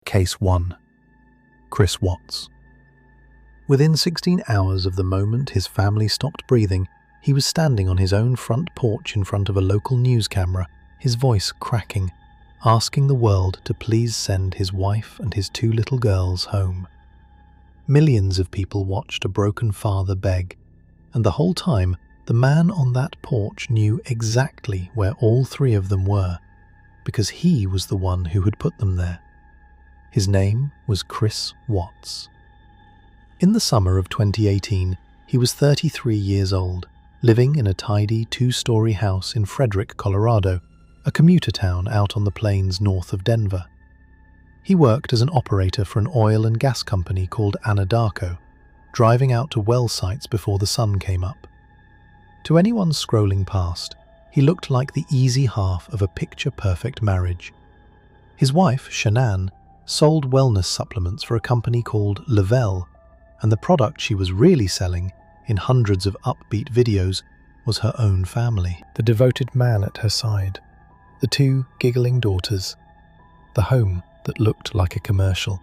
Case 1. Chris Watts. Within 16 hours of the moment his family stopped breathing, he was standing on his own front porch in front of a local news camera, his voice cracking, asking the world to please send his wife and his 2 little girls home. Millions of people watched a broken father beg, and the whole time the man on that porch knew exactly where all 3 of them were, because he was the one who had put them there. His name was Chris Watts. In the summer of 2018, he was 33 years old, living in a tidy 2-story house in Frederick, Colorado, a commuter town out on the plains north of Denver. He worked as an operator for an oil and gas company called Anadarko, driving out to well sites before the sun came up. To anyone scrolling past, he looked like the easy half of a picture-perfect marriage. His wife, Shanann, sold wellness supplements for a company called Lavelle, and the product she was really selling, in hundreds of upbeat videos, was her own family. The devoted man at her side, the 2 giggling daughters, the home that looked like a commercial.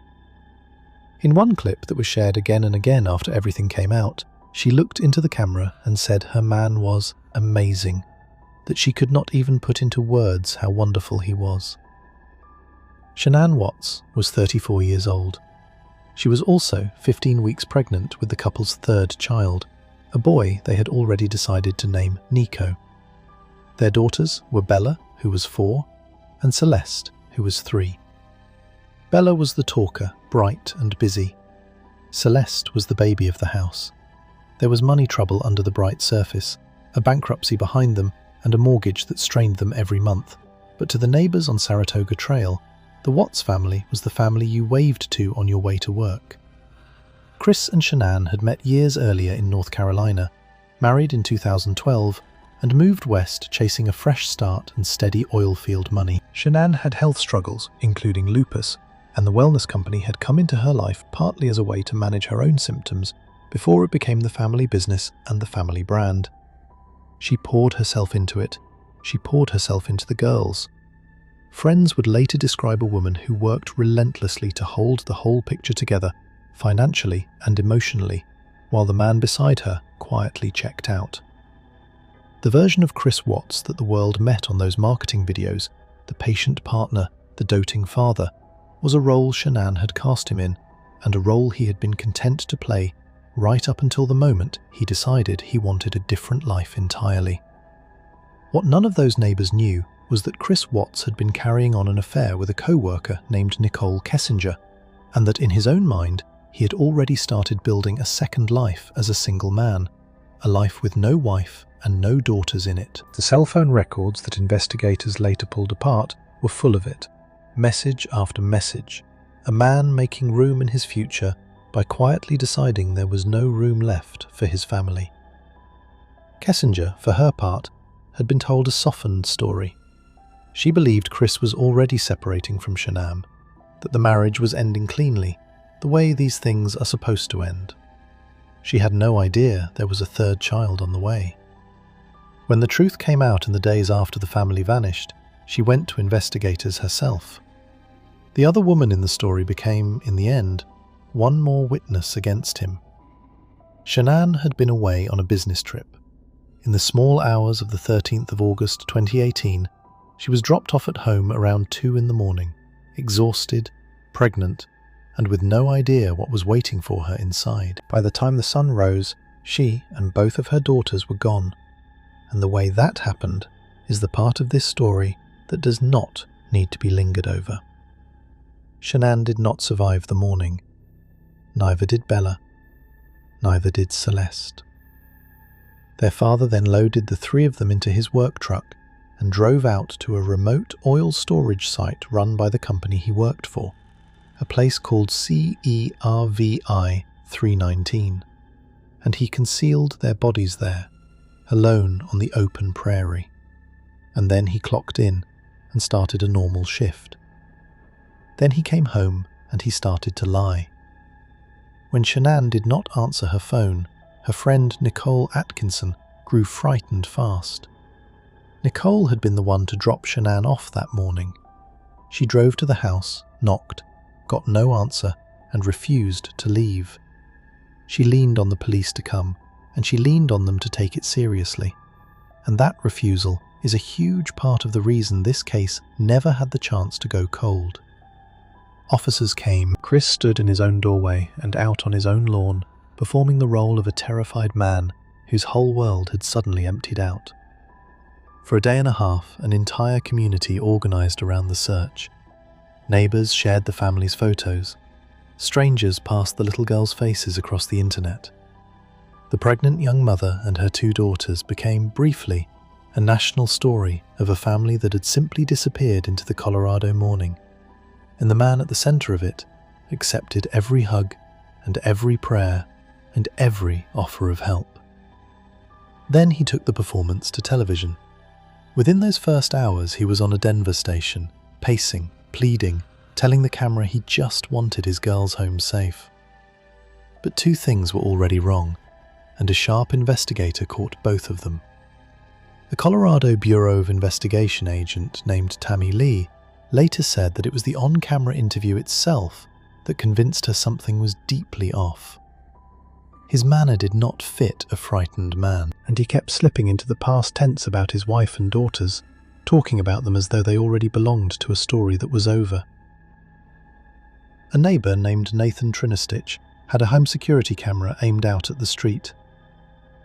In one clip that was shared again and again after everything came out, she looked into the camera and said her man was amazing, that she could not even put into words how wonderful he was. Shanann Watts was 34 years old. She was also 15 weeks pregnant with the couple's 3rd child, a boy they had already decided to name Nico. Their daughters were Bella, who was 4, and Celeste, who was 3. Bella was the talker, bright and busy. Celeste was the baby of the house. There was money trouble under the bright surface, a bankruptcy behind them, and a mortgage that strained them every month. But to the neighbours on Saratoga Trail, the Watts family was the family you waved to on your way to work. Chris and Shanann had met years earlier in North Carolina, married in 2012, and moved west chasing a fresh start and steady oil field money. Shanann had health struggles, including lupus, and the wellness company had come into her life partly as a way to manage her own symptoms before it became the family business and the family brand. She poured herself into it. She poured herself into the girls. Friends would later describe a woman who worked relentlessly to hold the whole picture together, financially and emotionally, while the man beside her quietly checked out. The version of Chris Watts that the world met on those marketing videos, the patient partner, the doting father, was a role Shanann had cast him in, and a role he had been content to play right up until the moment he decided he wanted a different life entirely. What none of those neighbours knew was that Chris Watts had been carrying on an affair with a co-worker named Nicole Kessinger, and that in his own mind he had already started building a second life as a single man, a life with no wife and no daughters in it. The cell phone records that investigators later pulled apart were full of it, message after message, a man making room in his future by quietly deciding there was no room left for his family. Kessinger, for her part, had been told a softened story. She believed Chris was already separating from Shanann, that the marriage was ending cleanly, the way these things are supposed to end. She had no idea there was a 3rd child on the way. When the truth came out in the days after the family vanished, she went to investigators herself. The other woman in the story became, in the end, one more witness against him. Shanann had been away on a business trip. In the small hours of the 13th of August 2018, she was dropped off at home around 2 in the morning, exhausted, pregnant, and with no idea what was waiting for her inside. By the time the sun rose, she and both of her daughters were gone, and the way that happened is the part of this story that does not need to be lingered over. Shanann did not survive the morning. Neither did Bella. Neither did Celeste. Their father then loaded the 3 of them into his work truck and drove out to a remote oil storage site run by the company he worked for, a place called CERVI 319, and he concealed their bodies there, alone on the open prairie. And then he clocked in and started a normal shift. Then he came home and he started to lie. When Shanann did not answer her phone, her friend Nicole Atkinson grew frightened fast. Nicole had been the one to drop Shanann off that morning. She drove to the house, knocked, got no answer, and refused to leave. She leaned on the police to come, and she leaned on them to take it seriously. And that refusal is a huge part of the reason this case never had the chance to go cold. Officers came. Chris stood in his own doorway and out on his own lawn, performing the role of a terrified man whose whole world had suddenly emptied out. For a day and a half, an entire community organized around the search. Neighbors shared the family's photos. Strangers passed the little girls' faces across the internet. The pregnant young mother and her 2 daughters became, briefly, a national story of a family that had simply disappeared into the Colorado morning. And the man at the center of it accepted every hug and every prayer and every offer of help. Then he took the performance to television. Within those first hours, he was on a Denver station, pacing, pleading, telling the camera he just wanted his girls home safe. But 2 things were already wrong, and a sharp investigator caught both of them. A Colorado Bureau of Investigation agent named Tammy Lee later said that it was the on-camera interview itself that convinced her something was deeply off. His manner did not fit a frightened man, and he kept slipping into the past tense about his wife and daughters, talking about them as though they already belonged to a story that was over. A neighbor named Nathan Trinistich had a home security camera aimed out at the street.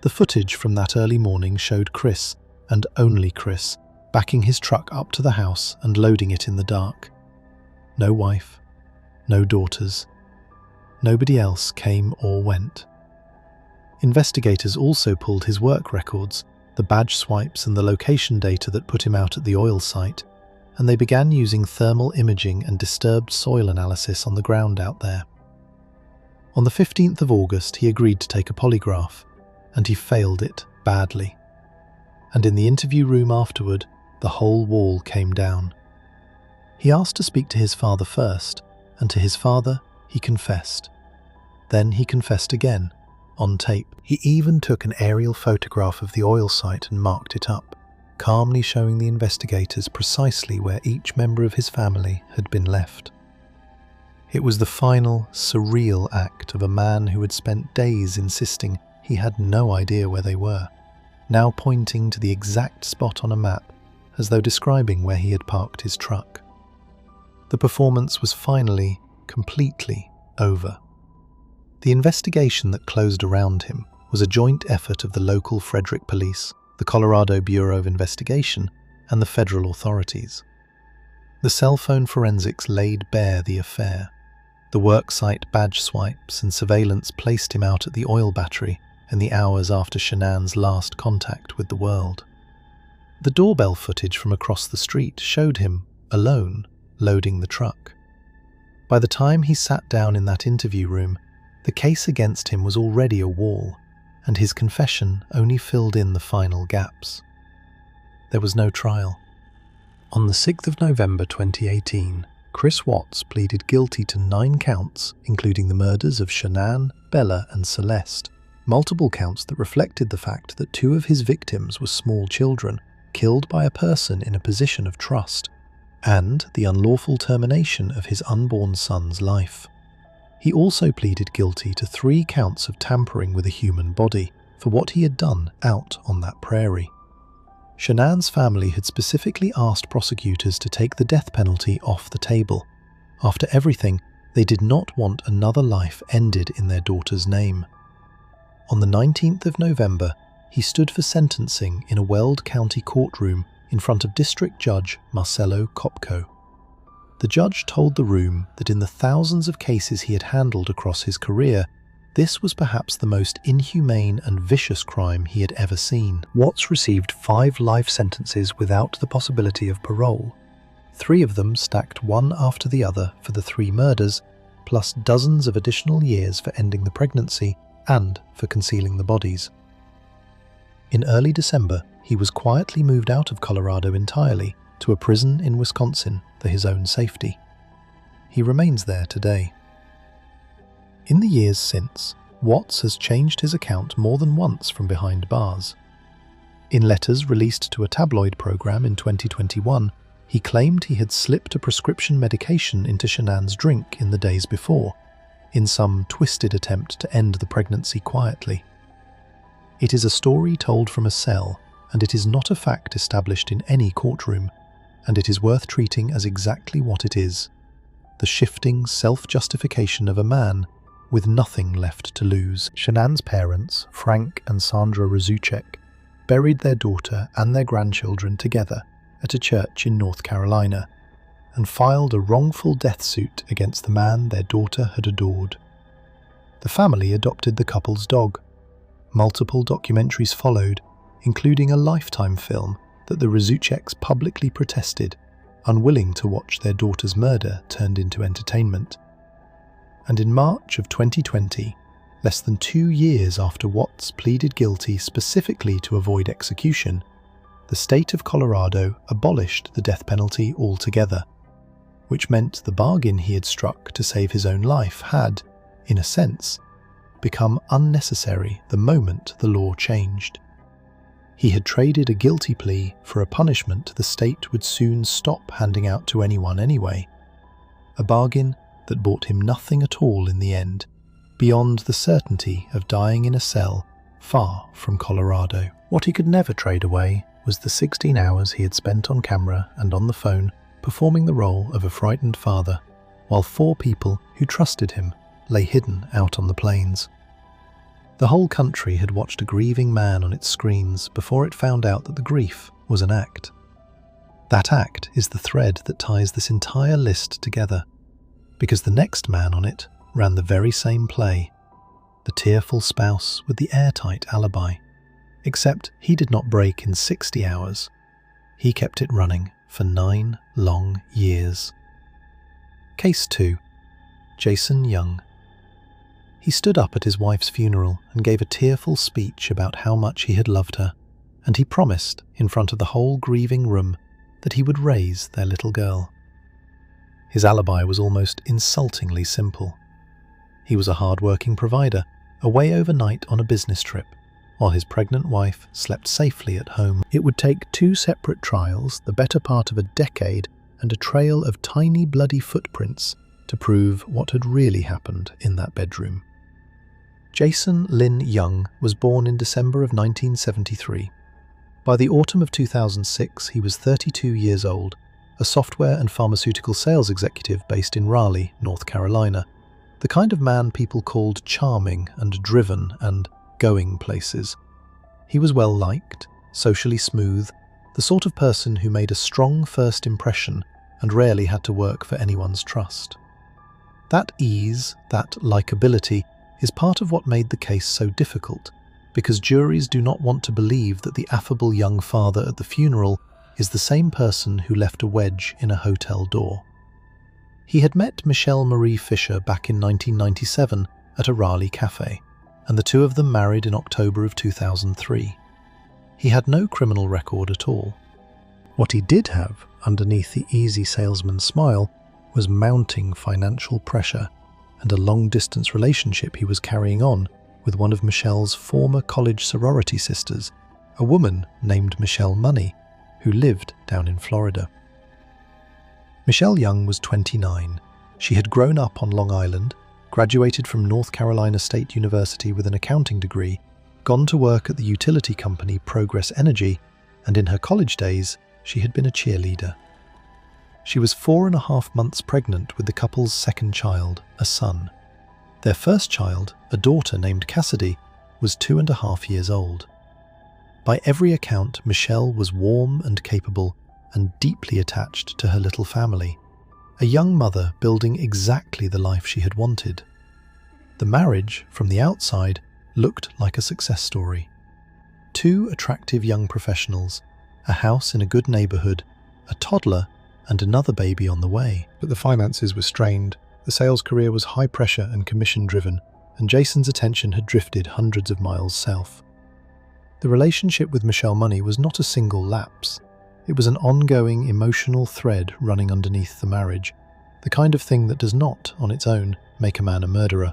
The footage from that early morning showed Chris, and only Chris, backing his truck up to the house and loading it in the dark. No wife, no daughters. Nobody else came or went. Investigators also pulled his work records, the badge swipes and the location data that put him out at the oil site, and they began using thermal imaging and disturbed soil analysis on the ground out there. On the 15th of August, he agreed to take a polygraph, and he failed it badly. And in the interview room afterward, the whole wall came down. He asked to speak to his father first, and to his father he confessed. Then he confessed again, on tape. He even took an aerial photograph of the oil site and marked it up, calmly showing the investigators precisely where each member of his family had been left. It was the final, surreal act of a man who had spent days insisting he had no idea where they were, now pointing to the exact spot on a map as though describing where he had parked his truck. The performance was finally, completely over. The investigation that closed around him was a joint effort of the local Frederick Police, the Colorado Bureau of Investigation, and the federal authorities. The cell phone forensics laid bare the affair. The worksite badge swipes and surveillance placed him out at the oil battery in the hours after Shanann's last contact with the world. The doorbell footage from across the street showed him, alone, loading the truck. By the time he sat down in that interview room, the case against him was already a wall, and his confession only filled in the final gaps. There was no trial. On the 6th of November 2018, Chris Watts pleaded guilty to 9 counts, including the murders of Shanann, Bella, and Celeste, multiple counts that reflected the fact that 2 of his victims were small children, killed by a person in a position of trust, and the unlawful termination of his unborn son's life. He also pleaded guilty to 3 counts of tampering with a human body for what he had done out on that prairie. Shanann's family had specifically asked prosecutors to take the death penalty off the table. After everything, they did not want another life ended in their daughter's name. On the 19th of November, he stood for sentencing in a Weld County courtroom in front of District Judge Marcelo Kopko. The judge told the room that in the thousands of cases he had handled across his career, this was perhaps the most inhumane and vicious crime he had ever seen. Watts received 5 life sentences without the possibility of parole. 3 of them stacked one after the other for the 3 murders, plus dozens of additional years for ending the pregnancy and for concealing the bodies. In early December, he was quietly moved out of Colorado entirely to a prison in Wisconsin for his own safety. He remains there today. In the years since, Watts has changed his account more than once from behind bars. In letters released to a tabloid program in 2021, He claimed he had slipped a prescription medication into Shanann's drink in the days before, in some twisted attempt to end the pregnancy quietly. It is a story told from a cell, and it is not a fact established in any courtroom, and it is worth treating as exactly what it is: the shifting self-justification of a man with nothing left to lose. Shanann's parents, Frank and Sandra Razuchek, buried their daughter and their grandchildren together at a church in North Carolina, and filed a wrongful death suit against the man their daughter had adored. The family adopted the couple's dog. Multiple documentaries followed, including a Lifetime film that the Razucheks publicly protested, unwilling to watch their daughter's murder turned into entertainment. And in March of 2020, less than 2 years after Watts pleaded guilty specifically to avoid execution, the state of Colorado abolished the death penalty altogether, which meant the bargain he had struck to save his own life had, in a sense, become unnecessary the moment the law changed. He had traded a guilty plea for a punishment the state would soon stop handing out to anyone anyway, a bargain that bought him nothing at all in the end, beyond the certainty of dying in a cell far from Colorado. What he could never trade away was the 16 hours he had spent on camera and on the phone performing the role of a frightened father, while 4 people who trusted him lay hidden out on the plains. The whole country had watched a grieving man on its screens before it found out that the grief was an act. That act is the thread that ties this entire list together, because the next man on it ran the very same play, the tearful spouse with the airtight alibi, except he did not break in 60 hours. He kept it running for 9 long years. Case 2. Jason Young. He stood up at his wife's funeral and gave a tearful speech about how much he had loved her, and he promised, in front of the whole grieving room, that he would raise their little girl. His alibi was almost insultingly simple. He was a hard-working provider, away overnight on a business trip, while his pregnant wife slept safely at home. It would take 2 separate trials, the better part of a decade, and a trail of tiny bloody footprints to prove what had really happened in that bedroom. Jason Lynn Young was born in December of 1973. By the autumn of 2006, he was 32 years old, a software and pharmaceutical sales executive based in Raleigh, North Carolina, the kind of man people called charming and driven and going places. He was well liked, socially smooth, the sort of person who made a strong first impression and rarely had to work for anyone's trust. That ease, that likability, is part of what made the case so difficult, because juries do not want to believe that the affable young father at the funeral is the same person who left a wedge in a hotel door. He had met Michelle Marie Fisher back in 1997 at a Raleigh cafe, and the two of them married in October of 2003. He had no criminal record at all. What he did have, underneath the easy salesman's smile, was mounting financial pressure and a long-distance relationship he was carrying on with one of Michelle's former college sorority sisters, a woman named Michelle Money, who lived down in Florida. Michelle Young was 29. She had grown up on Long Island, graduated from North Carolina State University with an accounting degree, gone to work at the utility company Progress Energy, and in her college days, she had been a cheerleader. She was 4.5 months pregnant with the couple's second child, a son. Their first child, a daughter named Cassidy, was 2.5 years old. By every account, Michelle was warm and capable and deeply attached to her little family, a young mother building exactly the life she had wanted. The marriage, from the outside, looked like a success story. 2 attractive young professionals, a house in a good neighborhood, a toddler, and another baby on the way. But the finances were strained, the sales career was high pressure and commission-driven, and Jason's attention had drifted hundreds of miles south. The relationship with Michelle Money was not a single lapse. It was an ongoing emotional thread running underneath the marriage, the kind of thing that does not, on its own, make a man a murderer,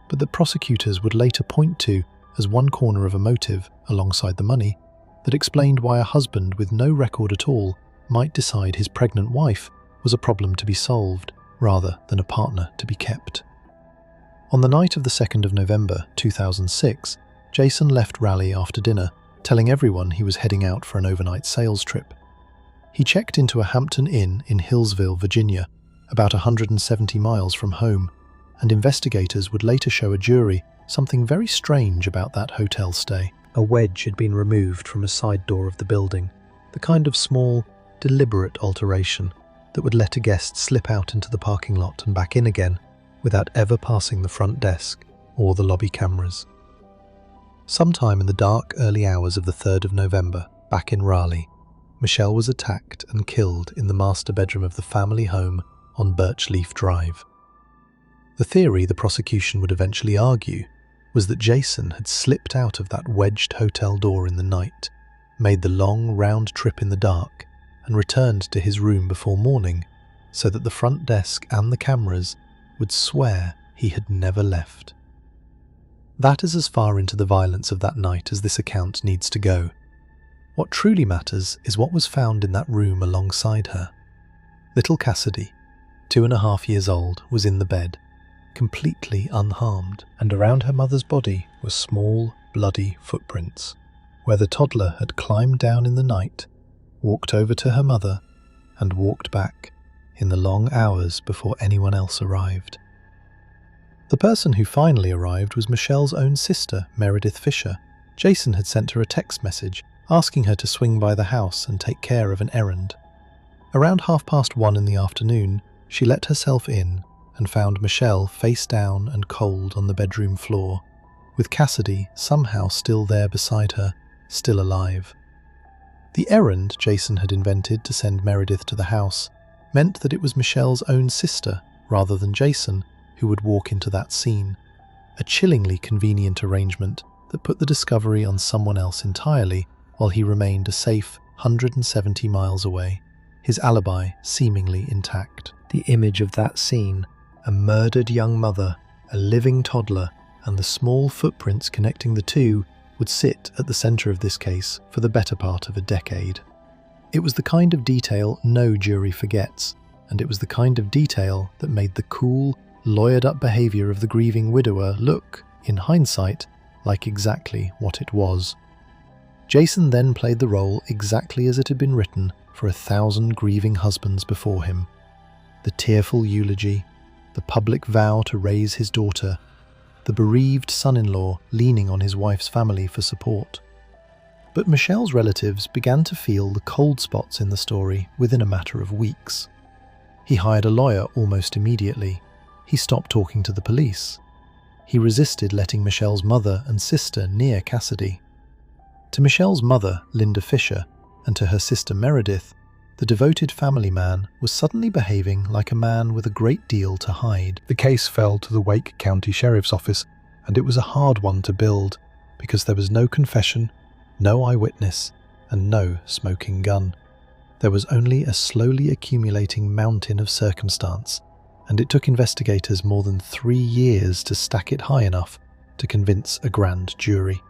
but that prosecutors would later point to as one corner of a motive, alongside the money, that explained why a husband with no record at all might decide his pregnant wife was a problem to be solved rather than a partner to be kept. On the night of the 2nd of November 2006, Jason left Raleigh after dinner, telling everyone he was heading out for an overnight sales trip. He checked into a Hampton Inn in Hillsville, Virginia, about 170 miles from home, and investigators would later show a jury something very strange about that hotel stay. A wedge had been removed from a side door of the building, the kind of small, deliberate alteration that would let a guest slip out into the parking lot and back in again without ever passing the front desk or the lobby cameras. Sometime in the dark early hours of the 3rd of November, back in Raleigh, Michelle was attacked and killed in the master bedroom of the family home on Birchleaf Drive. The theory the prosecution would eventually argue was that Jason had slipped out of that wedged hotel door in the night, made the long round trip in the dark, and returned to his room before morning so that the front desk and the cameras would swear he had never left. That is as far into the violence of that night as this account needs to go. What truly matters is what was found in that room alongside her. Little Cassidy, 2.5 years old, was in the bed, completely unharmed, and around her mother's body were small, bloody footprints, where the toddler had climbed down in the night, walked over to her mother, and walked back in the long hours before anyone else arrived. The person who finally arrived was Michelle's own sister, Meredith Fisher. Jason had sent her a text message asking her to swing by the house and take care of an errand. Around 1:30 in the afternoon, she let herself in and found Michelle face down and cold on the bedroom floor, with Cassidy somehow still there beside her, still alive. The errand Jason had invented to send Meredith to the house meant that it was Michelle's own sister, rather than Jason, who would walk into that scene, a chillingly convenient arrangement that put the discovery on someone else entirely, while he remained a safe 170 miles away, his alibi seemingly intact. The image of that scene, a murdered young mother, a living toddler, and the small footprints connecting the two would sit at the centre of this case for the better part of a decade. It was the kind of detail no jury forgets, and it was the kind of detail that made the cool, lawyered-up behaviour of the grieving widower look, in hindsight, like exactly what it was. Jason then played the role exactly as it had been written for 1,000 grieving husbands before him. The tearful eulogy, the public vow to raise his daughter, the bereaved son-in-law leaning on his wife's family for support. But Michelle's relatives began to feel the cold spots in the story within a matter of weeks. He hired a lawyer almost immediately. He stopped talking to the police. He resisted letting Michelle's mother and sister near Cassidy. To Michelle's mother, Linda Fisher, and to her sister Meredith, the devoted family man was suddenly behaving like a man with a great deal to hide. The case fell to the Wake County Sheriff's Office, and it was a hard one to build because there was no confession, no eyewitness, and no smoking gun. There was only a slowly accumulating mountain of circumstance, and it took investigators more than 3 years to stack it high enough to convince a grand jury.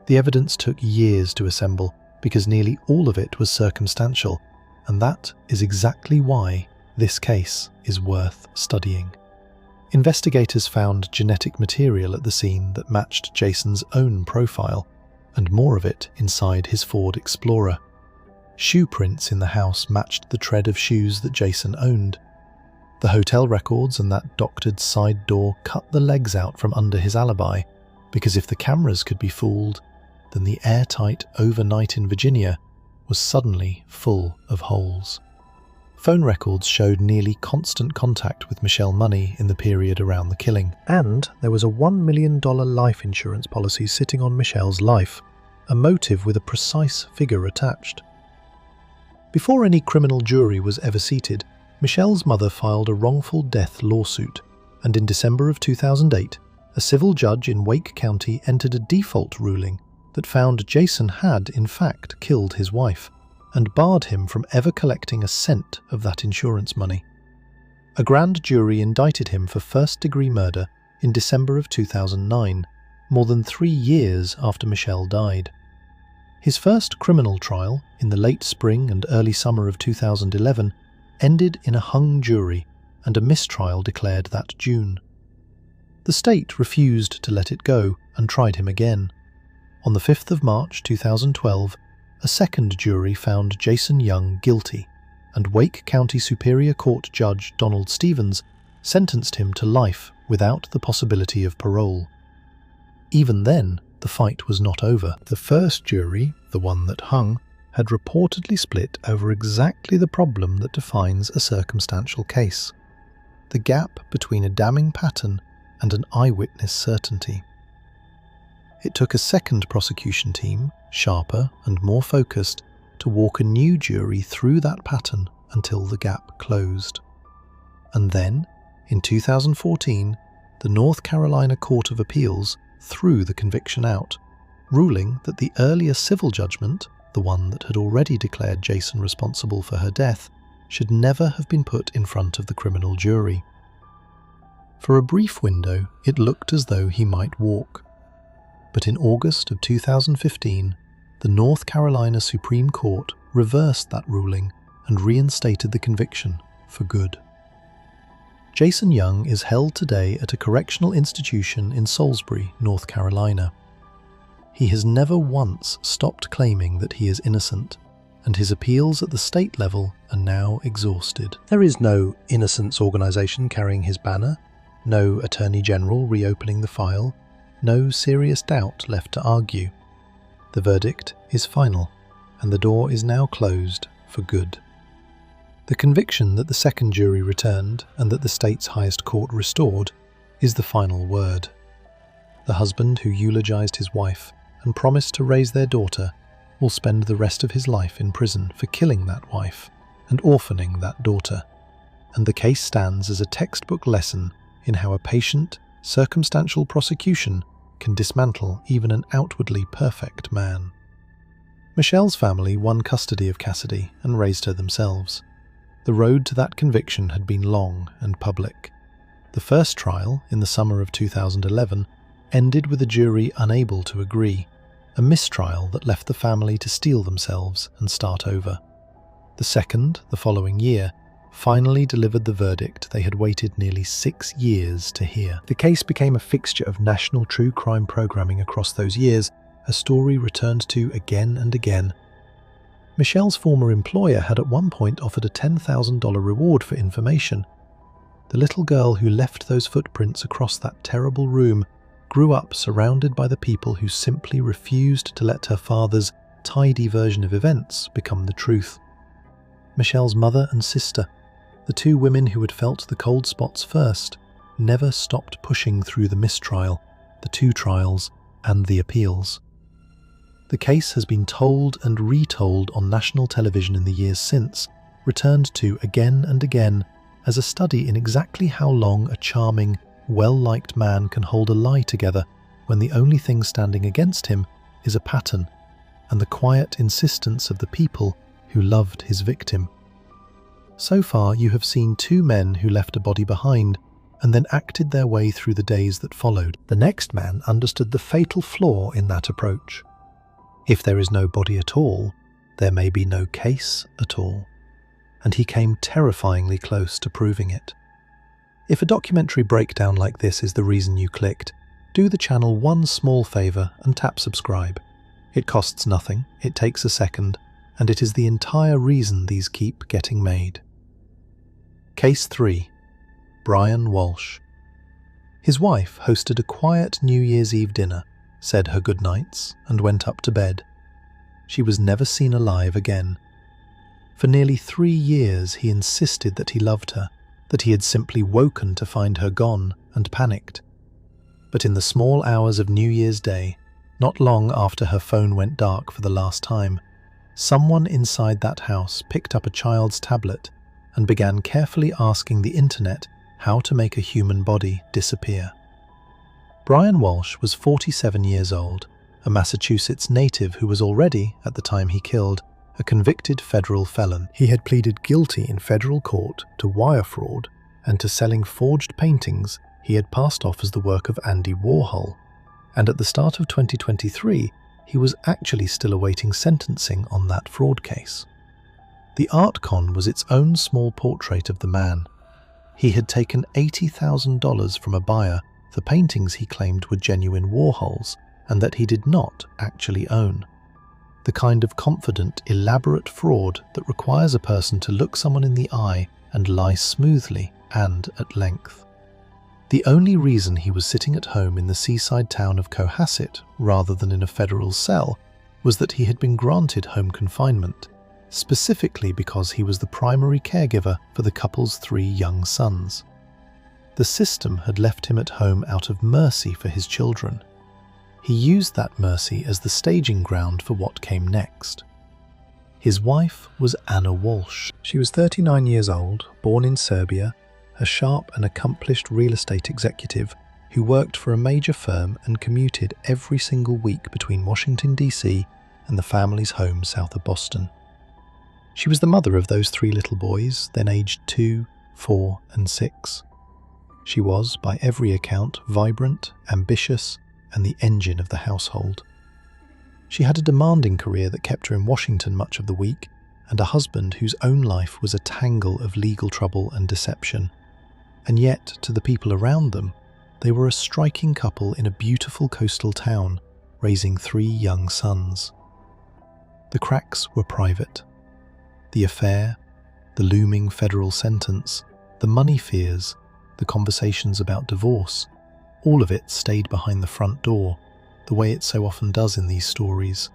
The evidence took years to assemble because nearly all of it was circumstantial, and that is exactly why this case is worth studying. Investigators found genetic material at the scene that matched Jason's own profile, and more of it inside his Ford Explorer. Shoe prints in the house matched the tread of shoes that Jason owned. The hotel records and that doctored side door cut the legs out from under his alibi, because if the cameras could be fooled, then the airtight overnight in Virginia was suddenly full of holes. Phone records showed nearly constant contact with Michelle Money in the period around the killing, and there was a $1 million life insurance policy sitting on Michelle's life, a motive with a precise figure attached. Before any criminal jury was ever seated, Michelle's mother filed a wrongful death lawsuit, and in December of 2008, a civil judge in Wake County entered a default ruling that found Jason had, in fact, killed his wife, and barred him from ever collecting a cent of that insurance money. A grand jury indicted him for first-degree murder in December of 2009, more than 3 years after Michelle died. His first criminal trial, in the late spring and early summer of 2011, ended in a hung jury and a mistrial declared that June. The state refused to let it go and tried him again. On the 5th of March 2012, a second jury found Jason Young guilty, and Wake County Superior Court Judge Donald Stevens sentenced him to life without the possibility of parole. Even then, the fight was not over. The first jury, the one that hung, had reportedly split over exactly the problem that defines a circumstantial case: the gap between a damning pattern and an eyewitness certainty. It took a second prosecution team, sharper and more focused, to walk a new jury through that pattern until the gap closed. And then, in 2014, the North Carolina Court of Appeals threw the conviction out, ruling that the earlier civil judgment, the one that had already declared Jason responsible for her death, should never have been put in front of the criminal jury. For a brief window, it looked as though he might walk. But in August of 2015, the North Carolina Supreme Court reversed that ruling and reinstated the conviction for good. Jason Young is held today at a correctional institution in Salisbury, North Carolina. He has never once stopped claiming that he is innocent, and his appeals at the state level are now exhausted. There is no innocence organization carrying his banner, no Attorney General reopening the file, no serious doubt left to argue. The verdict is final, and the door is now closed for good. The conviction that the second jury returned and that the state's highest court restored is the final word. The husband who eulogized his wife and promised to raise their daughter will spend the rest of his life in prison for killing that wife and orphaning that daughter, and the case stands as a textbook lesson in how a patient, circumstantial prosecution can dismantle even an outwardly perfect man. Michelle's family won custody of Cassidy and raised her themselves. The road to that conviction had been long and public. The first trial, in the summer of 2011, ended with a jury unable to agree, a mistrial that left the family to steel themselves and start over. The second, the following year, finally delivered the verdict they had waited nearly 6 years to hear. The case became a fixture of national true crime programming across those years, a story returned to again and again. Michelle's former employer had at one point offered a $10,000 reward for information. The little girl who left those footprints across that terrible room grew up surrounded by the people who simply refused to let her father's tidy version of events become the truth. Michelle's mother and sister, the two women who had felt the cold spots first, never stopped pushing through the mistrial, the 2 trials, and the appeals. The case has been told and retold on national television in the years since, returned to again and again as a study in exactly how long a charming, well-liked man can hold a lie together when the only thing standing against him is a pattern and the quiet insistence of the people who loved his victim. So far, you have seen 2 men who left a body behind and then acted their way through the days that followed. The next man understood the fatal flaw in that approach. If there is no body at all, there may be no case at all. And he came terrifyingly close to proving it. If a documentary breakdown like this is the reason you clicked, do the channel one small favor and tap subscribe. It costs nothing, it takes a second, and it is the entire reason these keep getting made. Case 3. Brian Walsh. His wife hosted a quiet New Year's Eve dinner, said her goodnights, and went up to bed. She was never seen alive again. For nearly 3 years he insisted that he loved her, that he had simply woken to find her gone, and panicked. But in the small hours of New Year's Day, not long after her phone went dark for the last time, someone inside that house picked up a child's tablet and began carefully asking the internet how to make a human body disappear. Brian Walsh was 47 years old, a Massachusetts native who was already, at the time he killed, a convicted federal felon. He had pleaded guilty in federal court to wire fraud and to selling forged paintings he had passed off as the work of Andy Warhol, and at the start of 2023 he was actually still awaiting sentencing on that fraud case. The art con was its own small portrait of the man. He had taken $80,000 from a buyer for paintings he claimed were genuine Warhols and that he did not actually own. The kind of confident, elaborate fraud that requires a person to look someone in the eye and lie smoothly and at length. The only reason he was sitting at home in the seaside town of Cohasset rather than in a federal cell was that he had been granted home confinement, specifically because he was the primary caregiver for the couple's 3 young sons. The system had left him at home out of mercy for his children. He used that mercy as the staging ground for what came next. His wife was Anna Walsh. She was 39 years old, born in Serbia, a sharp and accomplished real estate executive who worked for a major firm and commuted every single week between Washington, D.C. and the family's home south of Boston. She was the mother of those 3 little boys, then aged 2, 4, and 6. She was, by every account, vibrant, ambitious, and the engine of the household. She had a demanding career that kept her in Washington much of the week, and a husband whose own life was a tangle of legal trouble and deception. And yet, to the people around them, they were a striking couple in a beautiful coastal town, raising 3 young sons. The cracks were private. The affair, the looming federal sentence, the money fears, the conversations about divorce, all of it stayed behind the front door, the way it so often does in these stories,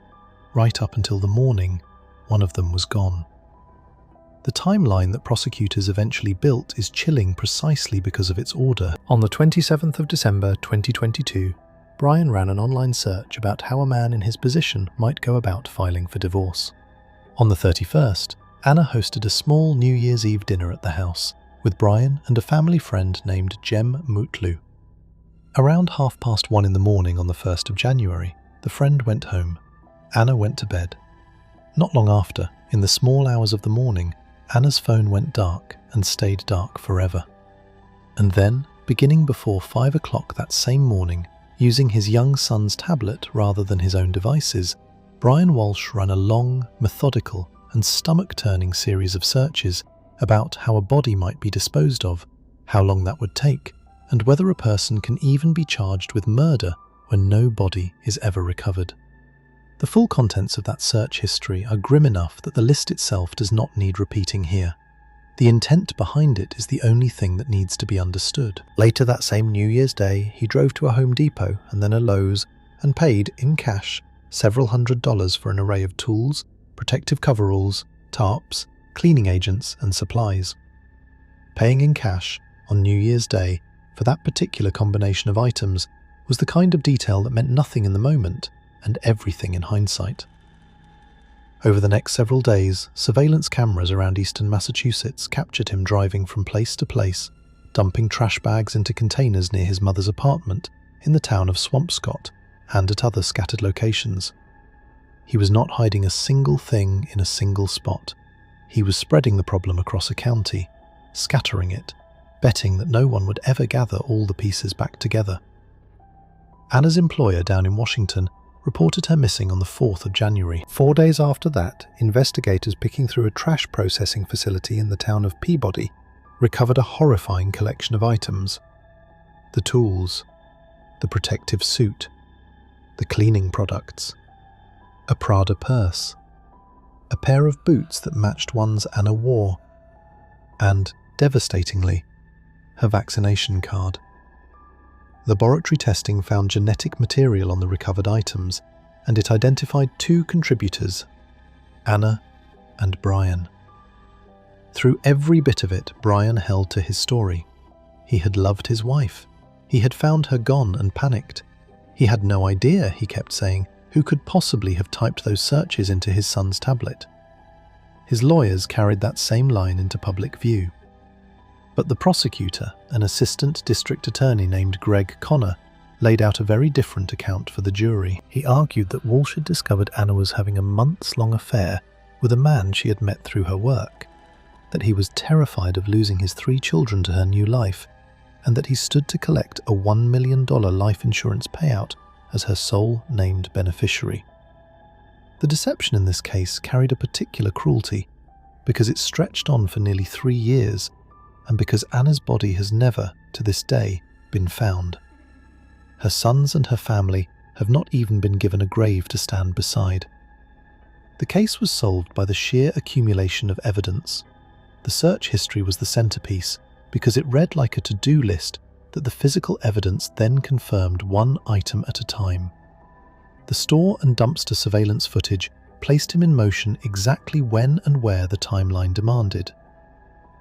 right up until the morning one of them was gone. The timeline that prosecutors eventually built is chilling precisely because of its order. On the 27th of December 2022, Brian ran an online search about how a man in his position might go about filing for divorce. On the 31st, Anna hosted a small New Year's Eve dinner at the house, with Brian and a family friend named Jem Mutlu. Around 1:30 in the morning on the 1st of January, the friend went home. Anna went to bed. Not long after, in the small hours of the morning, Anna's phone went dark and stayed dark forever. And then, beginning before 5 o'clock that same morning, using his young son's tablet rather than his own devices, Brian Walsh ran a long, methodical, and stomach-turning series of searches about how a body might be disposed of, how long that would take, and whether a person can even be charged with murder when no body is ever recovered. The full contents of that search history are grim enough that the list itself does not need repeating here. The intent behind it is the only thing that needs to be understood. Later that same New Year's Day, he drove to a Home Depot and then a Lowe's and paid, in cash, several $100s for an array of tools, protective coveralls, tarps, cleaning agents, and supplies. Paying in cash, on New Year's Day, for that particular combination of items was the kind of detail that meant nothing in the moment and everything in hindsight. Over the next several days, surveillance cameras around eastern Massachusetts captured him driving from place to place, dumping trash bags into containers near his mother's apartment in the town of Swampscott and at other scattered locations. He was not hiding a single thing in a single spot. He was spreading the problem across a county, scattering it, betting that no one would ever gather all the pieces back together. Anna's employer down in Washington reported her missing on the 4th of January. 4 days after that, investigators picking through a trash processing facility in the town of Peabody recovered a horrifying collection of items. The tools, the protective suit, the cleaning products, a Prada purse, a pair of boots that matched ones Anna wore, and, devastatingly, her vaccination card. Laboratory testing found genetic material on the recovered items, and it identified 2 contributors, Anna and Brian. Through every bit of it, Brian held to his story. He had loved his wife. He had found her gone and panicked. He had no idea, he kept saying, who could possibly have typed those searches into his son's tablet. His lawyers carried that same line into public view. But the prosecutor, an assistant district attorney named Greg Connor, laid out a very different account for the jury. He argued that Walsh had discovered Anna was having a months-long affair with a man she had met through her work, that he was terrified of losing his 3 children to her new life, and that he stood to collect a $1 million life insurance payout as her sole named beneficiary. The deception in this case carried a particular cruelty because it stretched on for nearly 3 years and because Anna's body has never, to this day, been found. Her sons and her family have not even been given a grave to stand beside. The case was solved by the sheer accumulation of evidence. The search history was the centerpiece because it read like a to-do list that the physical evidence then confirmed one item at a time. The store and dumpster surveillance footage placed him in motion exactly when and where the timeline demanded.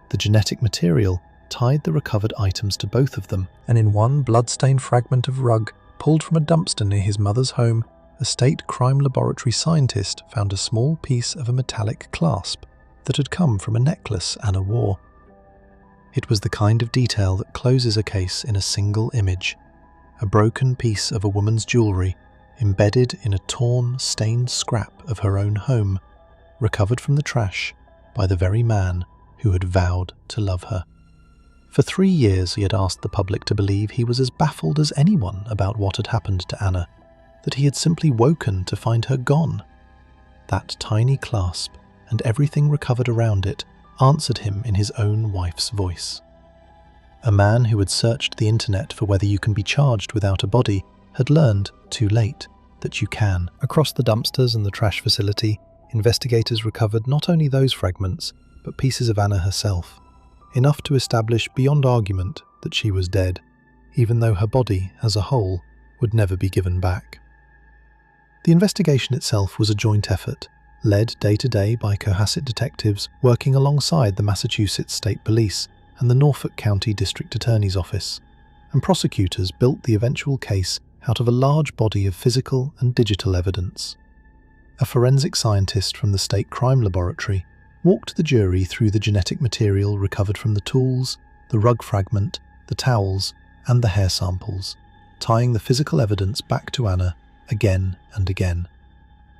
The genetic material tied the recovered items to both of them, and in one blood-stained fragment of rug pulled from a dumpster near his mother's home, a state crime laboratory scientist found a small piece of a metallic clasp that had come from a necklace Anna wore. It was the kind of detail that closes a case in a single image, a broken piece of a woman's jewellery embedded in a torn, stained scrap of her own home, recovered from the trash by the very man who had vowed to love her. For 3 years he had asked the public to believe he was as baffled as anyone about what had happened to Anna, that he had simply woken to find her gone. That tiny clasp and everything recovered around it answered him in his own wife's voice. A man who had searched the internet for whether you can be charged without a body had learned, too late, that you can. Across the dumpsters and the trash facility, investigators recovered not only those fragments, but pieces of Anna herself, enough to establish beyond argument that she was dead, even though her body, as a whole, would never be given back. The investigation itself was a joint effort, led day to day by Cohasset detectives working alongside the Massachusetts State Police and the Norfolk County District Attorney's Office, and prosecutors built the eventual case out of a large body of physical and digital evidence. A forensic scientist from the State Crime Laboratory walked the jury through the genetic material recovered from the tools, the rug fragment, the towels, and the hair samples, tying the physical evidence back to Anna again and again.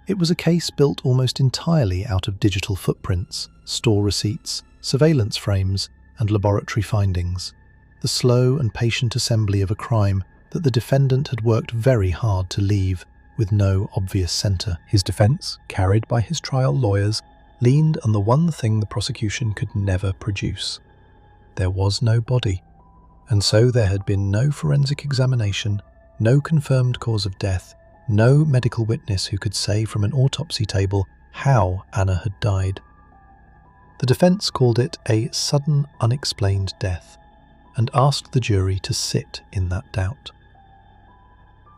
It was a case built almost entirely out of digital footprints, store receipts, surveillance frames, and laboratory findings, the slow and patient assembly of a crime that the defendant had worked very hard to leave, with no obvious centre. His defence, carried by his trial lawyers, leaned on the one thing the prosecution could never produce. There was no body, and so there had been no forensic examination, no confirmed cause of death, no medical witness who could say from an autopsy table how Anna had died. The defence called it a sudden, unexplained death, and asked the jury to sit in that doubt.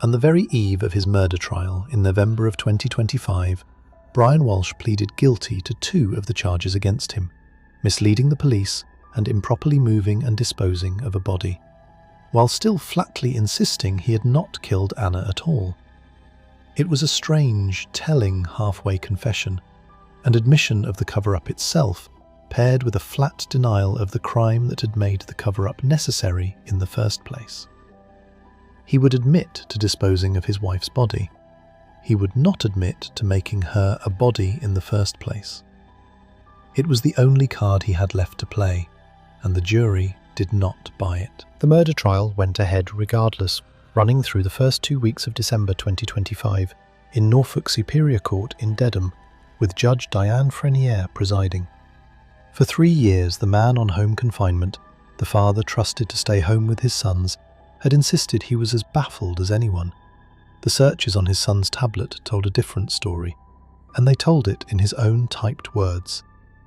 On the very eve of his murder trial in November of 2025, Brian Walsh pleaded guilty to 2 of the charges against him, misleading the police and improperly moving and disposing of a body, while still flatly insisting he had not killed Anna at all. It was a strange, telling halfway confession, and admission of the cover-up itself, paired with a flat denial of the crime that had made the cover-up necessary in the first place. He would admit to disposing of his wife's body. He would not admit to making her a body in the first place. It was the only card he had left to play, and the jury did not buy it. The murder trial went ahead regardless, running through the first 2 weeks of December 2025 in Norfolk Superior Court in Dedham, with Judge Diane Frenier presiding. For 3 years, the man on home confinement, the father trusted to stay home with his sons, had insisted he was as baffled as anyone. The searches on his son's tablet told a different story, and they told it in his own typed words,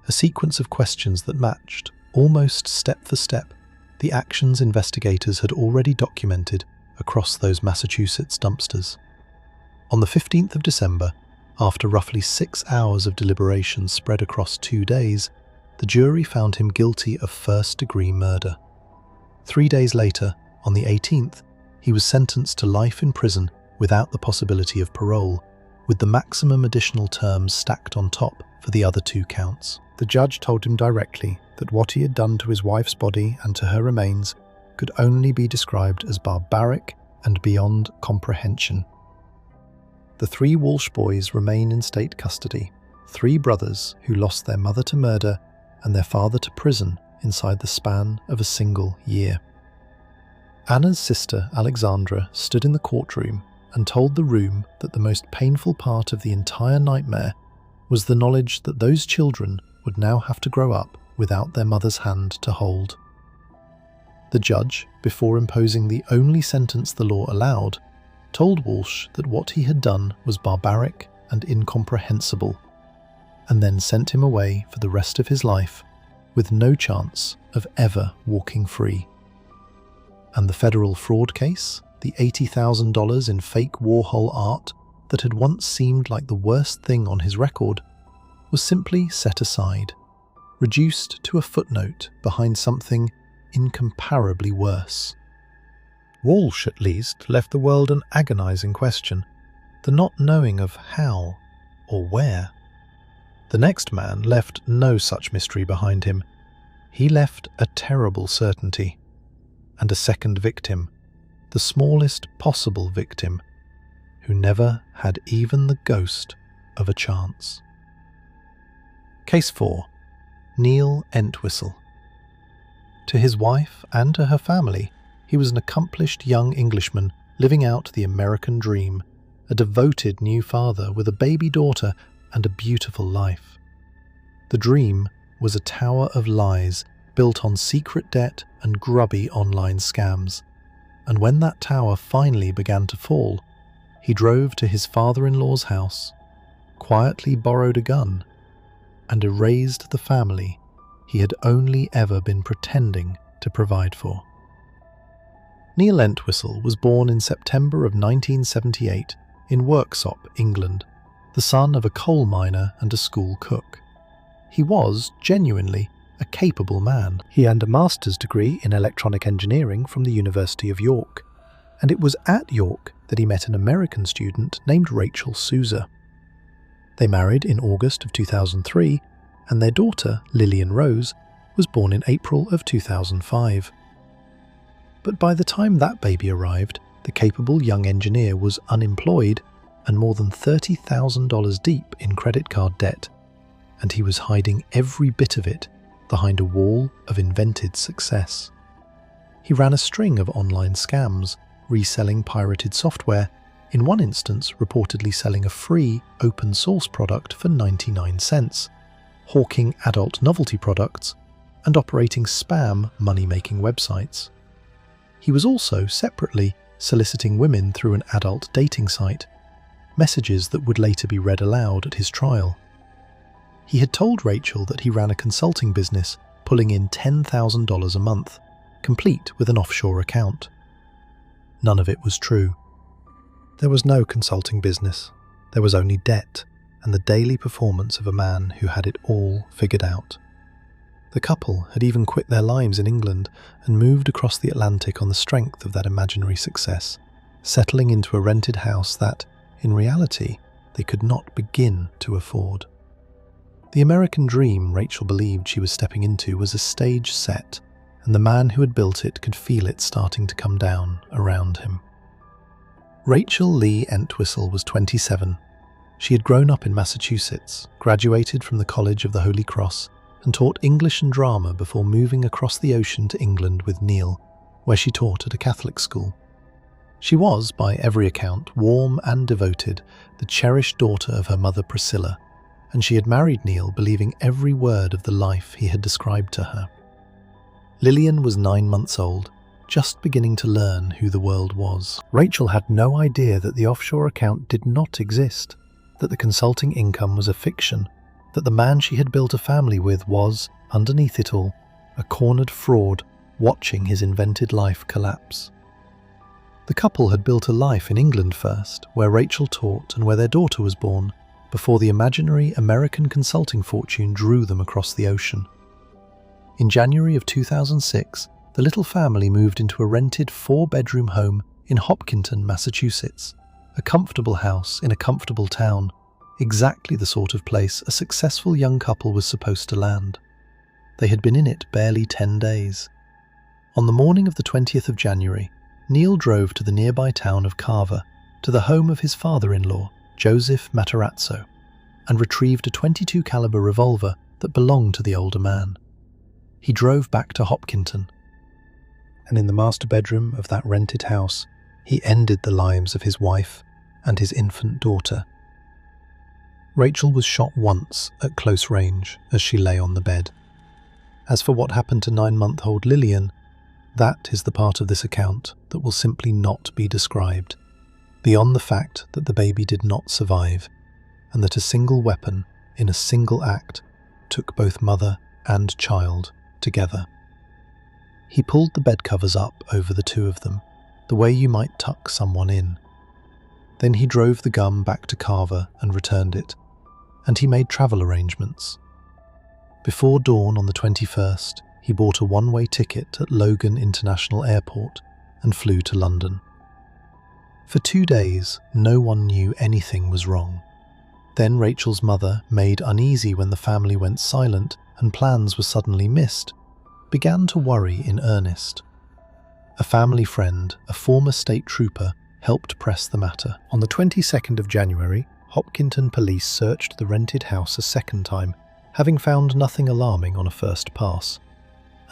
a sequence of questions that matched, almost step for step, the actions investigators had already documented across those Massachusetts dumpsters. On the 15th of December, after roughly 6 hours of deliberation spread across 2 days, the jury found him guilty of first-degree murder. 3 days later, on the 18th, he was sentenced to life in prison without the possibility of parole, with the maximum additional terms stacked on top for the other 2 counts. The judge told him directly that what he had done to his wife's body and to her remains could only be described as barbaric and beyond comprehension. The 3 Walsh boys remain in state custody, 3 brothers who lost their mother to murder and their father to prison inside the span of a single year. Anna's sister, Alexandra, stood in the courtroom and told the room that the most painful part of the entire nightmare was the knowledge that those children would now have to grow up without their mother's hand to hold. The judge, before imposing the only sentence the law allowed, told Walsh that what he had done was barbaric and incomprehensible, and then sent him away for the rest of his life with no chance of ever walking free. And the federal fraud case, the $80,000 in fake Warhol art that had once seemed like the worst thing on his record, was simply set aside, reduced to a footnote behind something incomparably worse. Walsh, at least, left the world an agonizing question, the not knowing of how or where. The next man left no such mystery behind him. He left a terrible certainty, and a second victim, the smallest possible victim, who never had even the ghost of a chance. Case 4. Neil Entwistle. To his wife and to her family, he was an accomplished young Englishman living out the American dream, a devoted new father with a baby daughter and a beautiful life. The dream was a tower of lies built on secret debt and grubby online scams, and when that tower finally began to fall, he drove to his father-in-law's house, quietly borrowed a gun, and erased the family he had only ever been pretending to provide for. Neil Entwistle was born in September of 1978 in Worksop, England, the son of a coal miner and a school cook. He was, genuinely, a capable man. He earned a master's degree in electronic engineering from the University of York, and it was at York that he met an American student named Rachel Souza. They married in August of 2003, and their daughter, Lillian Rose, was born in April of 2005. But by the time that baby arrived, the capable young engineer was unemployed and more than $30,000 deep in credit card debt, and he was hiding every bit of it behind a wall of invented success. He ran a string of online scams, reselling pirated software, in one instance reportedly selling a free open-source product for 99 cents, hawking adult novelty products, and operating spam money-making websites. He was also, separately, soliciting women through an adult dating site, messages that would later be read aloud at his trial. He had told Rachel that he ran a consulting business, pulling in $10,000 a month, complete with an offshore account. None of it was true. There was no consulting business. There was only debt and the daily performance of a man who had it all figured out. The couple had even quit their lives in England and moved across the Atlantic on the strength of that imaginary success, settling into a rented house that, in reality, they could not begin to afford. The American dream Rachel believed she was stepping into was a stage set, and the man who had built it could feel it starting to come down around him. Rachel Lee Entwistle was 27. She had grown up in Massachusetts, graduated from the College of the Holy Cross, and taught English and drama before moving across the ocean to England with Neil, where she taught at a Catholic school. She was, by every account, warm and devoted, the cherished daughter of her mother Priscilla, and she had married Neil believing every word of the life he had described to her. Lillian was 9 months old, just beginning to learn who the world was. Rachel had no idea that the offshore account did not exist, that the consulting income was a fiction, that the man she had built a family with was, underneath it all, a cornered fraud watching his invented life collapse. The couple had built a life in England first, where Rachel taught and where their daughter was born, before the imaginary American consulting fortune drew them across the ocean. In January of 2006, the little family moved into a rented 4-bedroom home in Hopkinton, Massachusetts, a comfortable house in a comfortable town, exactly the sort of place a successful young couple was supposed to land. They had been in it barely 10 days. On the morning of the 20th of January, Neil drove to the nearby town of Carver, to the home of his father-in-law, Joseph Matarazzo, and retrieved a .22 caliber revolver that belonged to the older man. He drove back to Hopkinton, and in the master bedroom of that rented house, He ended the lives of his wife and his infant daughter. Rachel was shot once at close range as she lay on the bed. As for what happened to 9-month-old Lillian, that is the part of this account that will simply not be described, beyond the fact that the baby did not survive, and that a single weapon, in a single act, took both mother and child together. He pulled the bed covers up over the two of them, the way you might tuck someone in. Then he drove the gun back to Carver and returned it, and he made travel arrangements. Before dawn on the 21st, he bought a one-way ticket at Logan International Airport and flew to London. For 2 days, no one knew anything was wrong. Then Rachel's mother, made uneasy when the family went silent and plans were suddenly missed, began to worry in earnest. A family friend, a former state trooper, helped press the matter. On the 22nd of January, Hopkinton police searched the rented house a second time, having found nothing alarming on a first pass.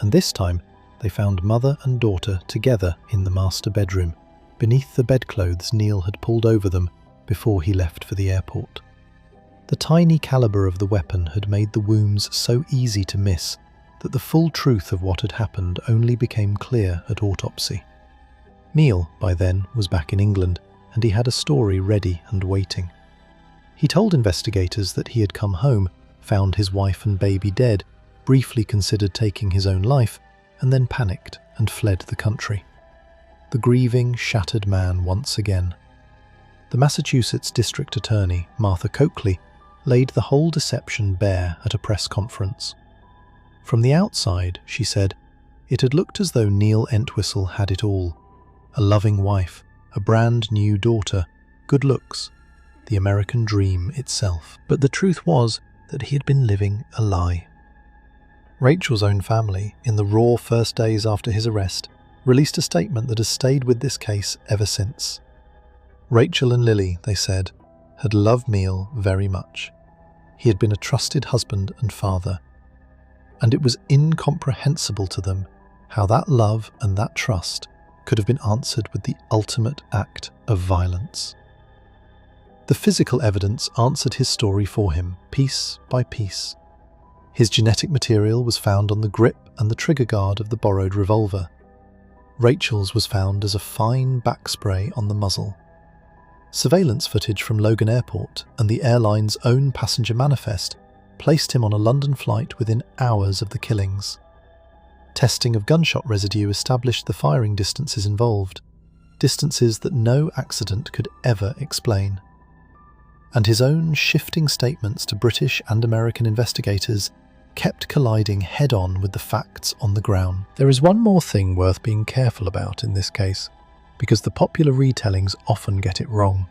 And this time, they found mother and daughter together in the master bedroom, beneath the bedclothes Neil had pulled over them before he left for the airport. The tiny caliber of the weapon had made the wounds so easy to miss that the full truth of what had happened only became clear at autopsy. Neil, by then, was back in England, and he had a story ready and waiting. He told investigators that he had come home, found his wife and baby dead, briefly considered taking his own life, and then panicked and fled the country. The grieving, shattered man once again. The Massachusetts District Attorney, Martha Coakley, laid the whole deception bare at a press conference. From the outside, she said, it had looked as though Neil Entwistle had it all. A loving wife, a brand new daughter, good looks, the American dream itself. But the truth was that he had been living a lie. Rachel's own family, in the raw first days after his arrest, released a statement that has stayed with this case ever since. Rachel and Lily, they said, had loved Neil very much. He had been a trusted husband and father, and it was incomprehensible to them how that love and that trust could have been answered with the ultimate act of violence. The physical evidence answered his story for him, piece by piece. His genetic material was found on the grip and the trigger guard of the borrowed revolver. Rachel's was found as a fine back spray on the muzzle. Surveillance footage from Logan Airport and the airline's own passenger manifest placed him on a London flight within hours of the killings. Testing of gunshot residue established the firing distances involved, distances that no accident could ever explain. And his own shifting statements to British and American investigators kept colliding head-on with the facts on the ground. There is one more thing worth being careful about in this case, because the popular retellings often get it wrong.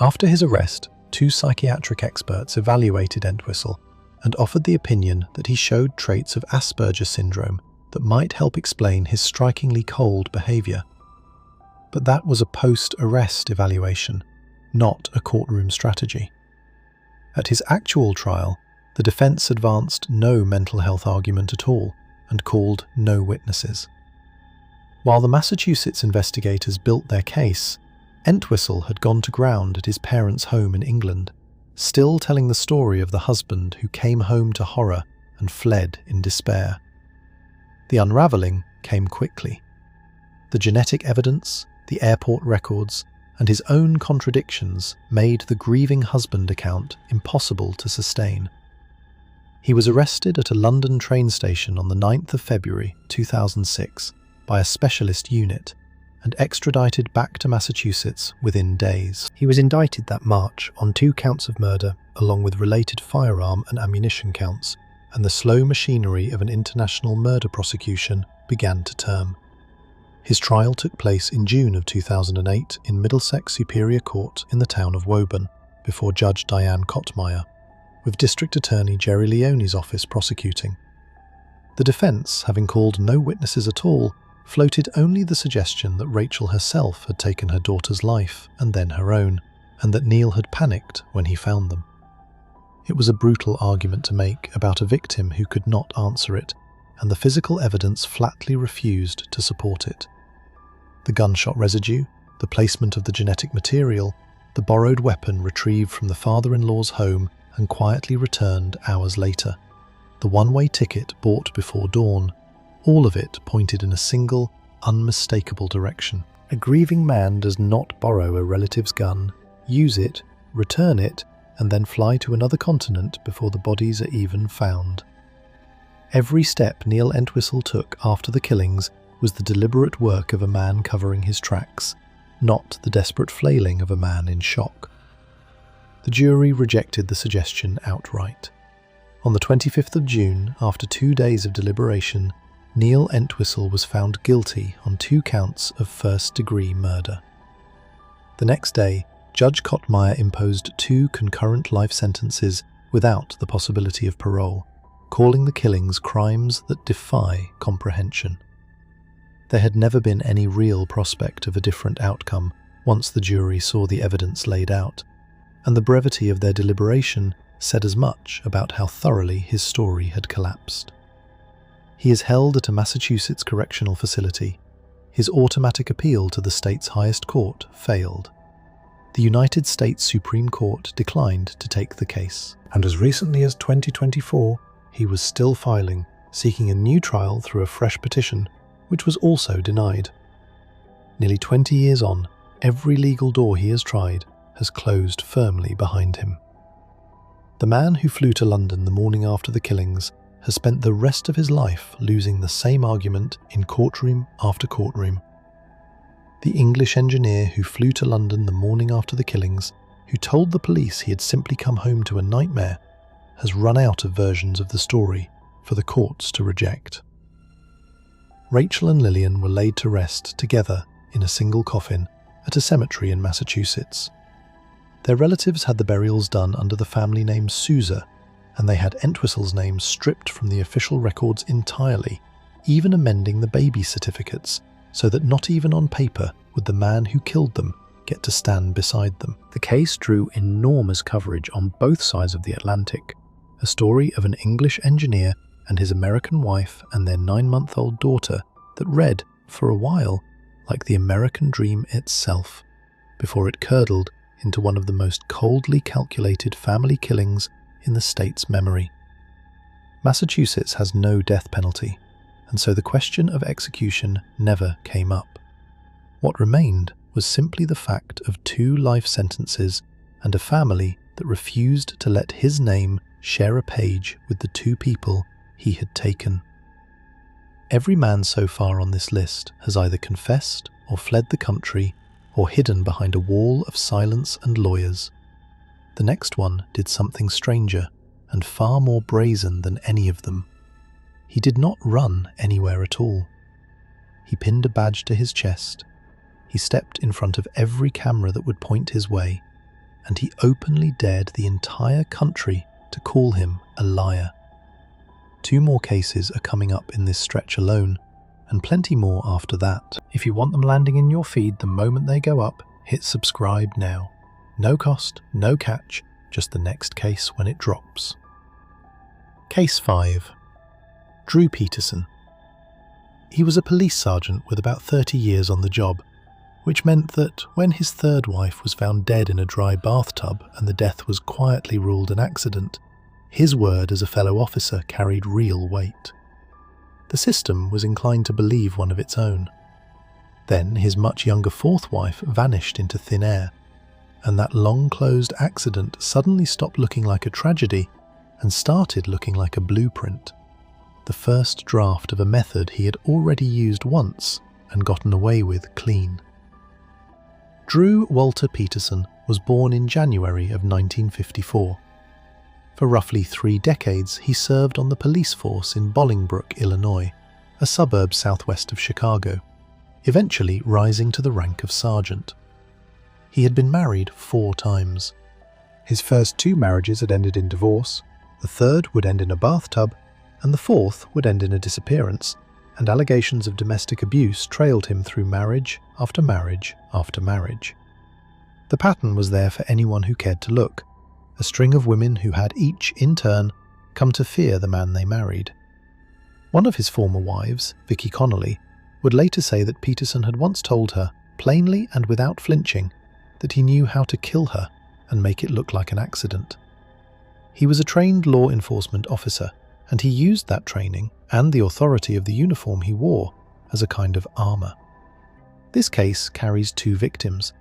After his arrest, 2 psychiatric experts evaluated Entwistle and offered the opinion that he showed traits of Asperger syndrome that might help explain his strikingly cold behaviour. But that was a post-arrest evaluation, not a courtroom strategy. At his actual trial, the defence advanced no mental health argument at all and called no witnesses. While the Massachusetts investigators built their case, Entwistle had gone to ground at his parents' home in England, still telling the story of the husband who came home to horror and fled in despair. The unravelling came quickly. The genetic evidence, the airport records, and his own contradictions made the grieving husband account impossible to sustain. He was arrested at a London train station on the 9th of February 2006 by a specialist unit and extradited back to Massachusetts within days. He was indicted that March on 2 counts of murder, along with related firearm and ammunition counts, and the slow machinery of an international murder prosecution began to turn. His trial took place in June of 2008 in Middlesex Superior Court in the town of Woburn, before Judge Diane Kottmeyer, with District Attorney Jerry Leone's office prosecuting. The defence, having called no witnesses at all, floated only the suggestion that Rachel herself had taken her daughter's life and then her own, and that Neil had panicked when he found them. It was a brutal argument to make about a victim who could not answer it, and the physical evidence flatly refused to support it. The gunshot residue, the placement of the genetic material, the borrowed weapon retrieved from the father-in-law's home and quietly returned hours later, the one-way ticket bought before dawn, all of it pointed in a single, unmistakable direction. A grieving man does not borrow a relative's gun, use it, return it, and then fly to another continent before the bodies are even found. Every step Neil Entwistle took after the killings was the deliberate work of a man covering his tracks, not the desperate flailing of a man in shock. The jury rejected the suggestion outright. On the 25th of June, after 2 days of deliberation, Neil Entwistle was found guilty on 2 counts of first-degree murder. The next day, Judge Kottmeyer imposed 2 concurrent life sentences without the possibility of parole, calling the killings crimes that defy comprehension. There had never been any real prospect of a different outcome once the jury saw the evidence laid out, and the brevity of their deliberation said as much about how thoroughly his story had collapsed. He is held at a Massachusetts correctional facility. His automatic appeal to the state's highest court failed. The United States Supreme Court declined to take the case, and as recently as 2024, he was still filing, seeking a new trial through a fresh petition, which was also denied. Nearly 20 years on, every legal door he has tried has closed firmly behind him. The man who flew to London the morning after the killings has spent the rest of his life losing the same argument in courtroom after courtroom. The English engineer who flew to London the morning after the killings, who told the police he had simply come home to a nightmare, has run out of versions of the story for the courts to reject. Rachel and Lillian were laid to rest together in a single coffin at a cemetery in Massachusetts. Their relatives had the burials done under the family name Sousa, and they had Entwistle's name stripped from the official records entirely, even amending the baby certificates, so that not even on paper would the man who killed them get to stand beside them. The case drew enormous coverage on both sides of the Atlantic, a story of an English engineer and his American wife and their 9-month-old daughter that read, for a while, like the American dream itself, before it curdled into one of the most coldly calculated family killings in the state's memory. Massachusetts has no death penalty, and so the question of execution never came up. What remained was simply the fact of 2 life sentences and a family that refused to let his name share a page with the 2 people he had taken. Every man so far on this list has either confessed or fled the country or hidden behind a wall of silence and lawyers. The next one did something stranger and far more brazen than any of them. He did not run anywhere at all. He pinned a badge to his chest. He stepped in front of every camera that would point his way, and he openly dared the entire country to call him a liar. 2 more cases are coming up in this stretch alone, and plenty more after that. If you want them landing in your feed the moment they go up, hit subscribe now. No cost, no catch, just the next case when it drops. Case 5. Drew Peterson. He was a police sergeant with about 30 years on the job, which meant that when his 3rd wife was found dead in a dry bathtub and the death was quietly ruled an accident, his word as a fellow officer carried real weight. The system was inclined to believe one of its own. Then his much younger 4th wife vanished into thin air, and that long-closed accident suddenly stopped looking like a tragedy and started looking like a blueprint, the first draft of a method he had already used once and gotten away with clean. Drew Walter Peterson was born in January of 1954. For roughly 3 decades, he served on the police force in Bolingbrook, Illinois, a suburb southwest of Chicago, eventually rising to the rank of sergeant. He had been married 4 times. His first 2 marriages had ended in divorce, the 3rd would end in a bathtub, and the 4th would end in a disappearance, and allegations of domestic abuse trailed him through marriage after marriage after marriage. The pattern was there for anyone who cared to look, a string of women who had each, in turn, come to fear the man they married. One of his former wives, Vicky Connolly, would later say that Peterson had once told her, plainly and without flinching, that he knew how to kill her and make it look like an accident. He was a trained law enforcement officer, and he used that training and the authority of the uniform he wore as a kind of armor. This case carries two victims,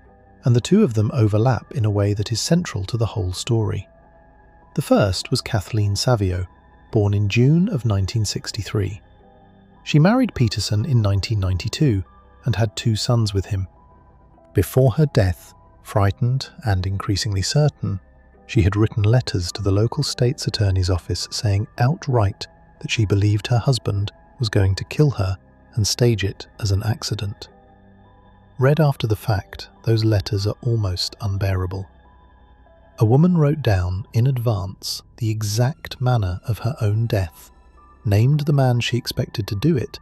and the two of them overlap in a way that is central to the whole story. The first was Kathleen Savio, born in June of 1963. She married Peterson in 1992 and had two sons with him. Before her death, frightened and increasingly certain, she had written letters to the local state's attorney's office saying outright that she believed her husband was going to kill her and stage it as an accident. Read after the fact, those letters are almost unbearable. A woman wrote down in advance the exact manner of her own death, named the man she expected to do it,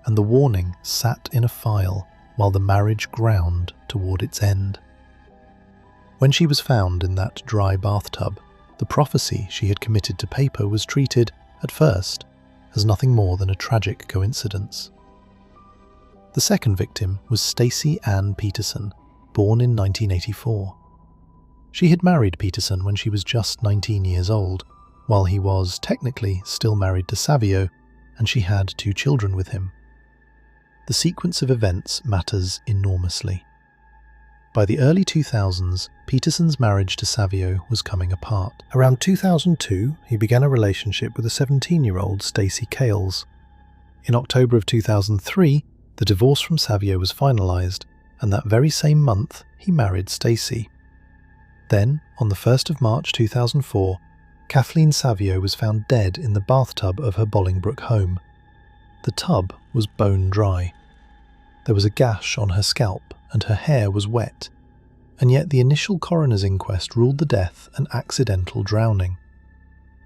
and the warning sat in a file while the marriage ground toward its end. When she was found in that dry bathtub, the prophecy she had committed to paper was treated, at first, as nothing more than a tragic coincidence. The second victim was Stacey Ann Peterson, born in 1984. She had married Peterson when she was just 19 years old, while he was, technically, still married to Savio, and she had two children with him. The sequence of events matters enormously. By the early 2000s, Peterson's marriage to Savio was coming apart. Around 2002, he began a relationship with a 17-year-old Stacey Cales. In October of 2003, the divorce from Savio was finalized, and that very same month, he married Stacey. Then, on the 1st of March 2004, Kathleen Savio was found dead in the bathtub of her Bolingbroke home. The tub was bone dry. There was a gash on her scalp, and her hair was wet, and yet the initial coroner's inquest ruled the death an accidental drowning.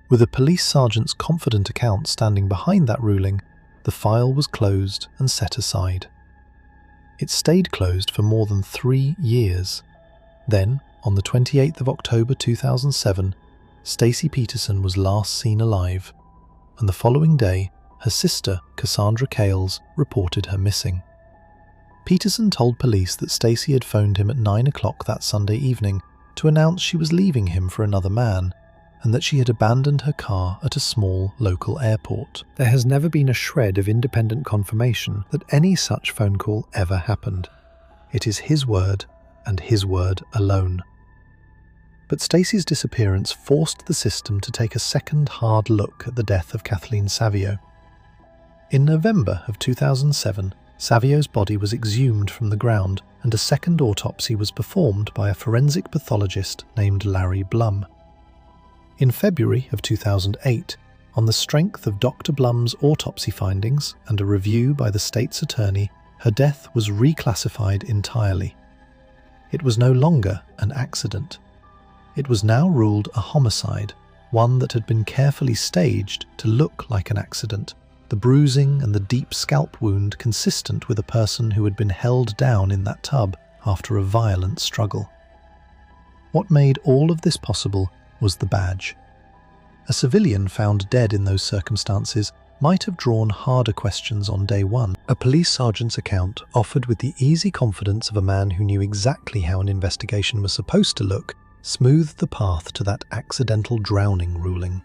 With a police sergeant's confident account standing behind that ruling, the file was closed and set aside. It stayed closed for more than 3 years. Then, on the 28th of October 2007, Stacey Peterson was last seen alive, and the following day, her sister, Cassandra Cales, reported her missing. Peterson told police that Stacey had phoned him at 9 o'clock that Sunday evening to announce she was leaving him for another man, and that she had abandoned her car at a small local airport. There has never been a shred of independent confirmation that any such phone call ever happened. It is his word, and his word alone. But Stacey's disappearance forced the system to take a second hard look at the death of Kathleen Savio. In November of 2007, Savio's body was exhumed from the ground, and a second autopsy was performed by a forensic pathologist named Larry Blum. In February of 2008, on the strength of Dr. Blum's autopsy findings and a review by the state's attorney, her death was reclassified entirely. It was no longer an accident. It was now ruled a homicide, one that had been carefully staged to look like an accident, the bruising and the deep scalp wound consistent with a person who had been held down in that tub after a violent struggle. What made all of this possible was the badge. A civilian found dead in those circumstances might have drawn harder questions on day one. A police sergeant's account, offered with the easy confidence of a man who knew exactly how an investigation was supposed to look, smoothed the path to that accidental drowning ruling.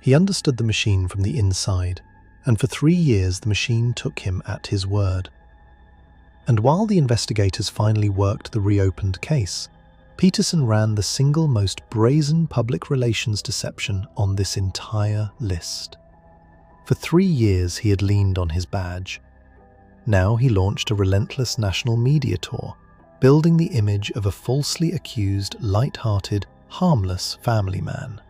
He understood the machine from the inside, and for 3 years the machine took him at his word. And while the investigators finally worked the reopened case, Peterson ran the single most brazen public relations deception on this entire list. For 3 years he had leaned on his badge. Now he launched a relentless national media tour, building the image of a falsely accused, light-hearted, harmless family man.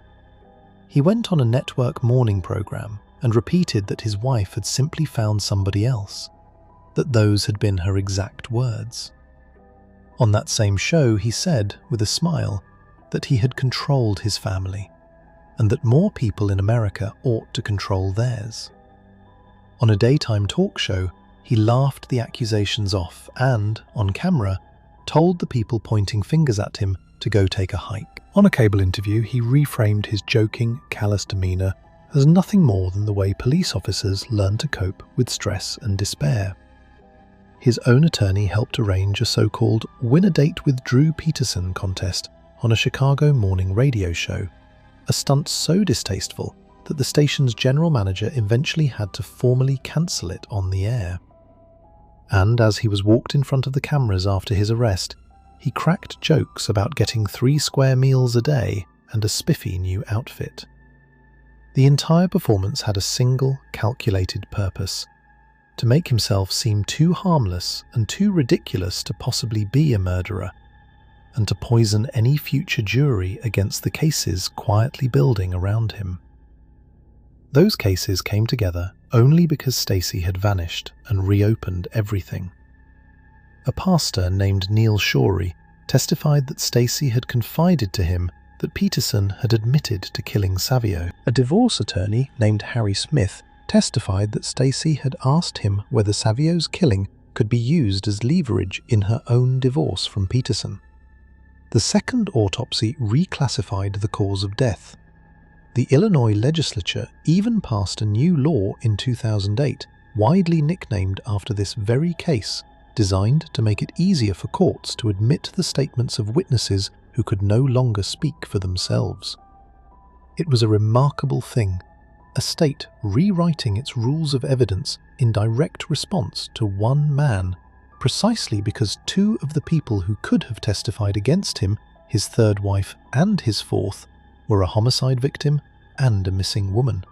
He went on a network morning program and repeated that his wife had simply found somebody else, that those had been her exact words. On that same show, he said, with a smile, that he had controlled his family, and that more people in America ought to control theirs. On a daytime talk show, he laughed the accusations off and, on camera, told the people pointing fingers at him to go take a hike. On a cable interview, he reframed his joking, callous demeanor as nothing more than the way police officers learn to cope with stress and despair. his own attorney helped arrange a so-called Win a Date with Drew Peterson contest on a Chicago morning radio show, a stunt so distasteful that the station's general manager eventually had to formally cancel it on the air. And as he was walked in front of the cameras after his arrest, he cracked jokes about getting 3 square meals a day and a spiffy new outfit. The entire performance had a single, calculated purpose: to make himself seem too harmless and too ridiculous to possibly be a murderer, and to poison any future jury against the cases quietly building around him. Those cases came together only because Stacey had vanished and reopened everything. A pastor named Neil Shorey testified that Stacey had confided to him that Peterson had admitted to killing Savio. A divorce attorney named Harry Smith testified that Stacey had asked him whether Savio's killing could be used as leverage in her own divorce from Peterson. The second autopsy reclassified the cause of death. The Illinois legislature even passed a new law in 2008, widely nicknamed after this very case, designed to make it easier for courts to admit the statements of witnesses who could no longer speak for themselves. It was a remarkable thing, a state rewriting its rules of evidence in direct response to one man, precisely because 2 of the people who could have testified against him, his 3rd wife and his 4th, were a homicide victim and a missing woman.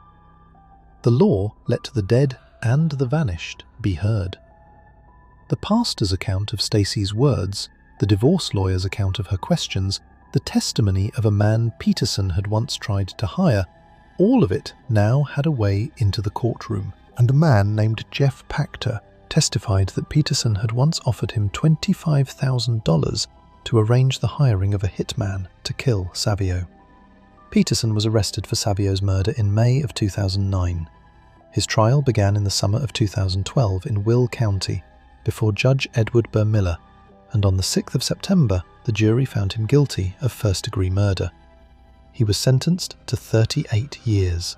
The law let the dead and the vanished be heard. The pastor's account of Stacey's words, the divorce lawyer's account of her questions, the testimony of a man Peterson had once tried to hire, all of it now had a way into the courtroom, and a man named Jeff Pachter testified that Peterson had once offered him $25,000 to arrange the hiring of a hitman to kill Savio. Peterson was arrested for Savio's murder in May of 2009. His trial began in the summer of 2012 in Will County before Judge Edward Burmiller, and on the 6th of September, the jury found him guilty of first-degree murder. He was sentenced to 38 years.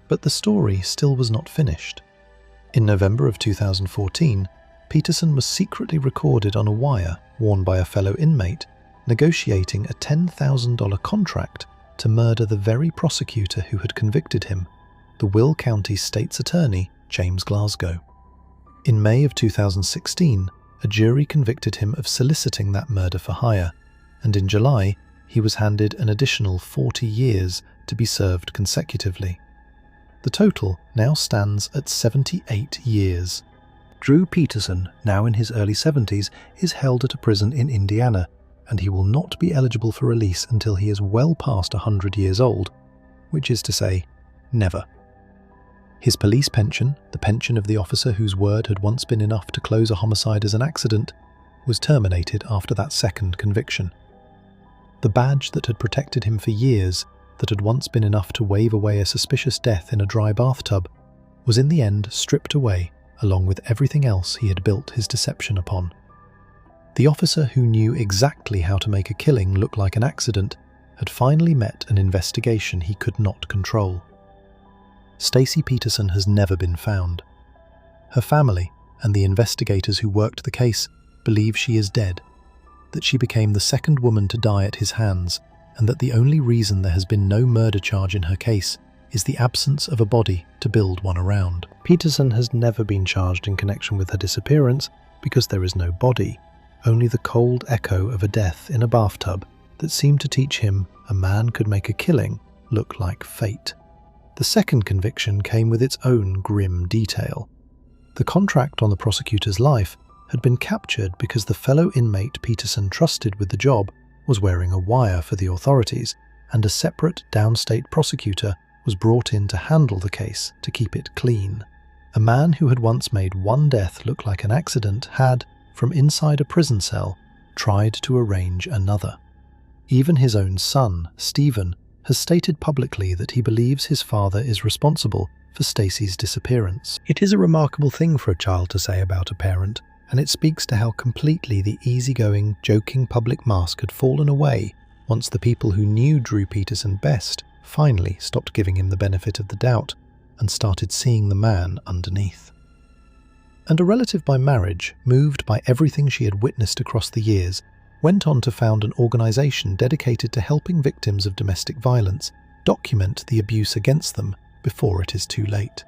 But the story still was not finished. In November of 2014, Peterson was secretly recorded on a wire worn by a fellow inmate, negotiating a $10,000 contract to murder the very prosecutor who had convicted him, the Will County State's Attorney, James Glasgow. In May of 2016, a jury convicted him of soliciting that murder for hire, and in July, he was handed an additional 40 years to be served consecutively. The total now stands at 78 years. Drew Peterson, now in his early 70s, is held at a prison in Indiana, and he will not be eligible for release until he is well past 100 years old, which is to say, never. His police pension, the pension of the officer whose word had once been enough to close a homicide as an accident, was terminated after that second conviction. The badge that had protected him for years, that had once been enough to wave away a suspicious death in a dry bathtub, was in the end stripped away along with everything else he had built his deception upon. The officer who knew exactly how to make a killing look like an accident had finally met an investigation he could not control. Stacey Peterson has never been found. Her family and the investigators who worked the case believe she is dead, that she became the second woman to die at his hands, and that the only reason there has been no murder charge in her case is the absence of a body to build one around. Peterson has never been charged in connection with her disappearance because there is no body, only the cold echo of a death in a bathtub that seemed to teach him a man could make a killing look like fate. The second conviction came with its own grim detail. The contract on the prosecutor's life had been captured because the fellow inmate Peterson trusted with the job was wearing a wire for the authorities, and a separate downstate prosecutor was brought in to handle the case to keep it clean. A man who had once made one death look like an accident had, from inside a prison cell, tried to arrange another. Even his own son, Stephen, has stated publicly that he believes his father is responsible for Stacey's disappearance. It is a remarkable thing for a child to say about a parent, and it speaks to how completely the easygoing, joking public mask had fallen away once the people who knew Drew Peterson best finally stopped giving him the benefit of the doubt and started seeing the man underneath. and a relative by marriage, moved by everything she had witnessed across the years, went on to found an organization dedicated to helping victims of domestic violence document the abuse against them before it is too late.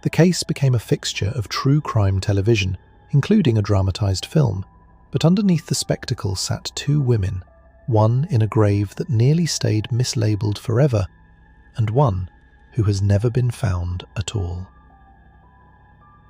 The case became a fixture of true crime television, including a dramatized film, but underneath the spectacle sat two women, one in a grave that nearly stayed mislabeled forever, and one who has never been found at all.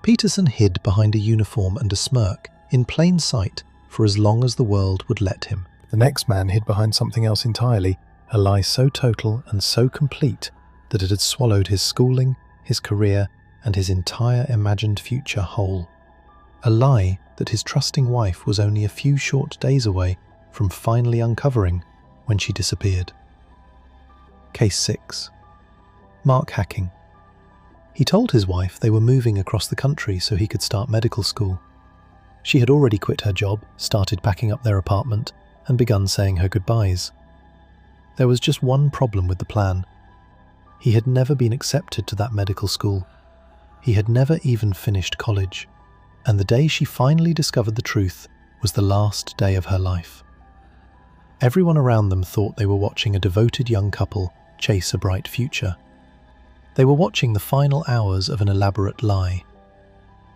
Peterson hid behind a uniform and a smirk, in plain sight, for as long as the world would let him. The next man hid behind something else entirely, a lie so total and so complete that it had swallowed his schooling, his career, and his entire imagined future whole. A lie that his trusting wife was only a few short days away from finally uncovering when she disappeared. Case 6. Mark Hacking. He told his wife they were moving across the country so he could start medical school. She had already quit her job, started packing up their apartment, and begun saying her goodbyes. There was just one problem with the plan. He had never been accepted to that medical school. He had never even finished college. And the day she finally discovered the truth was the last day of her life. Everyone around them thought they were watching a devoted young couple chase a bright future. They were watching the final hours of an elaborate lie.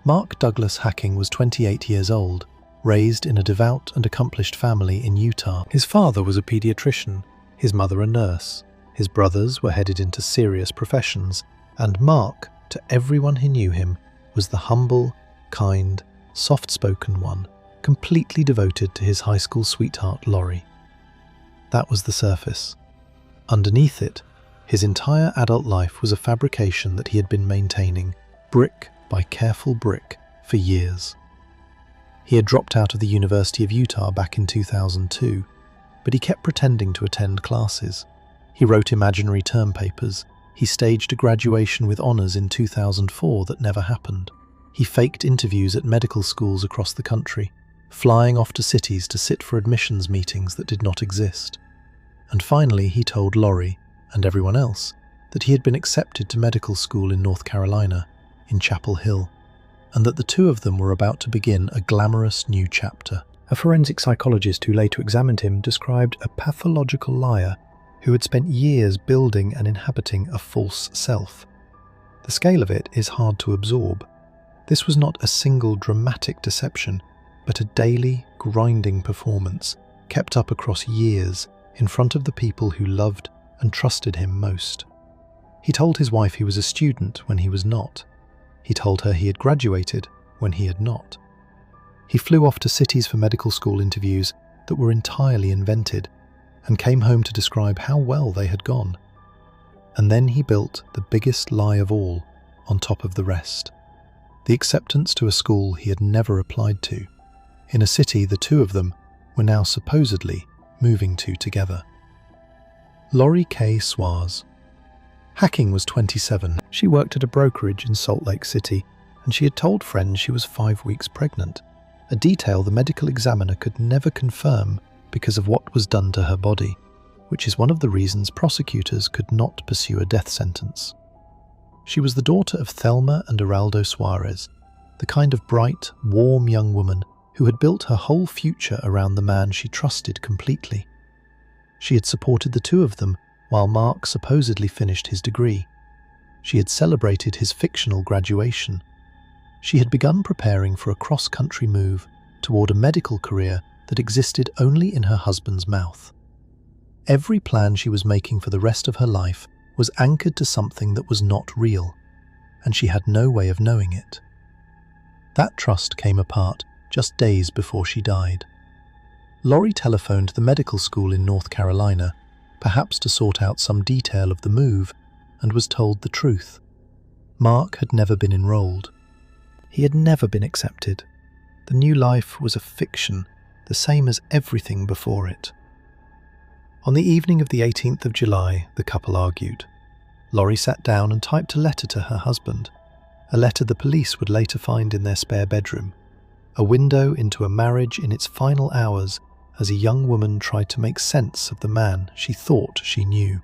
Mark Douglas Hacking was 28 years old, raised in a devout and accomplished family in Utah. His father was a pediatrician, his mother a nurse. His brothers were headed into serious professions, and Mark, to everyone who knew him, was the humble, kind, soft-spoken one, completely devoted to his high school sweetheart Laurie. That was the surface. Underneath it, his entire adult life was a fabrication that he had been maintaining, brick by careful brick, for years. He had dropped out of the University of Utah back in 2002, but he kept pretending to attend classes. He wrote imaginary term papers. He staged a graduation with honors in 2004 that never happened. He faked interviews at medical schools across the country, flying off to cities to sit for admissions meetings that did not exist. And finally, he told Laurie, and everyone else, that he had been accepted to medical school in North Carolina, in Chapel Hill, and that the two of them were about to begin a glamorous new chapter. A forensic psychologist who later examined him described a pathological liar who had spent years building and inhabiting a false self. The scale of it is hard to absorb. This was not a single dramatic deception, but a daily, grinding performance, kept up across years in front of the people who loved and trusted him most. He told his wife he was a student when he was not. He told her he had graduated when he had not. He flew off to cities for medical school interviews that were entirely invented, and came home to describe how well they had gone. And then he built the biggest lie of all on top of the rest. The acceptance to a school he had never applied to, in a city the two of them were now supposedly moving to together. Laurie K. Suarez. Hacking was 27. She worked at a brokerage in Salt Lake City, and she had told friends she was 5 weeks pregnant, a detail the medical examiner could never confirm because of what was done to her body, which is one of the reasons prosecutors could not pursue a death sentence. She was the daughter of Thelma and Geraldo Suarez, the kind of bright, warm young woman who had built her whole future around the man she trusted completely. She had supported the two of them while Mark supposedly finished his degree. She had celebrated his fictional graduation. She had begun preparing for a cross-country move toward a medical career that existed only in her husband's mouth. Every plan she was making for the rest of her life was anchored to something that was not real, and she had no way of knowing it. That trust came apart just days before she died. Laurie telephoned the medical school in North Carolina, perhaps to sort out some detail of the move, and was told the truth. Mark had never been enrolled. He had never been accepted. The new life was a fiction, the same as everything before it. On the evening of the 18th of July, the couple argued. Laurie sat down and typed a letter to her husband, a letter the police would later find in their spare bedroom, a window into a marriage in its final hours as a young woman tried to make sense of the man she thought she knew.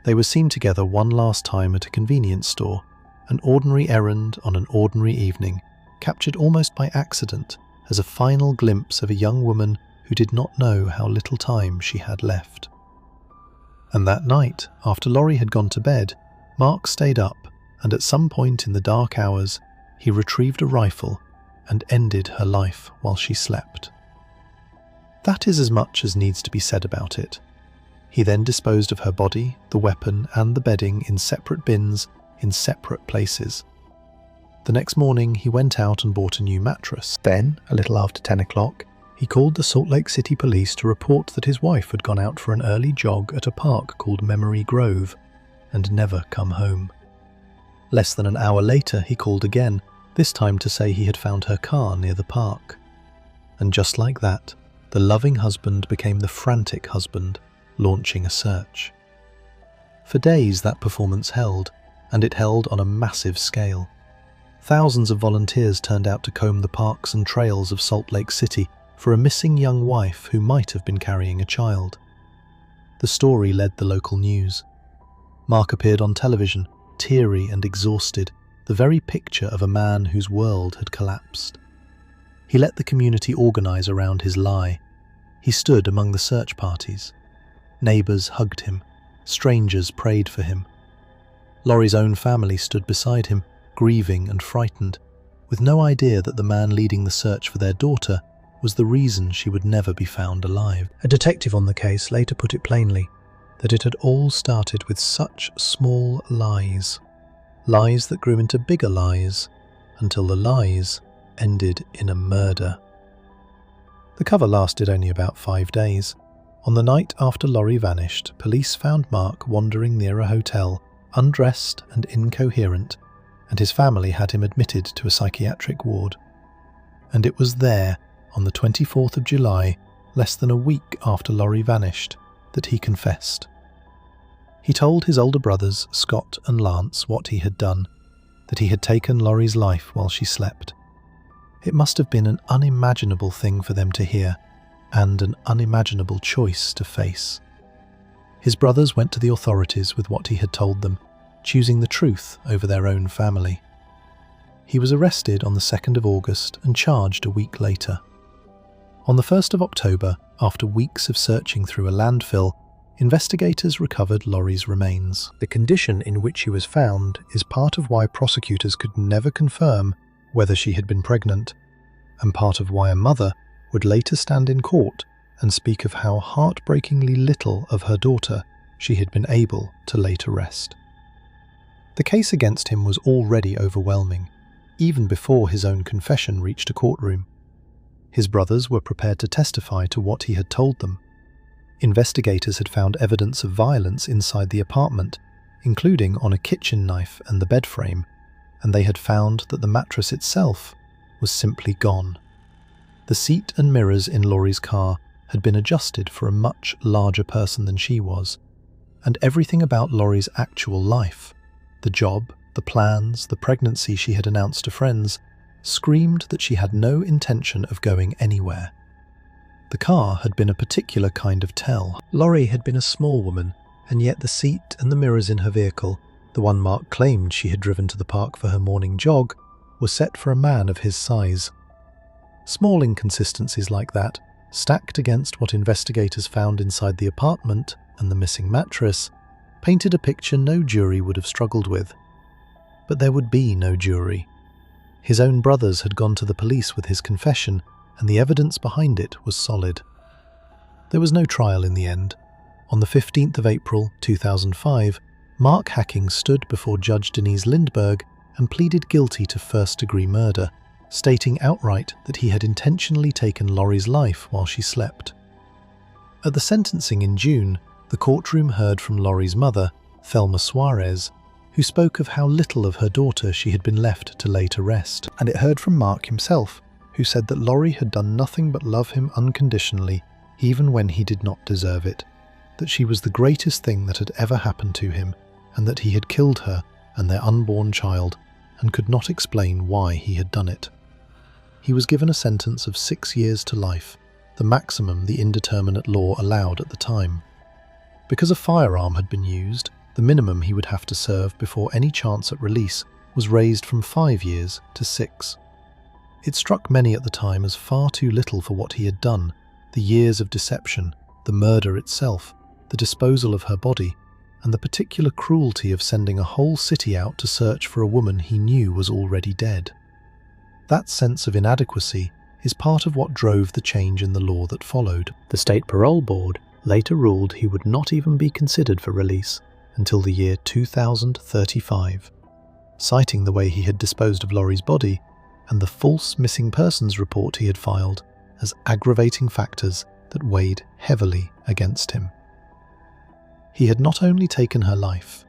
They were seen together one last time at a convenience store, an ordinary errand on an ordinary evening, captured almost by accident as a final glimpse of a young woman who did not know how little time she had left. And that night, after Laurie had gone to bed, Mark stayed up, and at some point in the dark hours, he retrieved a rifle and ended her life while she slept. That is as much as needs to be said about it. He then disposed of her body, the weapon, and the bedding in separate bins in separate places. The next morning, he went out and bought a new mattress. Then, a little after 10 o'clock, he called the Salt Lake City police to report that his wife had gone out for an early jog at a park called Memory Grove and never come home. Less than an hour later, he called again, this time to say he had found her car near the park. And just like that, the loving husband became the frantic husband, launching a search. For days that performance held, and it held on a massive scale. Thousands of volunteers turned out to comb the parks and trails of Salt Lake City for a missing young wife who might have been carrying a child. The story led the local news. Mark appeared on television, teary and exhausted, the very picture of a man whose world had collapsed. He let the community organize around his lie. He stood among the search parties. Neighbors hugged him. Strangers prayed for him. Laurie's own family stood beside him, grieving and frightened, with no idea that the man leading the search for their daughter was the reason she would never be found alive. A detective on the case later put it plainly, that it had all started with such small lies. Lies that grew into bigger lies, until the lies ended in a murder. The cover lasted only about 5 days. On the night after Laurie vanished, police found Mark wandering near a hotel, undressed and incoherent, and his family had him admitted to a psychiatric ward. And it was there, on the 24th of July, less than a week after Laurie vanished, that he confessed. He told his older brothers, Scott and Lance, what he had done, that he had taken Laurie's life while she slept. It must have been an unimaginable thing for them to hear, and an unimaginable choice to face. His brothers went to the authorities with what he had told them, choosing the truth over their own family. He was arrested on the 2nd of August and charged a week later. On the 1st of October, after weeks of searching through a landfill, investigators recovered Laurie's remains. The condition in which she was found is part of why prosecutors could never confirm whether she had been pregnant, and part of why a mother would later stand in court and speak of how heartbreakingly little of her daughter she had been able to lay to rest. The case against him was already overwhelming, even before his own confession reached a courtroom. His brothers were prepared to testify to what he had told them. Investigators had found evidence of violence inside the apartment, including on a kitchen knife and the bed frame, and they had found that the mattress itself was simply gone. The seat and mirrors in Laurie's car had been adjusted for a much larger person than she was, and everything about Laurie's actual life, the job, the plans, the pregnancy she had announced to friends, screamed that she had no intention of going anywhere. The car had been a particular kind of tell. Laurie had been a small woman, and yet the seat and the mirrors in her vehicle, the one Mark claimed she had driven to the park for her morning jog, were set for a man of his size. Small inconsistencies like that, stacked against what investigators found inside the apartment and the missing mattress, painted a picture no jury would have struggled with. But there would be no jury. His own brothers had gone to the police with his confession, and the evidence behind it was solid. There was no trial in the end. On the 15th of April 2005, Mark Hacking stood before Judge Denise Lindbergh and pleaded guilty to first-degree murder, stating outright that he had intentionally taken Laurie's life while she slept. At the sentencing in June, the courtroom heard from Laurie's mother, Thelma Suarez, who spoke of how little of her daughter she had been left to lay to rest, and it heard from Mark himself, who said that Laurie had done nothing but love him unconditionally, even when he did not deserve it, that she was the greatest thing that had ever happened to him, and that he had killed her and their unborn child, and could not explain why he had done it. He was given a sentence of 6 years to life, the maximum the indeterminate law allowed at the time. Because a firearm had been used, the minimum he would have to serve before any chance at release was raised from 5 years to 6. It struck many at the time as far too little for what he had done: the years of deception, the murder itself, the disposal of her body, and the particular cruelty of sending a whole city out to search for a woman he knew was already dead. That sense of inadequacy is part of what drove the change in the law that followed. The State Parole Board later ruled he would not even be considered for release until the year 2035, citing the way he had disposed of Laurie's body and the false missing persons report he had filed as aggravating factors that weighed heavily against him. He had not only taken her life,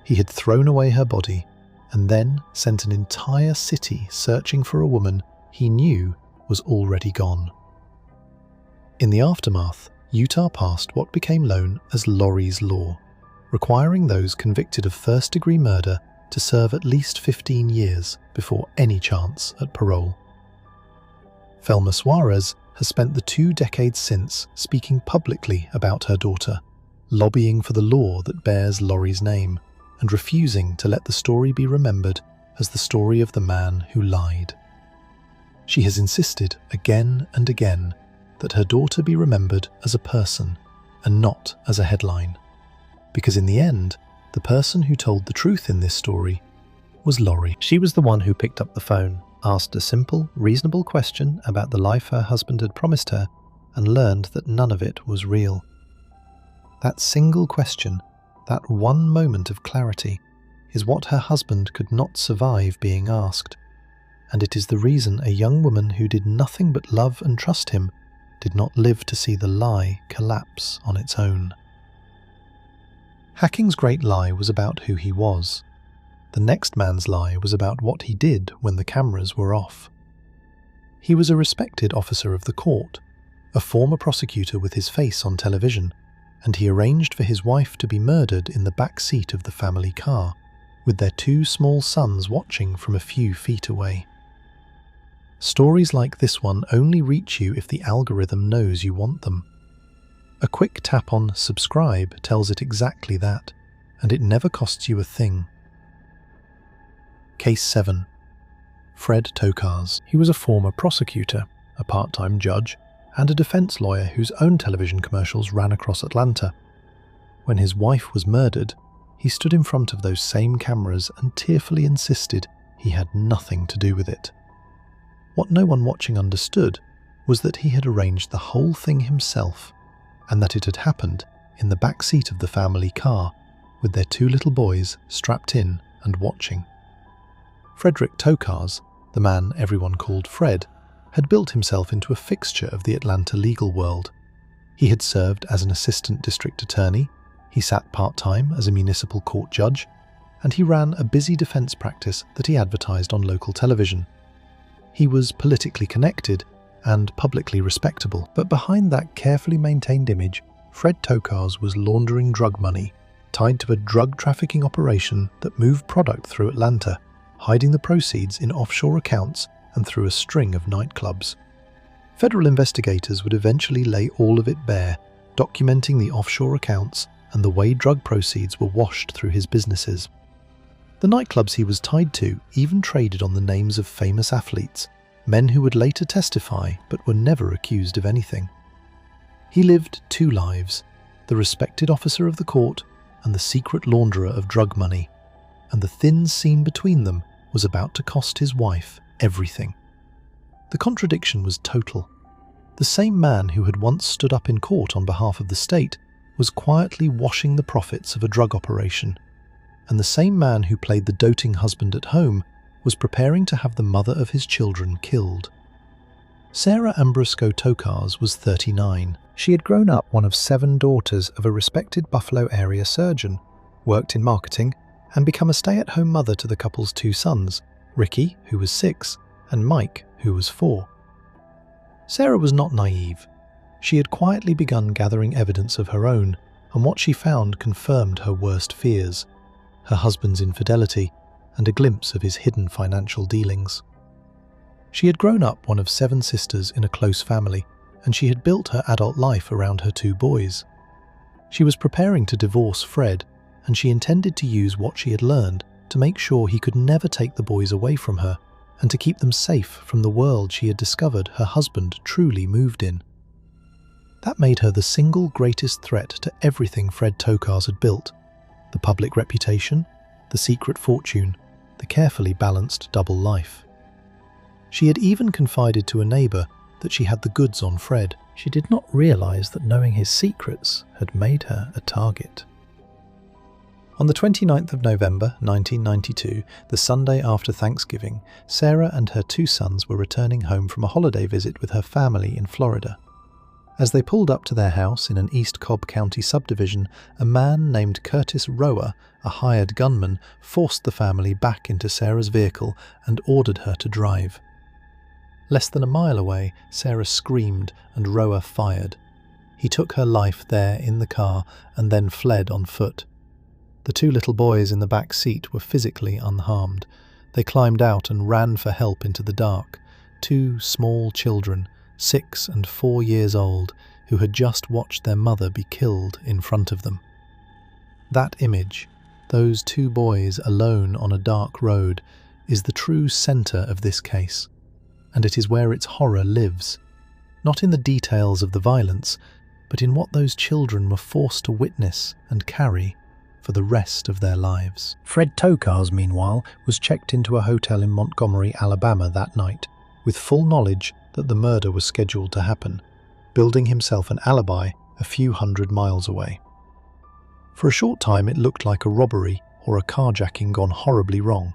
he had thrown away her body and then sent an entire city searching for a woman he knew was already gone. In the aftermath, Utah passed what became known as Laurie's Law, requiring those convicted of first-degree murder to serve at least 15 years before any chance at parole. Thelma Suarez has spent the 2 decades since speaking publicly about her daughter, lobbying for the law that bears Laurie's name, and refusing to let the story be remembered as the story of the man who lied. She has insisted again and again that her daughter be remembered as a person and not as a headline, because in the end, the person who told the truth in this story was Laurie. She was the one who picked up the phone, asked a simple, reasonable question about the life her husband had promised her, and learned that none of it was real. That single question, that one moment of clarity, is what her husband could not survive being asked, and it is the reason a young woman who did nothing but love and trust him did not live to see the lie collapse on its own. Hacking's great lie was about who he was. The next man's lie was about what he did when the cameras were off. He was a respected officer of the court, a former prosecutor with his face on television, and he arranged for his wife to be murdered in the back seat of the family car, with their 2 small sons watching from a few feet away. Stories like this one only reach you if the algorithm knows you want them. A quick tap on subscribe tells it exactly that, and it never costs you a thing. Case 7. Fred Tokars. He was a former prosecutor, a part-time judge, and a defense lawyer whose own television commercials ran across Atlanta. When his wife was murdered, he stood in front of those same cameras and tearfully insisted he had nothing to do with it. What no one watching understood was that he had arranged the whole thing himself, and that it had happened in the back seat of the family car, with their 2 little boys strapped in and watching. Frederick Tokars, the man everyone called Fred, had built himself into a fixture of the Atlanta legal world. He had served as an assistant district attorney, he sat part-time as a municipal court judge, and he ran a busy defense practice that he advertised on local television. He was politically connected and publicly respectable, but behind that carefully maintained image, Fred Tokars was laundering drug money, tied to a drug trafficking operation that moved product through Atlanta, hiding the proceeds in offshore accounts and through a string of nightclubs. Federal investigators would eventually lay all of it bare, documenting the offshore accounts and the way drug proceeds were washed through his businesses. The nightclubs he was tied to even traded on the names of famous athletes, men who would later testify but were never accused of anything. He lived 2 lives, the respected officer of the court and the secret launderer of drug money, and the thin seam between them was about to cost his wife everything. The contradiction was total. The same man who had once stood up in court on behalf of the state was quietly washing the profits of a drug operation, and the same man who played the doting husband at home was preparing to have the mother of his children killed. Sarah Ambrosco Tokars was 39. She had grown up one of 7 daughters of a respected Buffalo area surgeon, worked in marketing, and become a stay-at-home mother to the couple's 2 sons, Ricky, who was 6, and Mike, who was 4. Sarah was not naive. She had quietly begun gathering evidence of her own, and what she found confirmed her worst fears: her husband's infidelity and a glimpse of his hidden financial dealings. She had grown up one of 7 sisters in a close family, and she had built her adult life around her 2 boys. She was preparing to divorce Fred, and she intended to use what she had learned to make sure he could never take the boys away from her and to keep them safe from the world she had discovered her husband truly moved in. That made her the single greatest threat to everything Fred Tokars had built: the public reputation, the secret fortune, the carefully balanced double life. She had even confided to a neighbour that she had the goods on Fred. She did not realise that knowing his secrets had made her a target. On the 29th of November 1992, the Sunday after Thanksgiving, Sarah and her 2 sons were returning home from a holiday visit with her family in Florida. As they pulled up to their house in an East Cobb County subdivision, a man named Curtis Rower, a hired gunman, forced the family back into Sarah's vehicle and ordered her to drive. Less than a mile away, Sarah screamed and Rower fired. He took her life there in the car and then fled on foot. The 2 little boys in the back seat were physically unharmed. They climbed out and ran for help into the dark. 2 small children, 6 and 4 years old, who had just watched their mother be killed in front of them. That image, those 2 boys alone on a dark road, is the true centre of this case, and it is where its horror lives, not in the details of the violence, but in what those children were forced to witness and carry for the rest of their lives. Fred Tokars, meanwhile, was checked into a hotel in Montgomery, Alabama that night, with full knowledge that the murder was scheduled to happen, building himself an alibi a few hundred miles away. For a short time it looked like a robbery or a carjacking gone horribly wrong,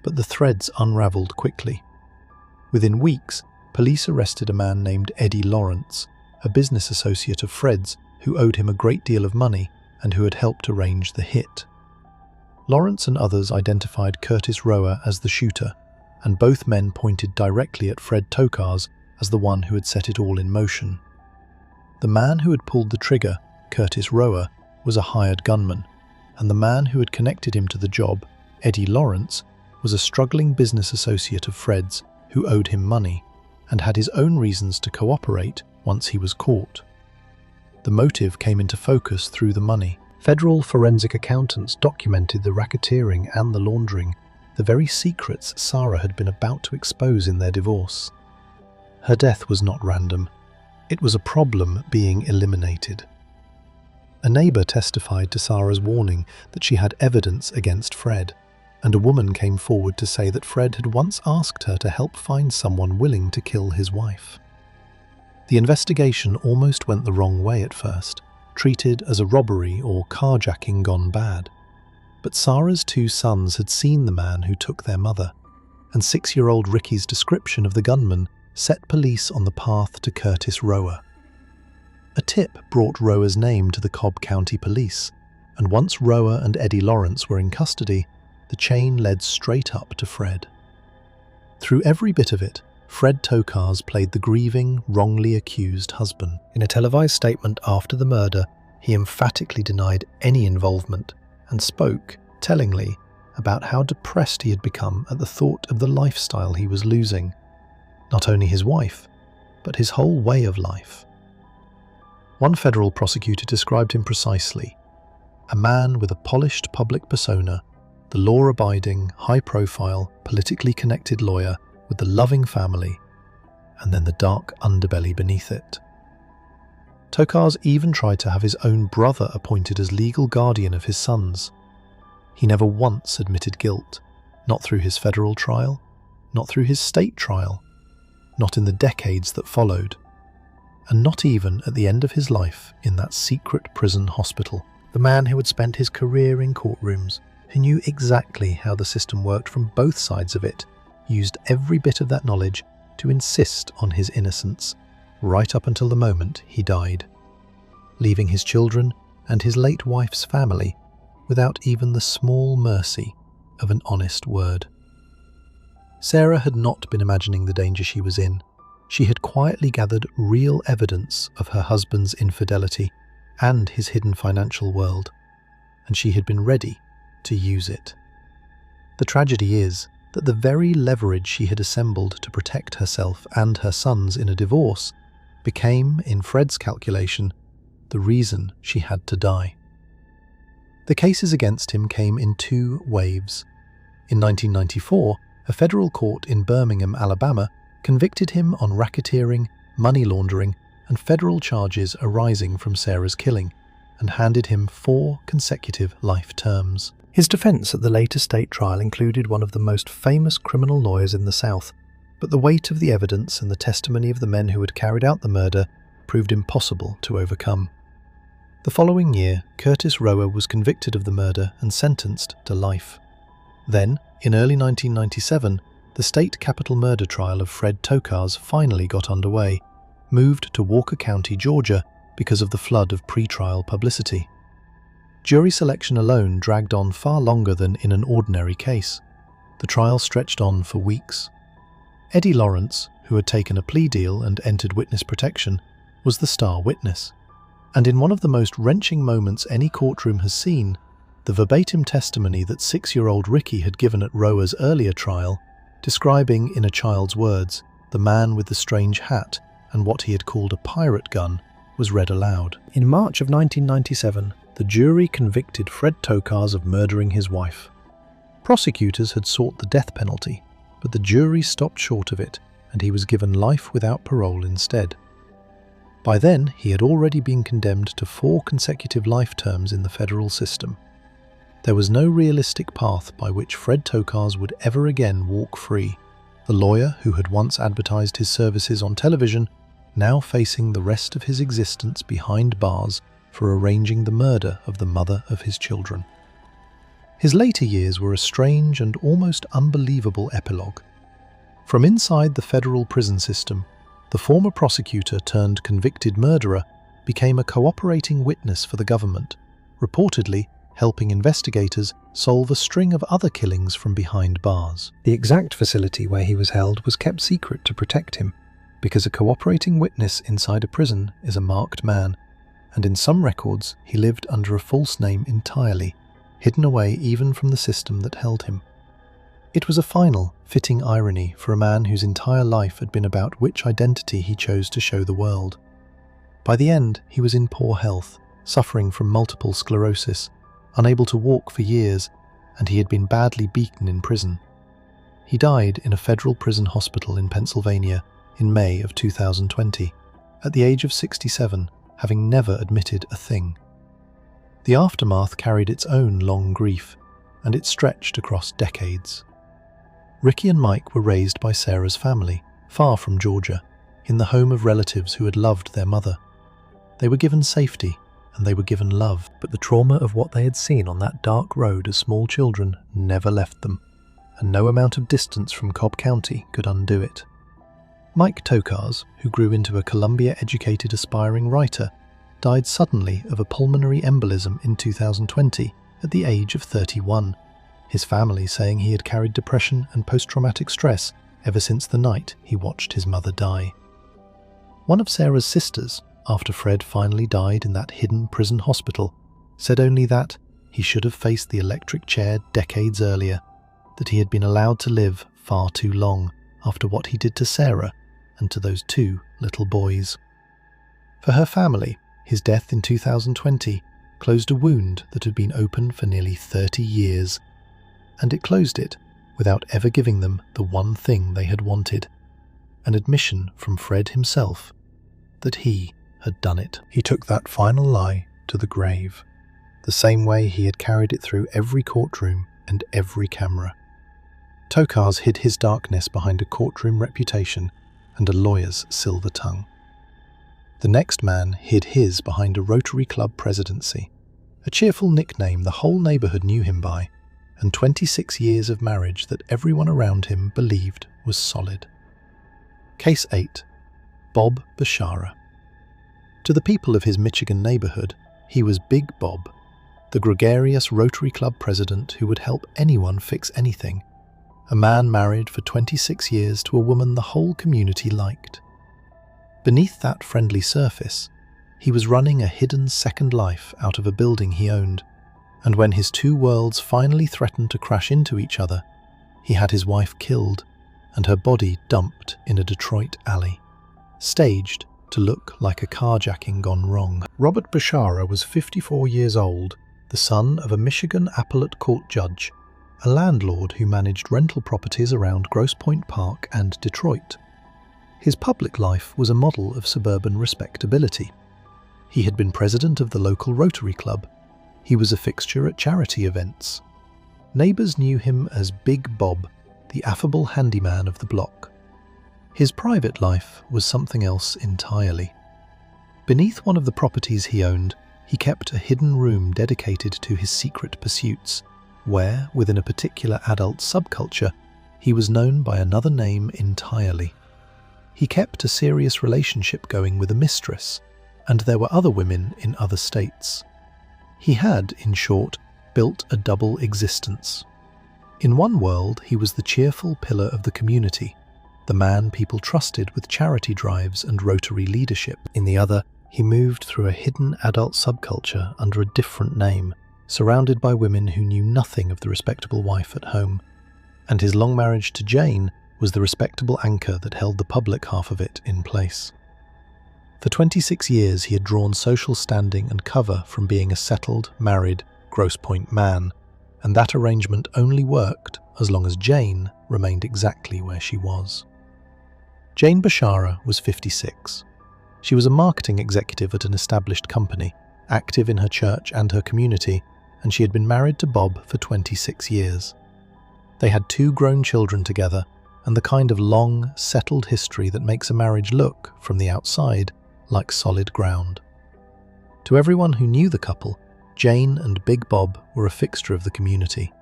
but the threads unravelled quickly. Within weeks, police arrested a man named Eddie Lawrence, a business associate of Fred's who owed him a great deal of money and who had helped arrange the hit. Lawrence and others identified Curtis Rower as the shooter, and both men pointed directly at Fred Tokars as the one who had set it all in motion. The man who had pulled the trigger, Curtis Rower, was a hired gunman, and the man who had connected him to the job, Eddie Lawrence, was a struggling business associate of Fred's who owed him money and had his own reasons to cooperate once he was caught. The motive came into focus through the money. Federal forensic accountants documented the racketeering and the laundering, the very secrets Sarah had been about to expose in their divorce. Her death was not random. It was a problem being eliminated. A neighbour testified to Sarah's warning that she had evidence against Fred, and a woman came forward to say that Fred had once asked her to help find someone willing to kill his wife. The investigation almost went the wrong way at first, treated as a robbery or carjacking gone bad. But Sarah's 2 sons had seen the man who took their mother, and 6-year-old Ricky's description of the gunman set police on the path to Curtis Rower. A tip brought Rower's name to the Cobb County Police, and once Rower and Eddie Lawrence were in custody, the chain led straight up to Fred. Through every bit of it, Fred Tokars played the grieving, wrongly accused husband. In a televised statement after the murder, he emphatically denied any involvement and spoke, tellingly, about how depressed he had become at the thought of the lifestyle he was losing. Not only his wife, but his whole way of life. One federal prosecutor described him precisely: a man with a polished public persona, the law-abiding, high-profile, politically connected lawyer with the loving family, and then the dark underbelly beneath it. Tokars even tried to have his own brother appointed as legal guardian of his sons. He never once admitted guilt, not through his federal trial, not through his state trial, not in the decades that followed, and not even at the end of his life in that secret prison hospital. The man who had spent his career in courtrooms, who knew exactly how the system worked from both sides of it, used every bit of that knowledge to insist on his innocence, right up until the moment he died, leaving his children and his late wife's family without even the small mercy of an honest word. Sarah had not been imagining the danger she was in. She had quietly gathered real evidence of her husband's infidelity and his hidden financial world, and she had been ready to use it. The tragedy is that the very leverage she had assembled to protect herself and her sons in a divorce became, in Fred's calculation, the reason she had to die. The cases against him came in 2 waves, In 1994, a federal court in Birmingham, Alabama, convicted him on racketeering, money laundering, and federal charges arising from Sarah's killing, and handed him 4 consecutive life terms. His defense at the later state trial included one of the most famous criminal lawyers in the South, but the weight of the evidence and the testimony of the men who had carried out the murder proved impossible to overcome. The following year, Curtis Rower was convicted of the murder and sentenced to life. Then, in early 1997, the state capital murder trial of Fred Tokars finally got underway, moved to Walker County, Georgia, because of the flood of pre-trial publicity. Jury selection alone dragged on far longer than in an ordinary case. The trial stretched on for weeks. Eddie Lawrence, who had taken a plea deal and entered witness protection, was the star witness. And in one of the most wrenching moments any courtroom has seen, the verbatim testimony that 6-year-old Ricky had given at Rower's earlier trial, describing, in a child's words, the man with the strange hat and what he had called a pirate gun, was read aloud. In March of 1997, the jury convicted Fred Tokars of murdering his wife. Prosecutors had sought the death penalty, but the jury stopped short of it, and he was given life without parole instead. By then, he had already been condemned to 4 consecutive life terms in the federal system. There was no realistic path by which Fred Tokars would ever again walk free, the lawyer who had once advertised his services on television now facing the rest of his existence behind bars for arranging the murder of the mother of his children. His later years were a strange and almost unbelievable epilogue. From inside the federal prison system, the former prosecutor turned convicted murderer became a cooperating witness for the government, reportedly helping investigators solve a string of other killings from behind bars. The exact facility where he was held was kept secret to protect him, because a cooperating witness inside a prison is a marked man, and in some records he lived under a false name entirely, hidden away even from the system that held him. It was a final, fitting irony for a man whose entire life had been about which identity he chose to show the world. By the end, he was in poor health, suffering from multiple sclerosis, unable to walk for years, and he had been badly beaten in prison. He died in a federal prison hospital in Pennsylvania in May of 2020, at the age of 67, having never admitted a thing. The aftermath carried its own long grief, and it stretched across decades. Ricky and Mike were raised by Sarah's family, far from Georgia, in the home of relatives who had loved their mother. They were given safety, and they were given love, but the trauma of what they had seen on that dark road as small children never left them, and no amount of distance from Cobb County could undo it. Mike Tokars, who grew into a Columbia-educated aspiring writer, died suddenly of a pulmonary embolism in 2020 at the age of 31, his family saying he had carried depression and post-traumatic stress ever since the night he watched his mother die. One of Sarah's sisters, after Fred finally died in that hidden prison hospital, said only that he should have faced the electric chair decades earlier, that he had been allowed to live far too long after what he did to Sarah and to those 2 little boys. For her family, his death in 2020 closed a wound that had been open for nearly 30 years, and it closed it without ever giving them the one thing they had wanted, an admission from Fred himself that he had done it. He took that final lie to the grave, the same way he had carried it through every courtroom and every camera. Tokars hid his darkness behind a courtroom reputation and a lawyer's silver tongue. The next man hid his behind a Rotary Club presidency, a cheerful nickname the whole neighborhood knew him by, and 26 years of marriage that everyone around him believed was solid. Case 8. Bob Bashara. To the people of his Michigan neighborhood, he was Big Bob, the gregarious Rotary Club president who would help anyone fix anything, a man married for 26 years to a woman the whole community liked. Beneath that friendly surface, he was running a hidden second life out of a building he owned, and when his 2 worlds finally threatened to crash into each other, he had his wife killed and her body dumped in a Detroit alley, staged to look like a carjacking gone wrong. Robert Bashara was 54 years old, the son of a Michigan appellate court judge, a landlord who managed rental properties around Grosse Pointe Park and Detroit. His public life was a model of suburban respectability. He had been president of the local Rotary Club. He was a fixture at charity events. Neighbours knew him as Big Bob, the affable handyman of the block. His private life was something else entirely. Beneath one of the properties he owned, he kept a hidden room dedicated to his secret pursuits, where, within a particular adult subculture, he was known by another name entirely. He kept a serious relationship going with a mistress, and there were other women in other states. He had, in short, built a double existence. In one world, he was the cheerful pillar of the community, the man people trusted with charity drives and Rotary leadership. In the other, he moved through a hidden adult subculture under a different name, surrounded by women who knew nothing of the respectable wife at home. And his long marriage to Jane was the respectable anchor that held the public half of it in place. For 26 years he had drawn social standing and cover from being a settled, married, Grosse Pointe man, and that arrangement only worked as long as Jane remained exactly where she was. Jane Bashara was 56. She was a marketing executive at an established company, active in her church and her community, and she had been married to Bob for 26 years. They had 2 grown children together, and the kind of long, settled history that makes a marriage look, from the outside, like solid ground. To everyone who knew the couple, Jane and Big Bob were a fixture of the community,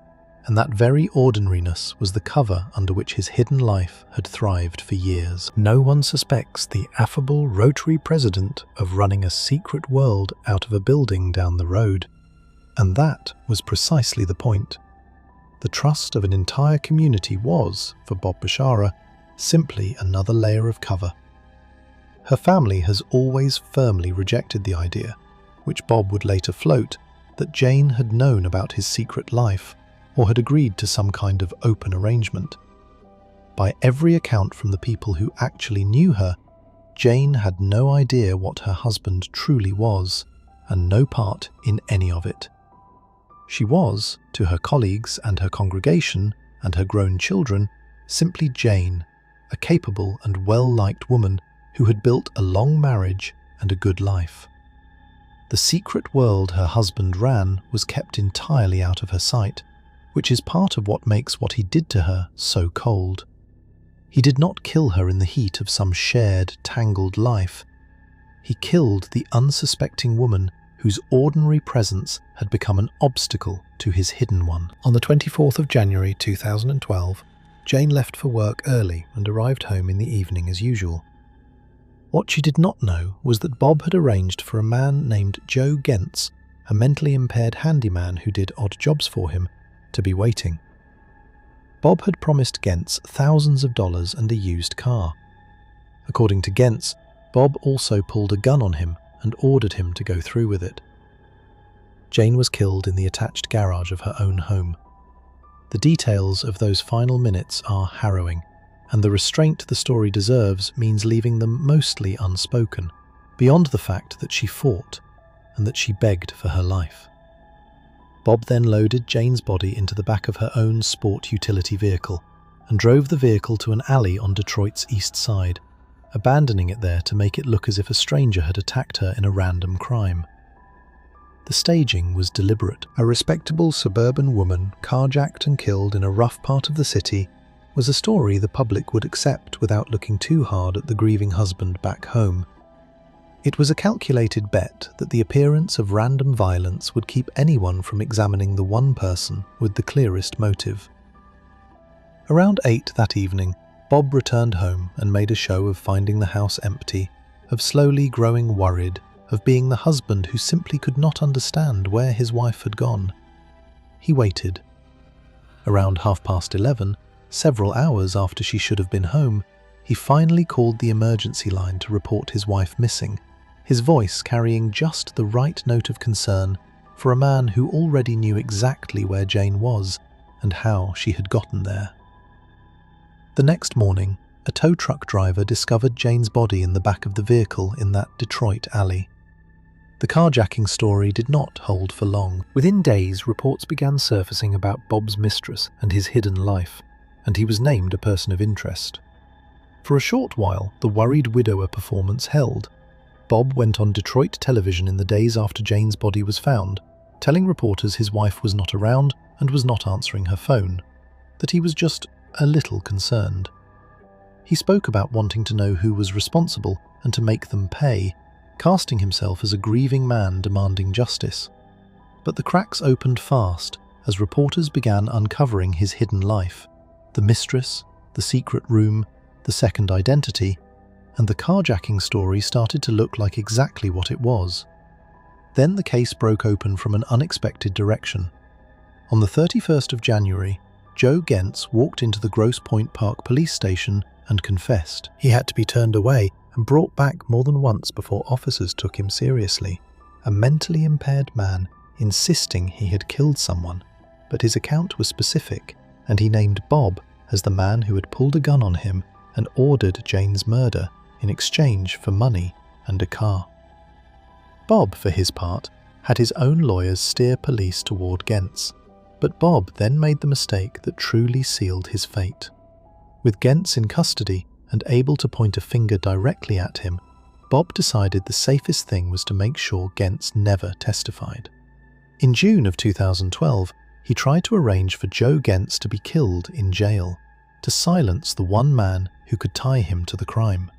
and that very ordinariness was the cover under which his hidden life had thrived for years. No one suspects the affable Rotary president of running a secret world out of a building down the road. And that was precisely the point. The trust of an entire community was, for Bob Bashara, simply another layer of cover. Her family has always firmly rejected the idea, which Bob would later float, that Jane had known about his secret life or had agreed to some kind of open arrangement. By every account from the people who actually knew her, Jane had no idea what her husband truly was, and no part in any of it. She was, to her colleagues and her congregation and her grown children, simply Jane, a capable and well-liked woman who had built a long marriage and a good life. The secret world her husband ran was kept entirely out of her sight, which is part of what makes what he did to her so cold. He did not kill her in the heat of some shared, tangled life. He killed the unsuspecting woman whose ordinary presence had become an obstacle to his hidden one. On the 24th of January 2012, Jane left for work early and arrived home in the evening as usual. What she did not know was that Bob had arranged for a man named Joe Gentz, a mentally impaired handyman who did odd jobs for him, to be waiting. Bob had promised Gentz thousands of dollars and a used car. According to Gentz, Bob also pulled a gun on him and ordered him to go through with it. Jane was killed in the attached garage of her own home. The details of those final minutes are harrowing, and the restraint the story deserves means leaving them mostly unspoken, beyond the fact that she fought and that she begged for her life. Bob then loaded Jane's body into the back of her own sport utility vehicle and drove the vehicle to an alley on Detroit's east side, abandoning it there to make it look as if a stranger had attacked her in a random crime. The staging was deliberate. A respectable suburban woman carjacked and killed in a rough part of the city was a story the public would accept without looking too hard at the grieving husband back home. It was a calculated bet that the appearance of random violence would keep anyone from examining the one person with the clearest motive. Around 8 that evening, Bob returned home and made a show of finding the house empty, of slowly growing worried, of being the husband who simply could not understand where his wife had gone. He waited. Around 11:30, several hours after she should have been home, he finally called the emergency line to report his wife missing, his voice carrying just the right note of concern for a man who already knew exactly where Jane was and how she had gotten there. The next morning, a tow truck driver discovered Jane's body in the back of the vehicle in that Detroit alley. The carjacking story did not hold for long. Within days, reports began surfacing about Bob's mistress and his hidden life, and he was named a person of interest. For a short while, the worried widower performance held. Bob went on Detroit television in the days after Jane's body was found, telling reporters his wife was not around and was not answering her phone, that he was just a little concerned. He spoke about wanting to know who was responsible and to make them pay, casting himself as a grieving man demanding justice. But the cracks opened fast as reporters began uncovering his hidden life, the mistress, the secret room, the second identity, and the carjacking story started to look like exactly what it was. Then the case broke open from an unexpected direction. On the 31st of January, Joe Gentz walked into the Grosse Pointe Park police station and confessed. He had to be turned away and brought back more than once before officers took him seriously. A mentally impaired man insisting he had killed someone, but his account was specific, and he named Bob as the man who had pulled a gun on him and ordered Jane's murder in exchange for money and a car. Bob, for his part, had his own lawyers steer police toward Gentz, but Bob then made the mistake that truly sealed his fate. With Gentz in custody and able to point a finger directly at him, Bob decided the safest thing was to make sure Gentz never testified. In June of 2012, he tried to arrange for Joe Gentz to be killed in jail, to silence the one man who could tie him to the crime.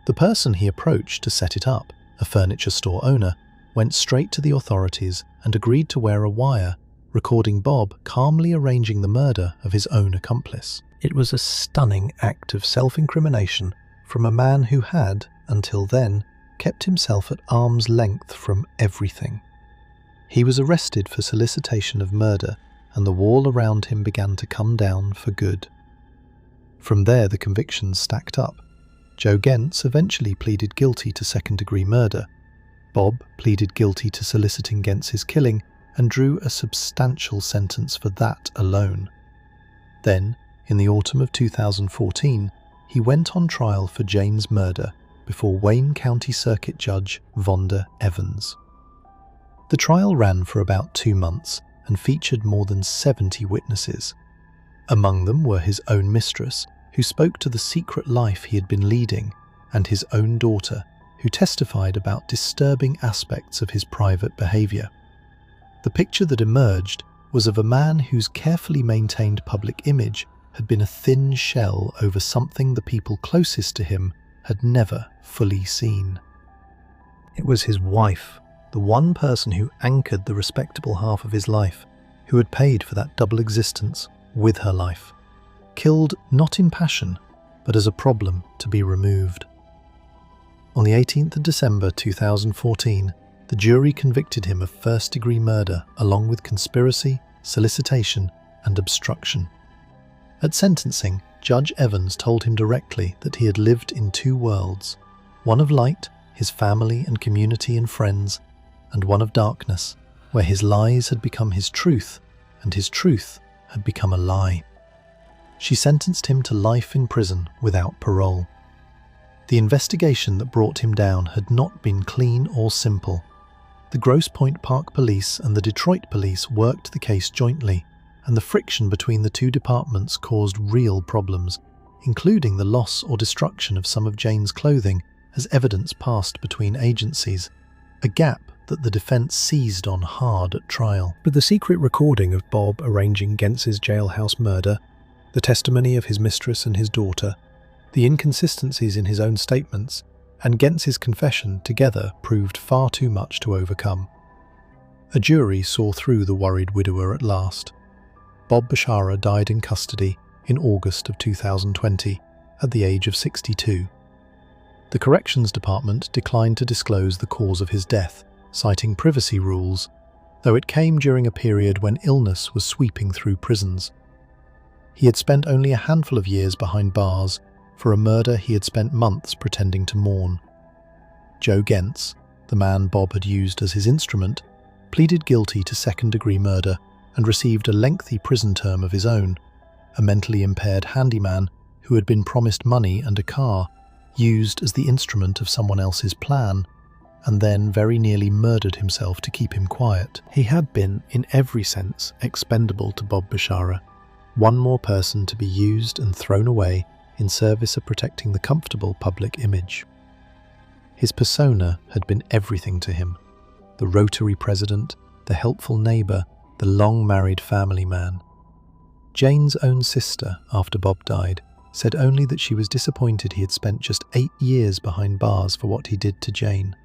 The person he approached to set it up, a furniture store owner, went straight to the authorities and agreed to wear a wire, recording Bob calmly arranging the murder of his own accomplice. It was a stunning act of self-incrimination from a man who had, until then, kept himself at arm's length from everything. He was arrested for solicitation of murder, and the wall around him began to come down for good. From there, the convictions stacked up. Joe Gentz eventually pleaded guilty to second-degree murder. Bob pleaded guilty to soliciting Gentz's killing and drew a substantial sentence for that alone. Then, in the autumn of 2014, he went on trial for Jane's murder before Wayne County Circuit Judge Vonda Evans. The trial ran for about 2 months and featured more than 70 witnesses. Among them were his own mistress, who spoke to the secret life he had been leading, and his own daughter, who testified about disturbing aspects of his private behaviour. The picture that emerged was of a man whose carefully maintained public image had been a thin shell over something the people closest to him had never fully seen. It was his wife, the one person who anchored the respectable half of his life, who had paid for that double existence with her life, killed not in passion, but as a problem to be removed. On the 18th of December 2014, the jury convicted him of first-degree murder along with conspiracy, solicitation, and obstruction. At sentencing, Judge Evans told him directly that he had lived in 2 worlds, one of light, his family and community and friends, and one of darkness, where his lies had become his truth, and his truth had become a lie. She sentenced him to life in prison without parole. The investigation that brought him down had not been clean or simple. The Grosse Pointe Park Police and the Detroit Police worked the case jointly, and the friction between the 2 departments caused real problems, including the loss or destruction of some of Jane's clothing as evidence passed between agencies, a gap that the defense seized on hard at trial. But the secret recording of Bob arranging Gentz's jailhouse murder, the testimony of his mistress and his daughter, the inconsistencies in his own statements, and Gentz's confession together proved far too much to overcome. A jury saw through the worried widower at last. Bob Bashara died in custody in August of 2020 at the age of 62. The Corrections Department declined to disclose the cause of his death, citing privacy rules, though it came during a period when illness was sweeping through prisons. He had spent only a handful of years behind bars for a murder he had spent months pretending to mourn. Joe Gentz, the man Bob had used as his instrument, pleaded guilty to second-degree murder and received a lengthy prison term of his own. A mentally impaired handyman who had been promised money and a car, used as the instrument of someone else's plan, and then very nearly murdered himself to keep him quiet. He had been, in every sense, expendable to Bob Bashara, one more person to be used and thrown away in service of protecting the comfortable public image. His persona had been everything to him: the Rotary president, the helpful neighbour, the long-married family man. Jane's own sister, after Bob died, said only that she was disappointed he had spent just 8 years behind bars for what he did to Jane,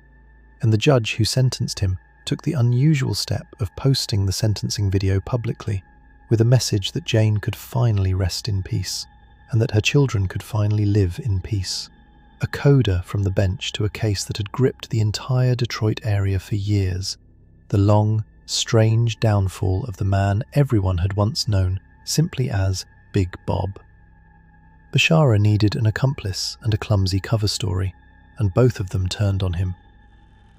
and the judge who sentenced him took the unusual step of posting the sentencing video publicly, with a message that Jane could finally rest in peace, and that her children could finally live in peace. A coda from the bench to a case that had gripped the entire Detroit area for years, the long, strange downfall of the man everyone had once known simply as Big Bob. Bashara needed an accomplice and a clumsy cover story, and both of them turned on him.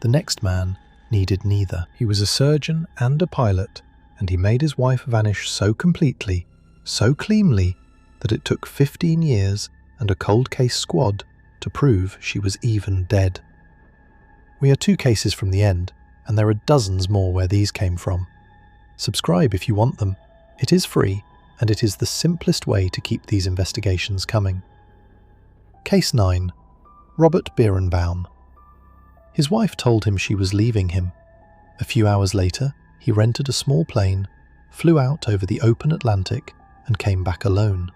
The next man needed neither. He was a surgeon and a pilot, and he made his wife vanish so completely, so cleanly, that it took 15 years and a cold case squad to prove she was even dead. We are 2 cases from the end, and there are dozens more where these came from. Subscribe if you want them. It is free, and it is the simplest way to keep these investigations coming. Case 9. Robert Birnbaum. His wife told him she was leaving him. A few hours later, he rented a small plane, flew out over the open Atlantic, and came back alone.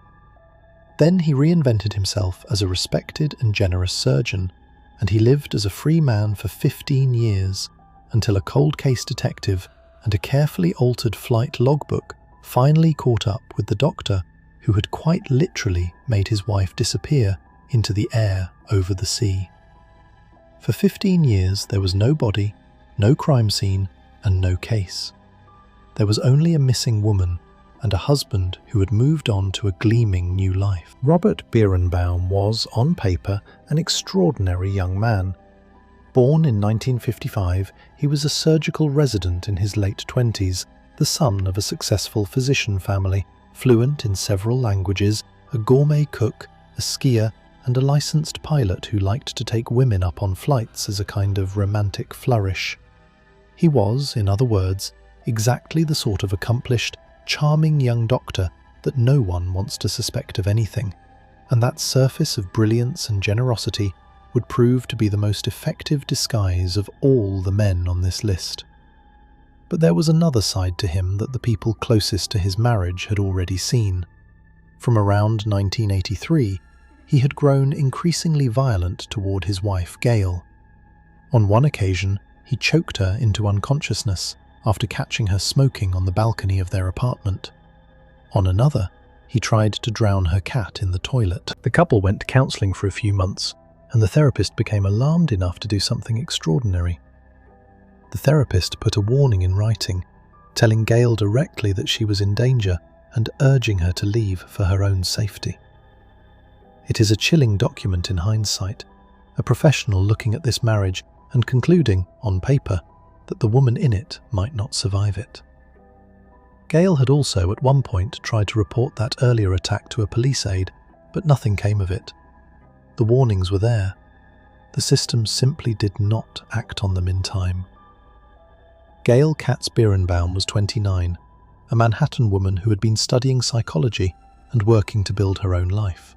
Then he reinvented himself as a respected and generous surgeon, and he lived as a free man for 15 years, until a cold case detective and a carefully altered flight logbook finally caught up with the doctor who had quite literally made his wife disappear into the air over the sea. For 15 years there was no body, no crime scene, and no case. There was only a missing woman and a husband who had moved on to a gleaming new life. Robert Birnbaum was, on paper, an extraordinary young man. Born in 1955, he was a surgical resident in his late 20s, the son of a successful physician family, fluent in several languages, a gourmet cook, a skier, and a licensed pilot who liked to take women up on flights as a kind of romantic flourish. He was, in other words, exactly the sort of accomplished, charming young doctor that no one wants to suspect of anything, and that surface of brilliance and generosity would prove to be the most effective disguise of all the men on this list. But there was another side to him that the people closest to his marriage had already seen. From around 1983, he had grown increasingly violent toward his wife, Gail. On one occasion, he choked her into unconsciousness after catching her smoking on the balcony of their apartment. On another, he tried to drown her cat in the toilet. The couple went to counselling for a few months, and the therapist became alarmed enough to do something extraordinary. The therapist put a warning in writing, telling Gail directly that she was in danger and urging her to leave for her own safety. It is a chilling document in hindsight, a professional looking at this marriage and concluding, on paper, that the woman in it might not survive it. Gail had also at one point tried to report that earlier attack to a police aide, but nothing came of it. The warnings were there. The system simply did not act on them in time. Gail Katz Birnbaum was 29, a Manhattan woman who had been studying psychology and working to build her own life.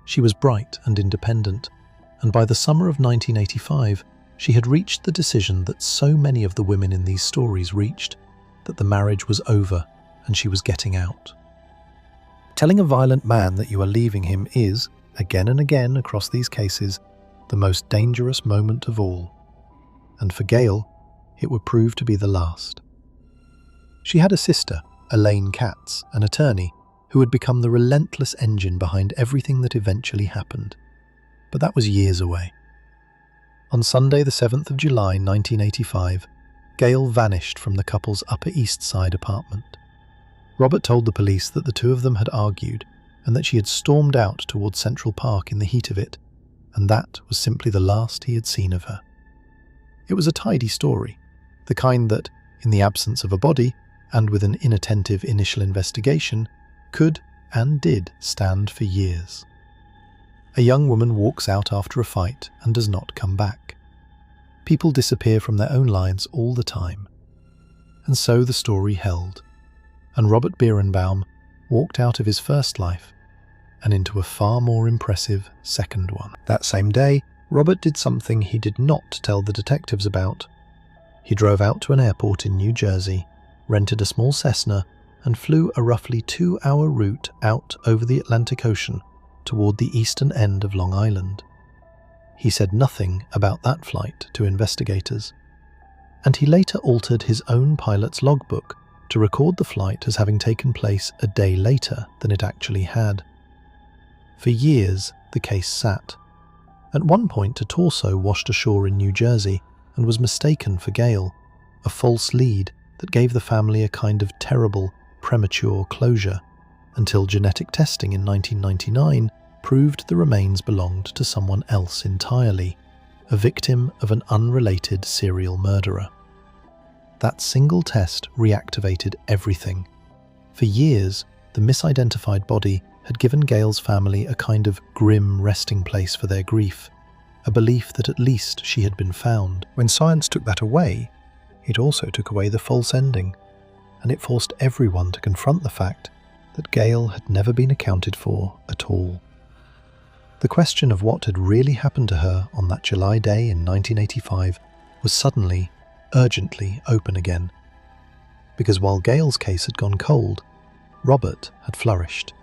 She was bright and independent, and by the summer of 1985, she had reached the decision that so many of the women in these stories reached, that the marriage was over and she was getting out. Telling a violent man that you are leaving him is, again and again across these cases, the most dangerous moment of all. And for Gail, it would prove to be the last. She had a sister, Elaine Katz, an attorney, who had become the relentless engine behind everything that eventually happened. But that was years away. On Sunday the 7th of July 1985, Gail vanished from the couple's Upper East Side apartment. Robert told the police that the two of them had argued and that she had stormed out towards Central Park in the heat of it, and that was simply the last he had seen of her. It was a tidy story, the kind that, in the absence of a body and with an inattentive initial investigation, could and did stand for years. A young woman walks out after a fight and does not come back. People disappear from their own lives all the time. And so the story held, and Robert Birnbaum walked out of his first life and into a far more impressive second one. That same day, Robert did something he did not tell the detectives about. He drove out to an airport in New Jersey, rented a small Cessna, and flew a roughly 2-hour route out over the Atlantic Ocean toward the eastern end of Long Island. He said nothing about that flight to investigators, and he later altered his own pilot's logbook to record the flight as having taken place a day later than it actually had. For years, the case sat. At one point, a torso washed ashore in New Jersey and was mistaken for Gail, a false lead that gave the family a kind of terrible, premature closure, until genetic testing in 1999 proved the remains belonged to someone else entirely, a victim of an unrelated serial murderer. That single test reactivated everything. For years, the misidentified body had given Gail's family a kind of grim resting place for their grief, a belief that at least she had been found. When science took that away, it also took away the false ending, and it forced everyone to confront the fact that Gail had never been accounted for at all. The question of what had really happened to her on that July day in 1985 was suddenly, urgently open again. Because while Gail's case had gone cold, Robert had flourished.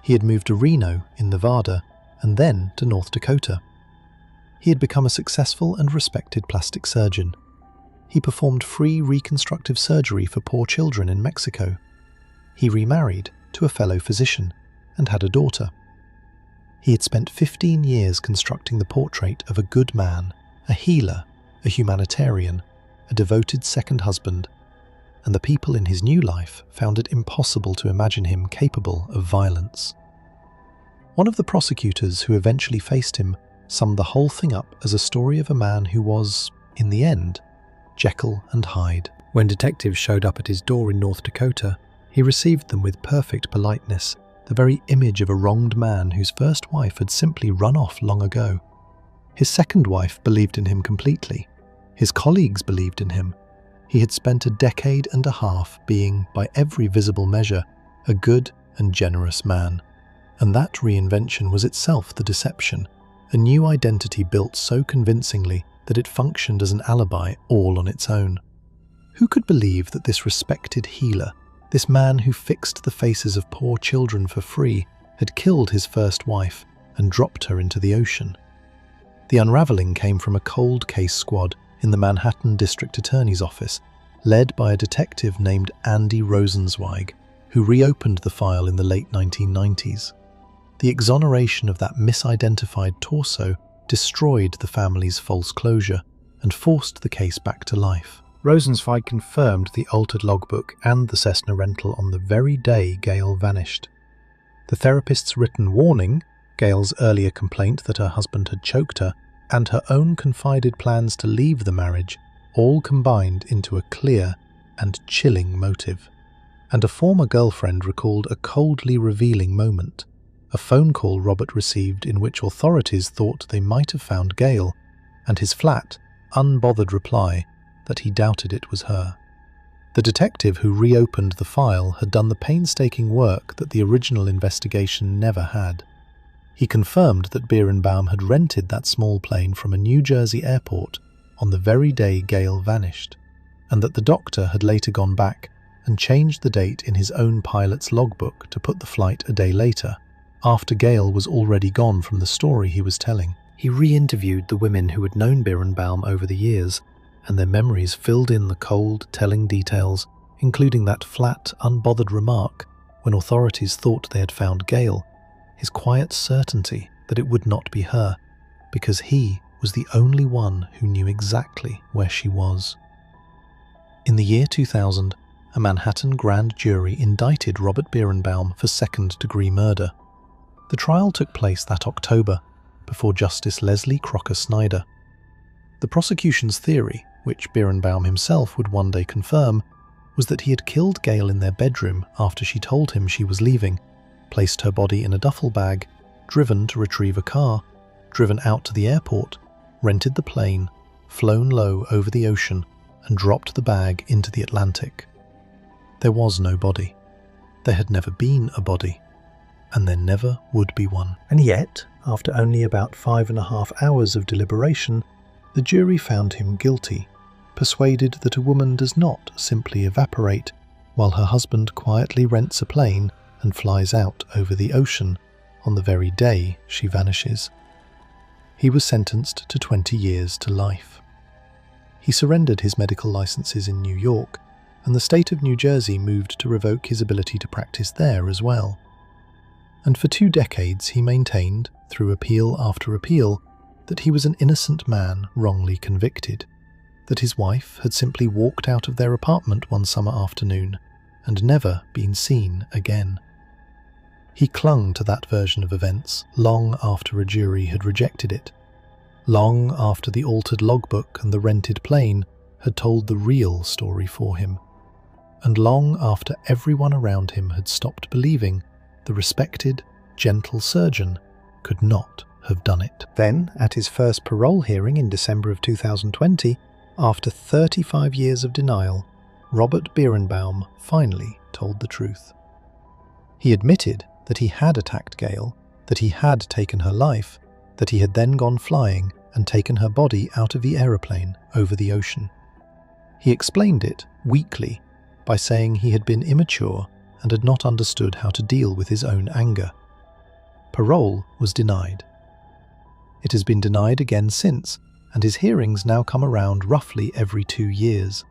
He had moved to Reno in Nevada and then to North Dakota. He had become a successful and respected plastic surgeon. He performed free reconstructive surgery for poor children in Mexico. He remarried to a fellow physician and had a daughter. He had spent 15 years constructing the portrait of a good man, a healer, a humanitarian, a devoted second husband, and the people in his new life found it impossible to imagine him capable of violence. One of the prosecutors who eventually faced him summed the whole thing up as a story of a man who was, in the end, Jekyll and Hyde. When detectives showed up at his door in North Dakota, he received them with perfect politeness, the very image of a wronged man whose first wife had simply run off long ago. His second wife believed in him completely. His colleagues believed in him. He had spent a decade and a half being, by every visible measure, a good and generous man. And that reinvention was itself the deception, a new identity built so convincingly that it functioned as an alibi all on its own. Who could believe that this respected healer, this man who fixed the faces of poor children for free, had killed his first wife and dropped her into the ocean? The unravelling came from a cold case squad in the Manhattan District Attorney's office, led by a detective named Andy Rosenzweig, who reopened the file in the late 1990s. The exoneration of that misidentified torso destroyed the family's false closure and forced the case back to life. Rosenzweig confirmed the altered logbook and the Cessna rental on the very day Gail vanished. The therapist's written warning, Gail's earlier complaint that her husband had choked her, and her own confided plans to leave the marriage all combined into a clear and chilling motive. And a former girlfriend recalled a coldly revealing moment, a phone call Robert received in which authorities thought they might have found Gail, and his flat, unbothered reply that he doubted it was her. The detective who reopened the file had done the painstaking work that the original investigation never had. He confirmed that Birnbaum had rented that small plane from a New Jersey airport on the very day Gail vanished, and that the doctor had later gone back and changed the date in his own pilot's logbook to put the flight a day later, after Gail was already gone from the story he was telling. He re-interviewed the women who had known Birnbaum over the years, and their memories filled in the cold, telling details, including that flat, unbothered remark when authorities thought they had found Gail, his quiet certainty that it would not be her, because he was the only one who knew exactly where she was. In the year 2000, a Manhattan grand jury indicted Robert Birnbaum for second-degree murder. The trial took place that October, before Justice Leslie Crocker Snyder. The prosecution's theory, which Birnbaum himself would one day confirm, was that he had killed Gail in their bedroom after she told him she was leaving, placed her body in a duffel bag, driven to retrieve a car, driven out to the airport, rented the plane, flown low over the ocean and dropped the bag into the Atlantic. There was no body. There had never been a body, and there never would be one. And yet, after only about 5.5 hours of deliberation, the jury found him guilty, persuaded that a woman does not simply evaporate while her husband quietly rents a plane and flies out over the ocean on the very day she vanishes. He was sentenced to 20 years to life. He surrendered his medical licenses in New York, and the state of New Jersey moved to revoke his ability to practice there as well. And for 2 decades he maintained, through appeal after appeal, that he was an innocent man wrongly convicted, that his wife had simply walked out of their apartment one summer afternoon and never been seen again. He clung to that version of events long after a jury had rejected it, long after the altered logbook and the rented plane had told the real story for him, and long after everyone around him had stopped believing the respected, gentle surgeon could not have done it. Then, at his first parole hearing in December of 2020, after 35 years of denial, Robert Birnbaum finally told the truth. He admitted that he had attacked Gail, that he had taken her life, that he had then gone flying and taken her body out of the aeroplane over the ocean. He explained it, weakly, by saying he had been immature and had not understood how to deal with his own anger. Parole was denied. It has been denied again since, and his hearings now come around roughly every 2 years.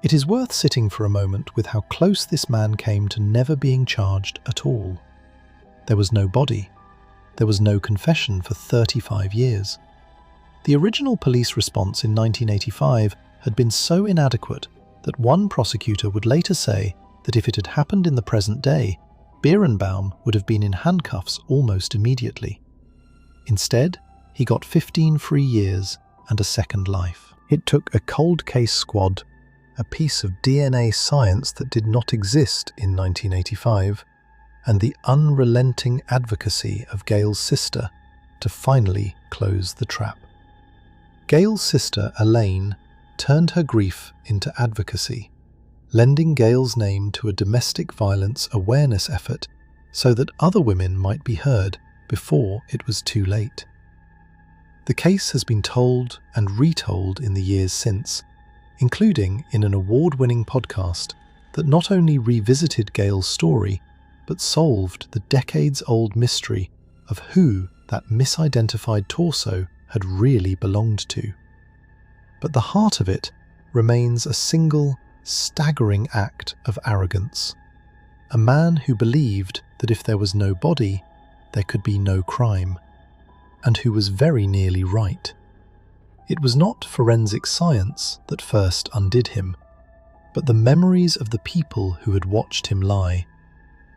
It is worth sitting for a moment with how close this man came to never being charged at all. There was no body. There was no confession for 35 years. The original police response in 1985 had been so inadequate that one prosecutor would later say that if it had happened in the present day, Birnbaum would have been in handcuffs almost immediately. Instead, he got 15 free years and a second life. It took a cold case squad, a piece of DNA science that did not exist in 1985, and the unrelenting advocacy of Gail's sister to finally close the trap. Gail's sister, Elaine, turned her grief into advocacy, lending Gail's name to a domestic violence awareness effort so that other women might be heard before it was too late. The case has been told and retold in the years since, including in an award-winning podcast that not only revisited Gail's story, but solved the decades-old mystery of who that misidentified torso had really belonged to. But the heart of it remains a single, staggering act of arrogance. A man who believed that if there was no body, there could be no crime, and who was very nearly right. It was not forensic science that first undid him, but the memories of the people who had watched him lie,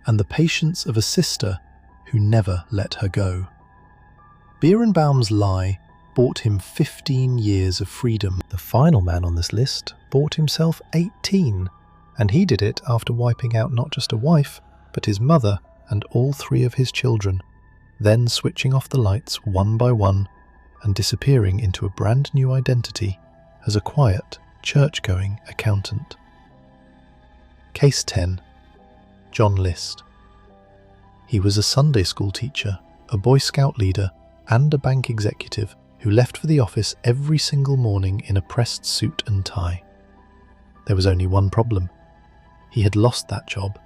and the patience of a sister who never let her go. Birnbaum's lie bought him 15 years of freedom. The final man on this list bought himself 18, and he did it after wiping out not just a wife, but his mother and all 3 of his children, then switching off the lights one by one and disappearing into a brand new identity as a quiet, church-going accountant. Case 10. John List. He was a Sunday school teacher, a Boy Scout leader, and a bank executive who left for the office every single morning in a pressed suit and tie. There was only one problem. He had lost that job,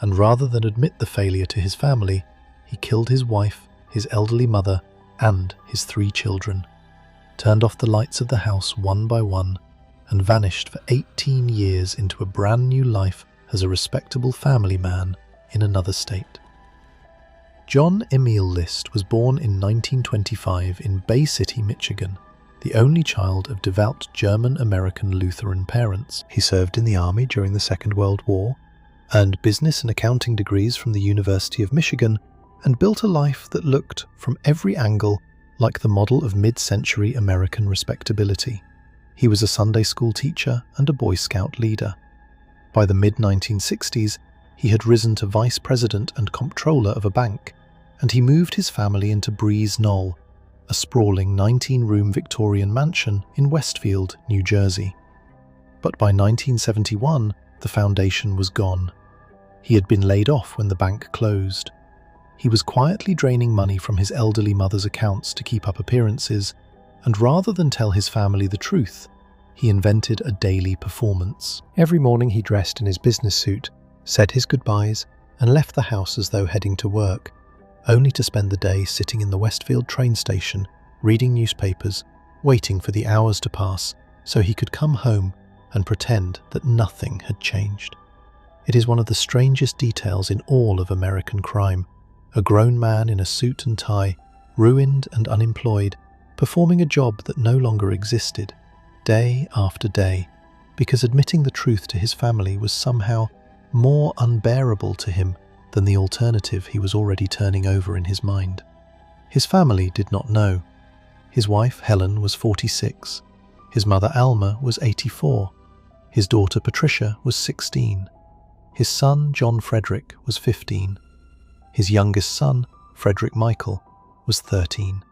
and rather than admit the failure to his family, he killed his wife, his elderly mother, and his 3 children, turned off the lights of the house one by one, and vanished for 18 years into a brand new life as a respectable family man in another state. John Emil List was born in 1925 in Bay City, Michigan, the only child of devout German-American Lutheran parents. He served in the Army during the Second World War, earned business and accounting degrees from the University of Michigan, and built a life that looked, from every angle, like the model of mid-century American respectability. He was a Sunday school teacher and a Boy Scout leader. By the mid-1960s, he had risen to vice president and comptroller of a bank, and he moved his family into Breeze Knoll, a sprawling 19-room Victorian mansion in Westfield, New Jersey. But by 1971, the foundation was gone. He had been laid off when the bank closed. He was quietly draining money from his elderly mother's accounts to keep up appearances, and rather than tell his family the truth, he invented a daily performance. Every morning he dressed in his business suit, said his goodbyes, and left the house as though heading to work, only to spend the day sitting in the Westfield train station, reading newspapers, waiting for the hours to pass so he could come home and pretend that nothing had changed. It is one of the strangest details in all of American crime. A grown man in a suit and tie, ruined and unemployed, performing a job that no longer existed, day after day, because admitting the truth to his family was somehow more unbearable to him than the alternative he was already turning over in his mind. His family did not know. His wife, Helen, was 46. His mother, Alma, was 84. His daughter, Patricia, was 16. His son, John Frederick, was 15. His youngest son, Frederick Michael, was 13.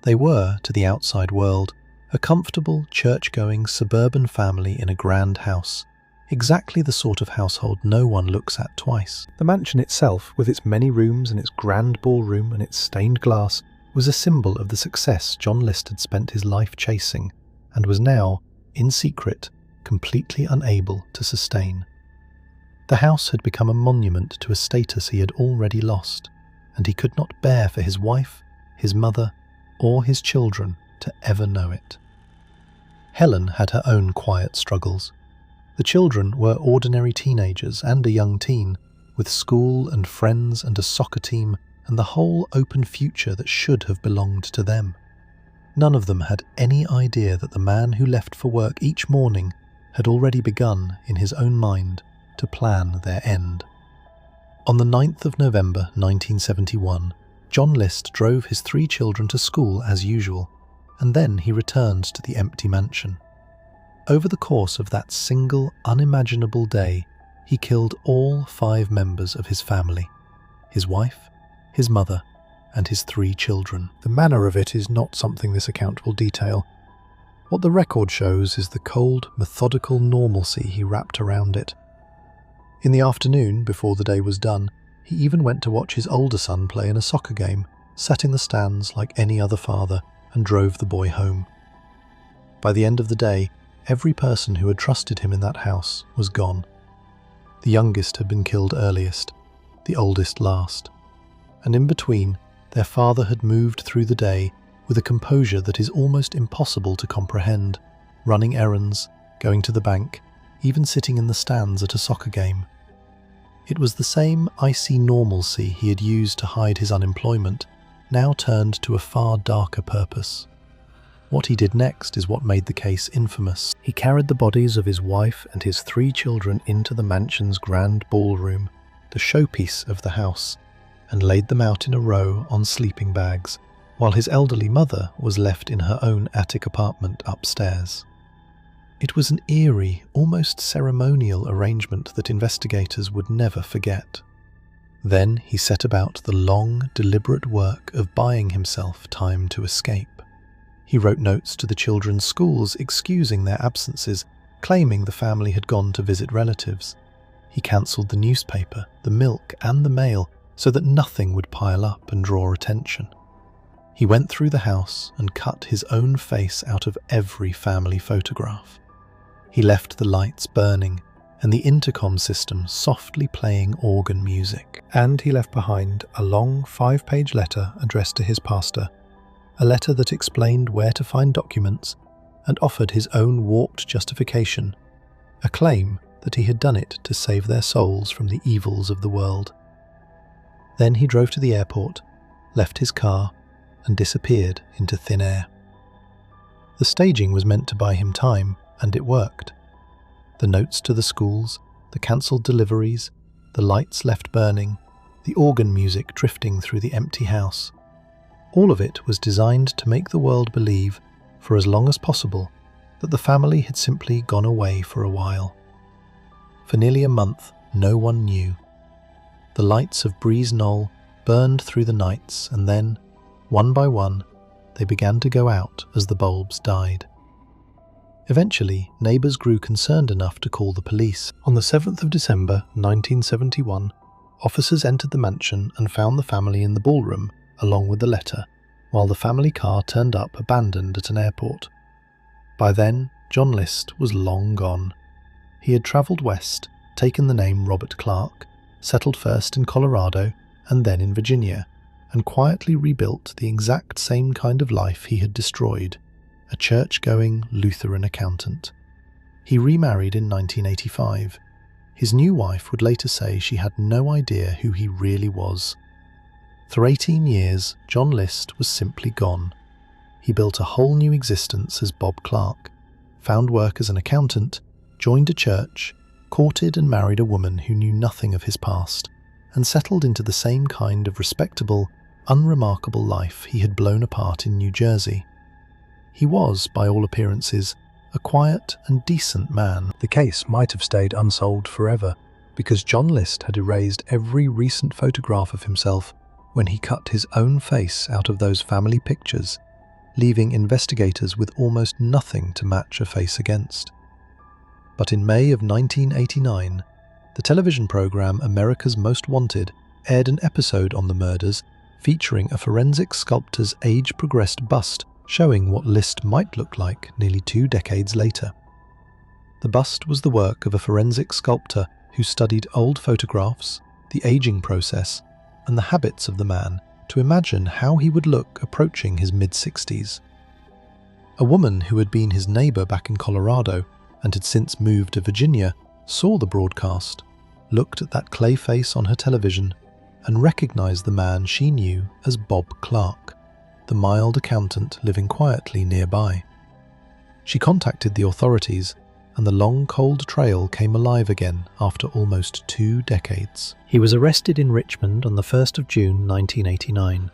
They were, to the outside world, a comfortable, church-going, suburban family in a grand house, exactly the sort of household no one looks at twice. The mansion itself, with its many rooms and its grand ballroom and its stained glass, was a symbol of the success John List had spent his life chasing, and was now, in secret, completely unable to sustain. The house had become a monument to a status he had already lost, and he could not bear for his wife, his mother, or his children to ever know it. Helen had her own quiet struggles. The children were ordinary teenagers and a young teen, with school and friends and a soccer team and the whole open future that should have belonged to them. None of them had any idea that the man who left for work each morning had already begun, in his own mind, to plan their end. On the 9th of November 1971, John List drove his 3 children to school as usual, and then he returned to the empty mansion. Over the course of that single, unimaginable day, he killed all 5 members of his family: his wife, his mother, and his 3 children. The manner of it is not something this account will detail. What the record shows is the cold, methodical normalcy he wrapped around it. In the afternoon, before the day was done, he even went to watch his older son play in a soccer game, sat in the stands like any other father, and drove the boy home. By the end of the day, every person who had trusted him in that house was gone. The youngest had been killed earliest, the oldest last, and in between, their father had moved through the day with a composure that is almost impossible to comprehend, running errands, going to the bank, even sitting in the stands at a soccer game. It was the same icy normalcy he had used to hide his unemployment, now turned to a far darker purpose. What he did next is what made the case infamous. He carried the bodies of his wife and his 3 children into the mansion's grand ballroom, the showpiece of the house, and laid them out in a row on sleeping bags, while his elderly mother was left in her own attic apartment upstairs. It was an eerie, almost ceremonial arrangement that investigators would never forget. Then he set about the long, deliberate work of buying himself time to escape. He wrote notes to the children's schools excusing their absences, claiming the family had gone to visit relatives. He cancelled the newspaper, the milk, and the mail so that nothing would pile up and draw attention. He went through the house and cut his own face out of every family photograph. He left the lights burning and the intercom system softly playing organ music. And he left behind a long 5-page letter addressed to his pastor, a letter that explained where to find documents and offered his own warped justification, a claim that he had done it to save their souls from the evils of the world. Then he drove to the airport, left his car, and disappeared into thin air. The staging was meant to buy him time, and it worked. The notes to the schools, the cancelled deliveries, the lights left burning, the organ music drifting through the empty house. All of it was designed to make the world believe, for as long as possible, that the family had simply gone away for a while. For nearly a month, no one knew. The lights of Breeze Knoll burned through the nights, and then, one by one, they began to go out as the bulbs died. Eventually, neighbours grew concerned enough to call the police. On the 7th of December 1971, officers entered the mansion and found the family in the ballroom, along with the letter, while the family car turned up abandoned at an airport. By then, John List was long gone. He had travelled west, taken the name Robert Clark, settled first in Colorado and then in Virginia, and quietly rebuilt the exact same kind of life he had destroyed, a church-going Lutheran accountant. He remarried in 1985. His new wife would later say she had no idea who he really was. For 18 years, John List was simply gone. He built a whole new existence as Bob Clark, found work as an accountant, joined a church, courted and married a woman who knew nothing of his past, and settled into the same kind of respectable, unremarkable life he had blown apart in New Jersey. He was, by all appearances, a quiet and decent man. The case might have stayed unsolved forever, because John List had erased every recent photograph of himself when he cut his own face out of those family pictures, leaving investigators with almost nothing to match a face against. But in May of 1989, the television program America's Most Wanted aired an episode on the murders featuring a forensic sculptor's age-progressed bust showing what List might look like nearly 2 decades later. The bust was the work of a forensic sculptor who studied old photographs, the aging process, and the habits of the man to imagine how he would look approaching his mid-60s. A woman who had been his neighbour back in Colorado and had since moved to Virginia saw the broadcast, looked at that clay face on her television, and recognised the man she knew as Bob Clark, the mild accountant living quietly nearby. She contacted the authorities, and the long cold trail came alive again after almost 2 decades. He was arrested in Richmond on the 1st of June 1989.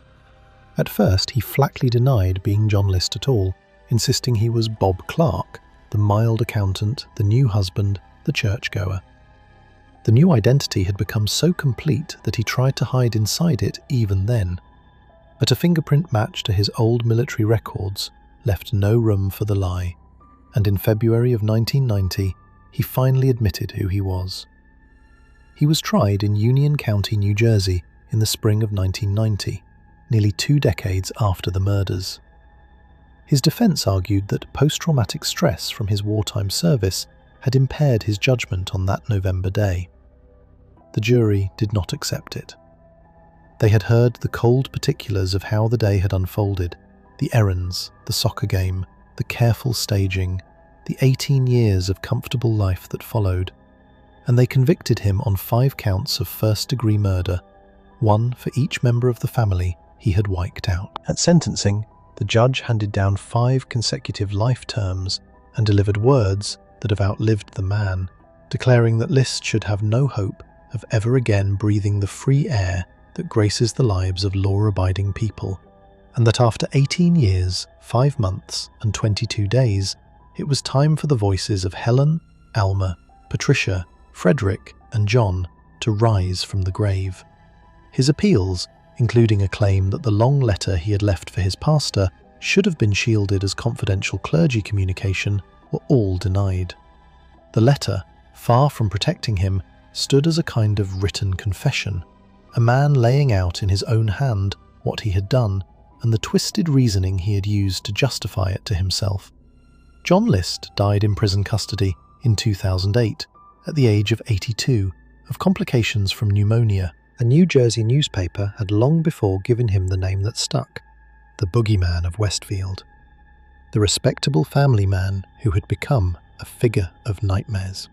At first, he flatly denied being John List at all, insisting he was Bob Clark, the mild accountant, the new husband, the churchgoer. The new identity had become so complete that he tried to hide inside it even then. But a fingerprint match to his old military records left no room for the lie, and in February of 1990, he finally admitted who he was. He was tried in Union County, New Jersey, in the spring of 1990, nearly 2 decades after the murders. His defense argued that post-traumatic stress from his wartime service had impaired his judgment on that November day. The jury did not accept it. They had heard the cold particulars of how the day had unfolded, the errands, the soccer game, the careful staging, the 18 years of comfortable life that followed, and they convicted him on 5 counts of first-degree murder, 1 for each member of the family he had wiped out. At sentencing, the judge handed down 5 consecutive life terms and delivered words that have outlived the man, declaring that List should have no hope of ever again breathing the free air that graces the lives of law-abiding people, and that after 18 years, 5 months, and 22 days, it was time for the voices of Helen, Alma, Patricia, Frederick, and John to rise from the grave. His appeals, including a claim that the long letter he had left for his pastor should have been shielded as confidential clergy communication, were all denied. The letter, far from protecting him, stood as a kind of written confession, a man laying out in his own hand what he had done and the twisted reasoning he had used to justify it to himself. John List died in prison custody in 2008 at the age of 82 of complications from pneumonia. A New Jersey newspaper had long before given him the name that stuck, the Boogeyman of Westfield, the respectable family man who had become a figure of nightmares.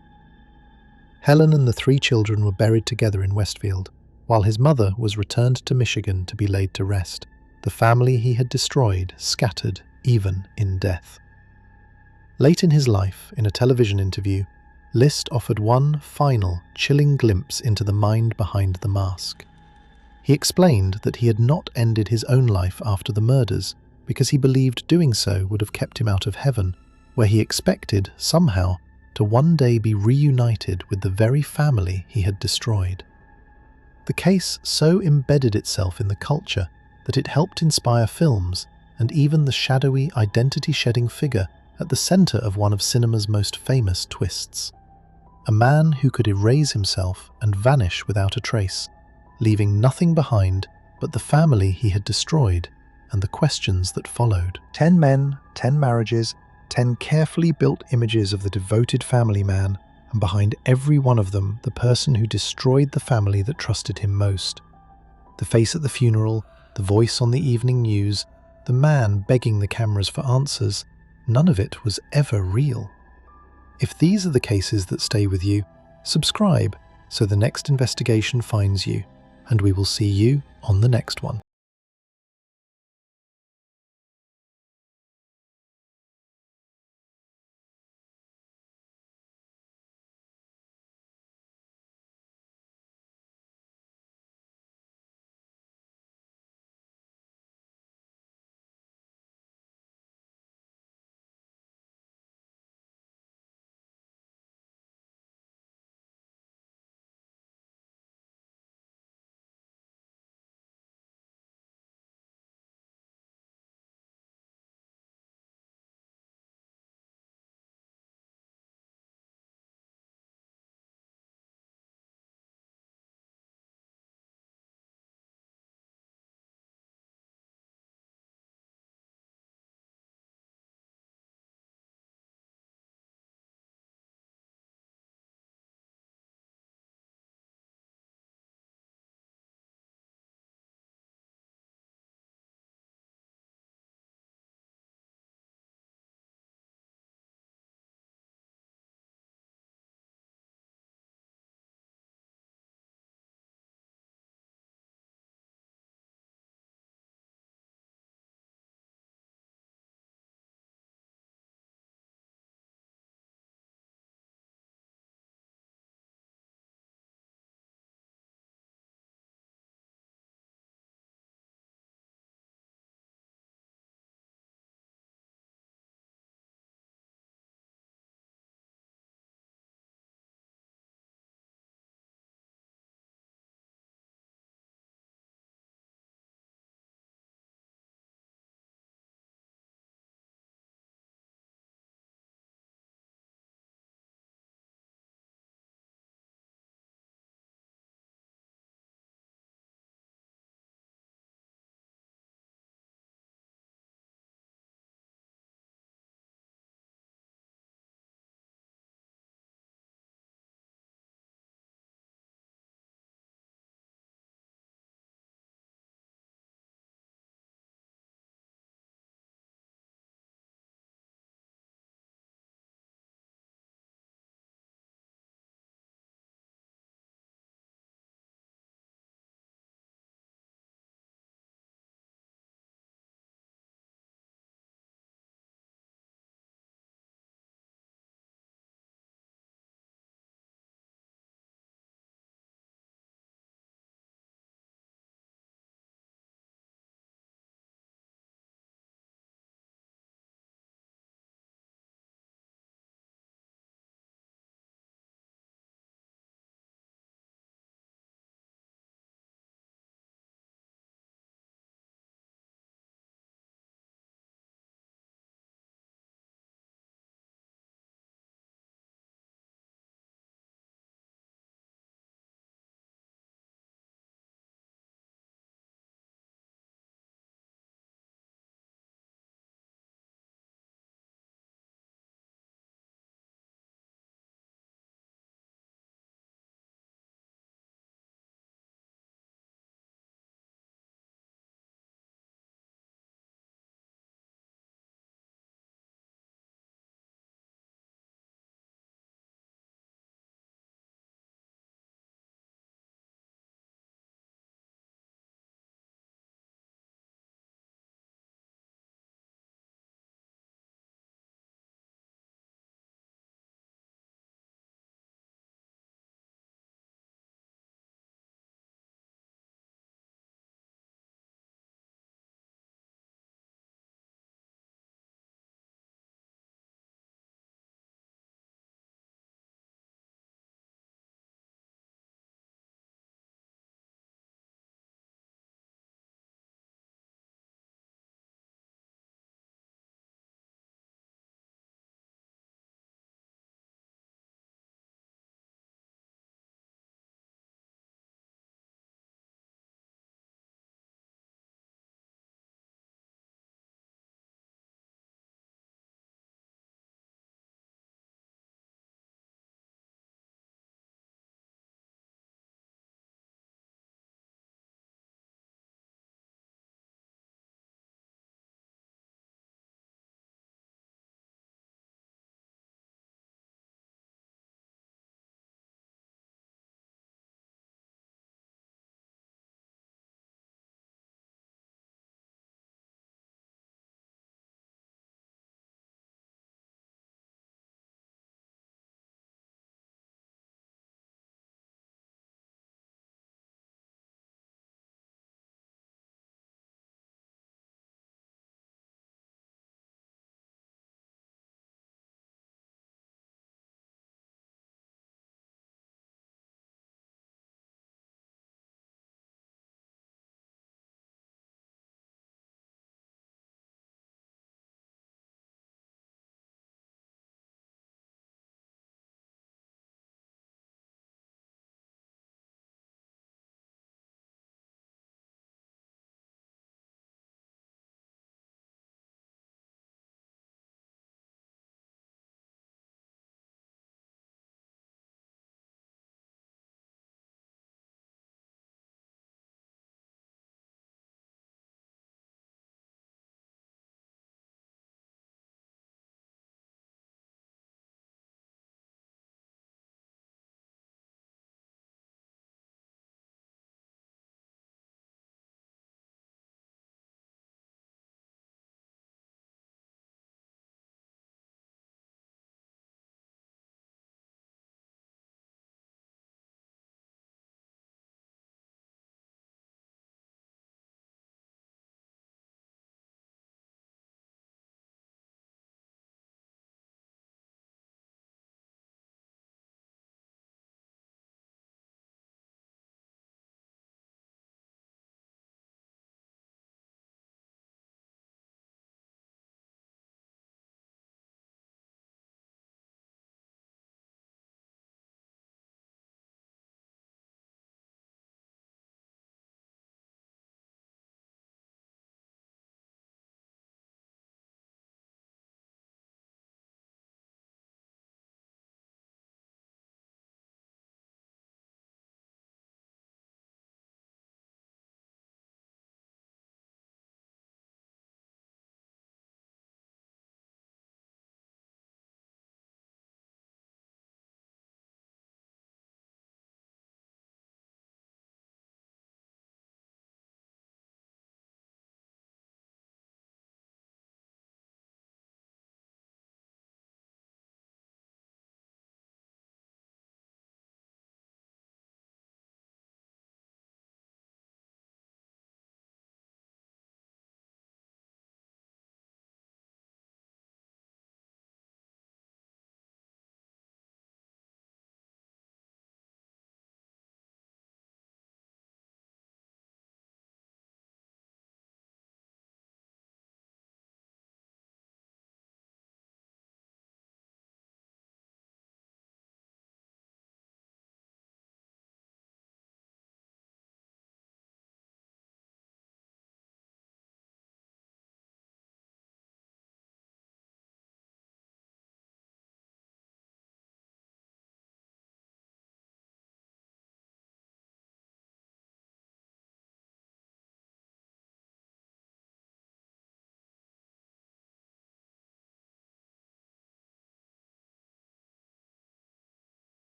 Helen and the 3 children were buried together in Westfield, while his mother was returned to Michigan to be laid to rest. The family he had destroyed scattered even in death. Late in his life, in a television interview, List offered one final, chilling glimpse into the mind behind the mask. He explained that he had not ended his own life after the murders because he believed doing so would have kept him out of heaven, where he expected, somehow, to one day be reunited with the very family he had destroyed. The case so embedded itself in the culture that it helped inspire films and even the shadowy, identity-shedding figure at the center of one of cinema's most famous twists. A man who could erase himself and vanish without a trace, leaving nothing behind but the family he had destroyed and the questions that followed. 10 men, 10 marriages, 10 carefully built images of the devoted family man, and behind every one of them, the person who destroyed the family that trusted him most. The face at the funeral, the voice on the evening news, the man begging the cameras for answers, none of it was ever real. If these are the cases that stay with you, subscribe so the next investigation finds you, and we will see you on the next one.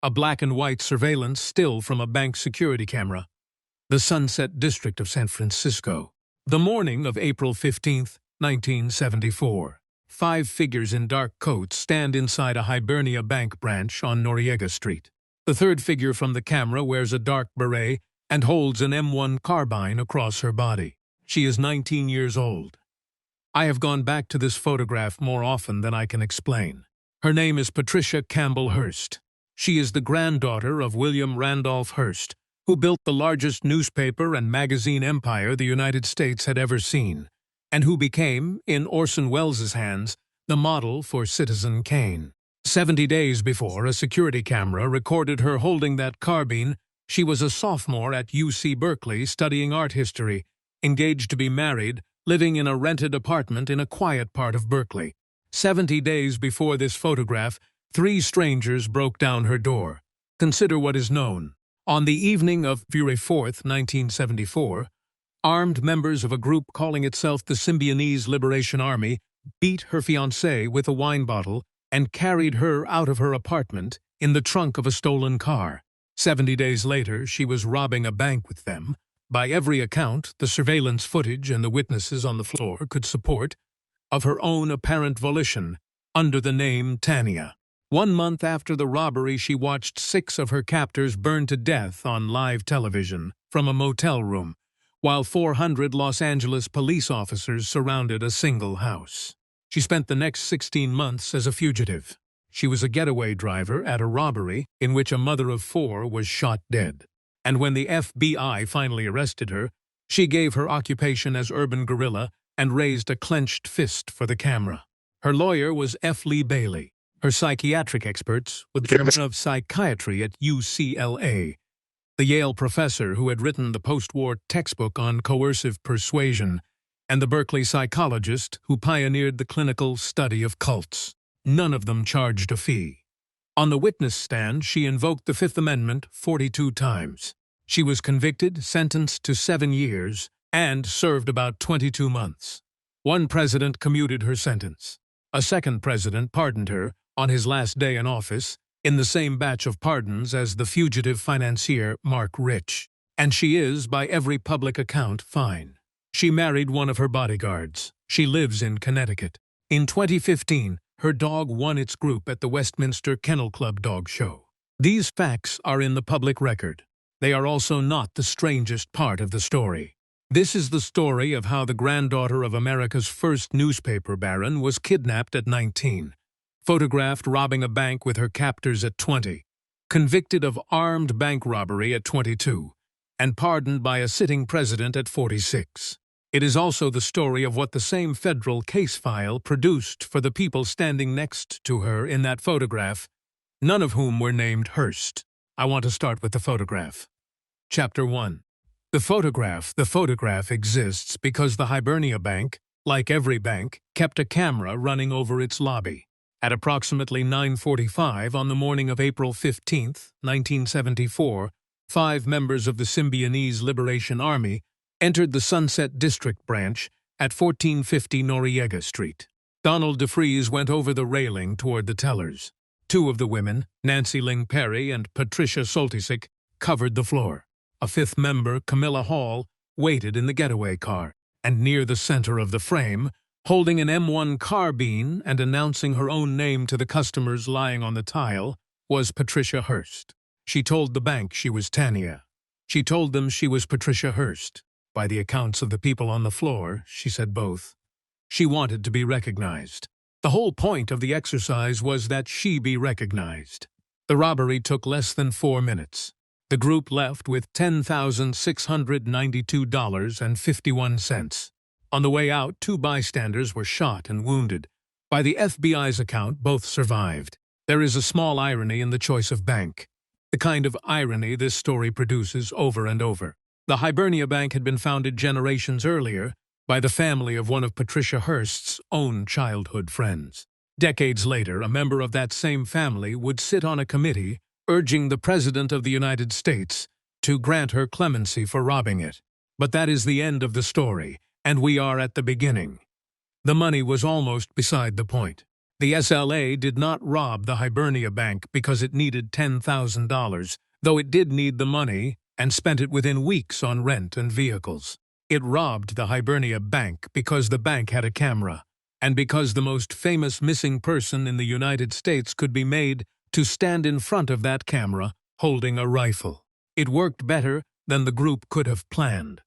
A black and white surveillance still from a bank security camera. The Sunset District of San Francisco. The morning of April 15th, 1974. 5 figures in dark coats stand inside a Hibernia Bank branch on Noriega Street. The third figure from the camera wears a dark beret and holds an M1 carbine across her body. She is 19 years old. I have gone back to this photograph more often than I can explain. Her name is Patricia Campbell Hearst. She is the granddaughter of William Randolph Hearst, who built the largest newspaper and magazine empire the United States had ever seen, and who became, in Orson Welles' hands, the model for Citizen Kane. 70 days before a security camera recorded her holding that carbine, she was a sophomore at UC Berkeley studying art history, engaged to be married, living in a rented apartment in a quiet part of Berkeley. 70 days before this photograph, 3 strangers broke down her door. Consider what is known. On the evening of February 4th, 1974, armed members of a group calling itself the Symbionese Liberation Army beat her fiancé with a wine bottle and carried her out of her apartment in the trunk of a stolen car. 70 days later, she was robbing a bank with them. By every account, the surveillance footage and the witnesses on the floor could support, of her own apparent volition, under the name Tanya. 1 month after the robbery, she watched 6 of her captors burn to death on live television from a motel room, while 400 Los Angeles police officers surrounded a single house. She spent the next 16 months as a fugitive. She was a getaway driver at a robbery in which a mother of 4 was shot dead. And when the FBI finally arrested her, she gave her occupation as urban guerrilla and raised a clenched fist for the camera. Her lawyer was F. Lee Bailey. Her psychiatric experts were the Department of Psychiatry at UCLA, the Yale professor who had written the post-war textbook on coercive persuasion, and the Berkeley psychologist who pioneered the clinical study of cults. None of them charged a fee. On the witness stand, she invoked the Fifth Amendment 42 times. She was convicted, sentenced to 7 years, and served about 22 months. 1 president commuted her sentence. A second president pardoned her on his last day in office, in the same batch of pardons as the fugitive financier Mark Rich. And she is, by every public account, fine. She married one of her bodyguards. She lives in Connecticut. In 2015, her dog won its group at the Westminster Kennel Club Dog Show. These facts are in the public record. They are also not the strangest part of the story. This is the story of how the granddaughter of America's first newspaper baron was kidnapped at 19, photographed robbing a bank with her captors at 20, convicted of armed bank robbery at 22, and pardoned by a sitting president at 46. It is also the story of what the same federal case file produced for the people standing next to her in that photograph, none of whom were named Hearst. I want to start with the photograph. Chapter 1. The photograph exists because the Hibernia Bank, like every bank, kept a camera running over its lobby. At approximately 9:45 on the morning of April 15, 1974, 5 members of the Symbionese Liberation Army entered the Sunset District branch at 1450 Noriega Street. Donald DeFreeze went over the railing toward the tellers. 2 of the women, Nancy Ling Perry and Patricia Soltysik, covered the floor. A 5th member, Camilla Hall, waited in the getaway car, and near the center of the frame, holding an M1 carbine and announcing her own name to the customers lying on the tile, was Patricia Hearst. She told the bank she was Tanya. She told them she was Patricia Hearst. By the accounts of the people on the floor, she said both. She wanted to be recognized. The whole point of the exercise was that she be recognized. The robbery took less than 4 minutes. The group left with $10,692.51. On the way out, 2 bystanders were shot and wounded. By the FBI's account, both survived. There is a small irony in the choice of bank, the kind of irony this story produces over and over. The Hibernia Bank had been founded generations earlier by the family of one of Patricia Hearst's own childhood friends. Decades later, a member of that same family would sit on a committee urging the President of the United States to grant her clemency for robbing it. But that is the end of the story, and we are at the beginning. The money was almost beside the point. The SLA did not rob the Hibernia Bank because it needed $10,000, though it did need the money and spent it within weeks on rent and vehicles. It robbed the Hibernia Bank because the bank had a camera, and because the most famous missing person in the United States could be made to stand in front of that camera holding a rifle. It worked better than the group could have planned.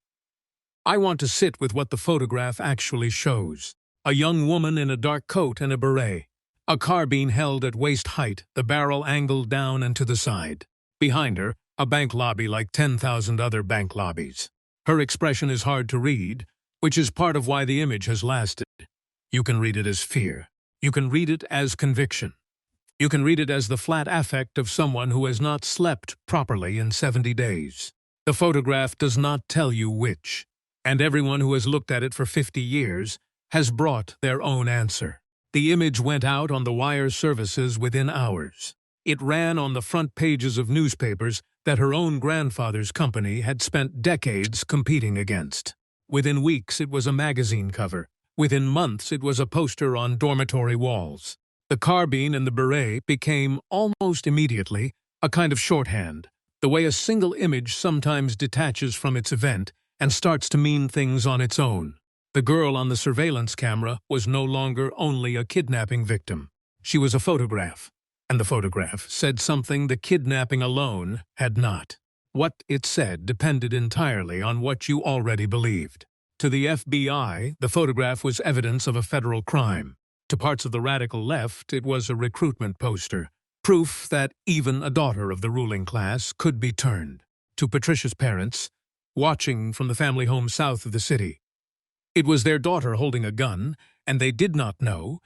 I want to sit with what the photograph actually shows. A young woman in a dark coat and a beret. A carbine held at waist height, the barrel angled down and to the side. Behind her, a bank lobby like 10,000 other bank lobbies. Her expression is hard to read, which is part of why the image has lasted. You can read it as fear. You can read it as conviction. You can read it as the flat affect of someone who has not slept properly in 70 days. The photograph does not tell you which, and everyone who has looked at it for 50 years has brought their own answer. The image went out on the wire services within hours. It ran on the front pages of newspapers that her own grandfather's company had spent decades competing against. Within weeks, it was a magazine cover. Within months, it was a poster on dormitory walls. The carbine and the beret became, almost immediately, a kind of shorthand, the way a single image sometimes detaches from its event and starts to mean things on its own. The girl on the surveillance camera was no longer only a kidnapping victim. She was a photograph, and the photograph said something the kidnapping alone had not. What it said depended entirely on what you already believed. To the FBI, the photograph was evidence of a federal crime. To parts of the radical left, it was a recruitment poster, proof that even a daughter of the ruling class could be turned. To Patricia's parents, watching from the family home south of the city, it was their daughter holding a gun, and they did not know,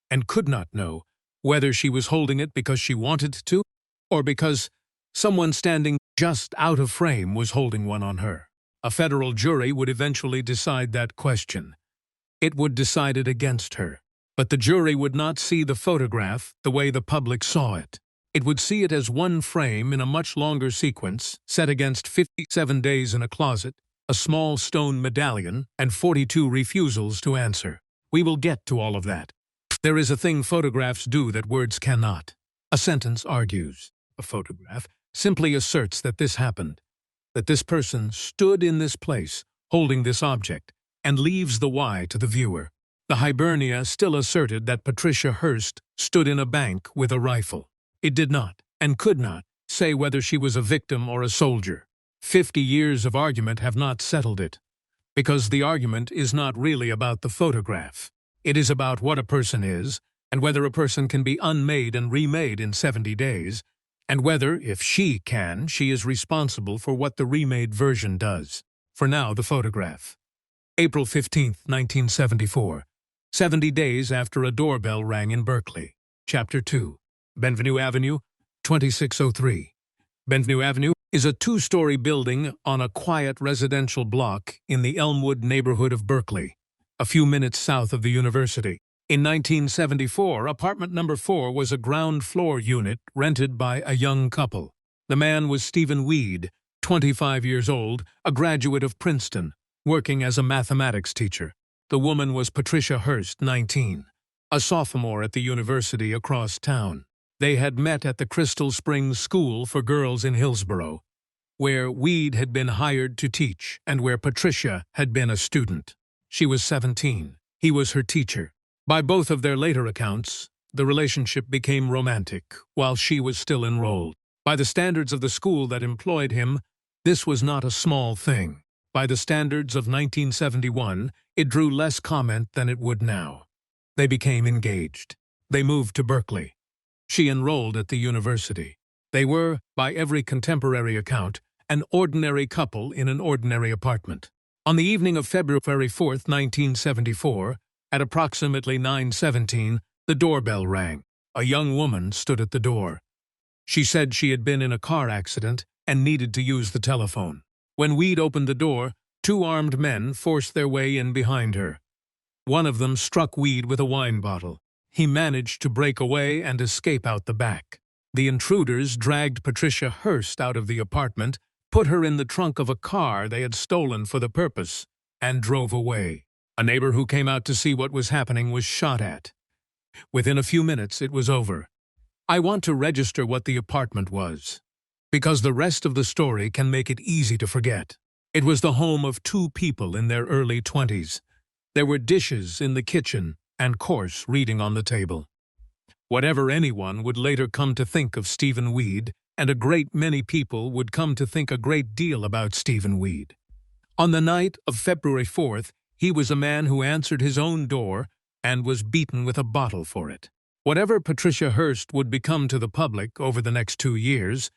and could not know, whether she was holding it because she wanted to, or because someone standing just out of frame was holding one on her. A federal jury would eventually decide that question. It would decide it against her. But the jury would not see the photograph the way the public saw it. It would see it as one frame in a much longer sequence, set against 57 days in a closet, a small stone medallion, and 42 refusals to answer. We will get to all of that. There is a thing photographs do that words cannot. A sentence argues. A photograph simply asserts that this happened, that this person stood in this place, holding this object, and leaves the why to the viewer. The Hibernia still asserted that Patricia Hearst stood in a bank with a rifle. It did not, and could not, say whether she was a victim or a soldier. 50 years of argument have not settled it, because the argument is not really about the photograph. It is about what a person is, and whether a person can be unmade and remade in 70 days, and whether, if she can, she is responsible for what the remade version does. For now, the photograph. April 15, 1974. 70 days after a doorbell rang in Berkeley. Chapter 2. Benvenue Avenue, 2603. Benvenue Avenue is a two-story building on a quiet residential block in the Elmwood neighborhood of Berkeley, a few minutes south of the university. In 1974, apartment number 4 was a ground-floor unit rented by a young couple. The man was Stephen Weed, 25 years old, a graduate of Princeton, working as a mathematics teacher. The woman was Patricia Hearst, 19, a sophomore at the university across town. They had met at the Crystal Springs School for Girls in Hillsborough, where Weed had been hired to teach and where Patricia had been a student. She was 17. He was her teacher. By both of their later accounts, the relationship became romantic while she was still enrolled. By the standards of the school that employed him, this was not a small thing. By the standards of 1971, it drew less comment than it would now. They became engaged. They moved to Berkeley. She enrolled at the university. They were, by every contemporary account, an ordinary couple in an ordinary apartment. On the evening of February 4, 1974, at approximately 9:17, the doorbell rang. A young woman stood at the door. She said she had been in a car accident and needed to use the telephone. When Weed opened the door, 2 armed men forced their way in behind her. One of them struck Weed with a wine bottle. He managed to break away and escape out the back. The intruders dragged Patricia Hearst out of the apartment, put her in the trunk of a car they had stolen for the purpose, and drove away. A neighbor who came out to see what was happening was shot at. Within a few minutes, it was over. I want to register what the apartment was, because the rest of the story can make it easy to forget. It was the home of two people in their early 20s. There were dishes in the kitchen and coarse reading on the table. Whatever anyone would later come to think of Stephen Weed, and a great many people would come to think a great deal about Stephen Weed. On the night of February 4th, he was a man who answered his own door and was beaten with a bottle for it. Whatever Patricia Hearst would become to the public over the next 2 years,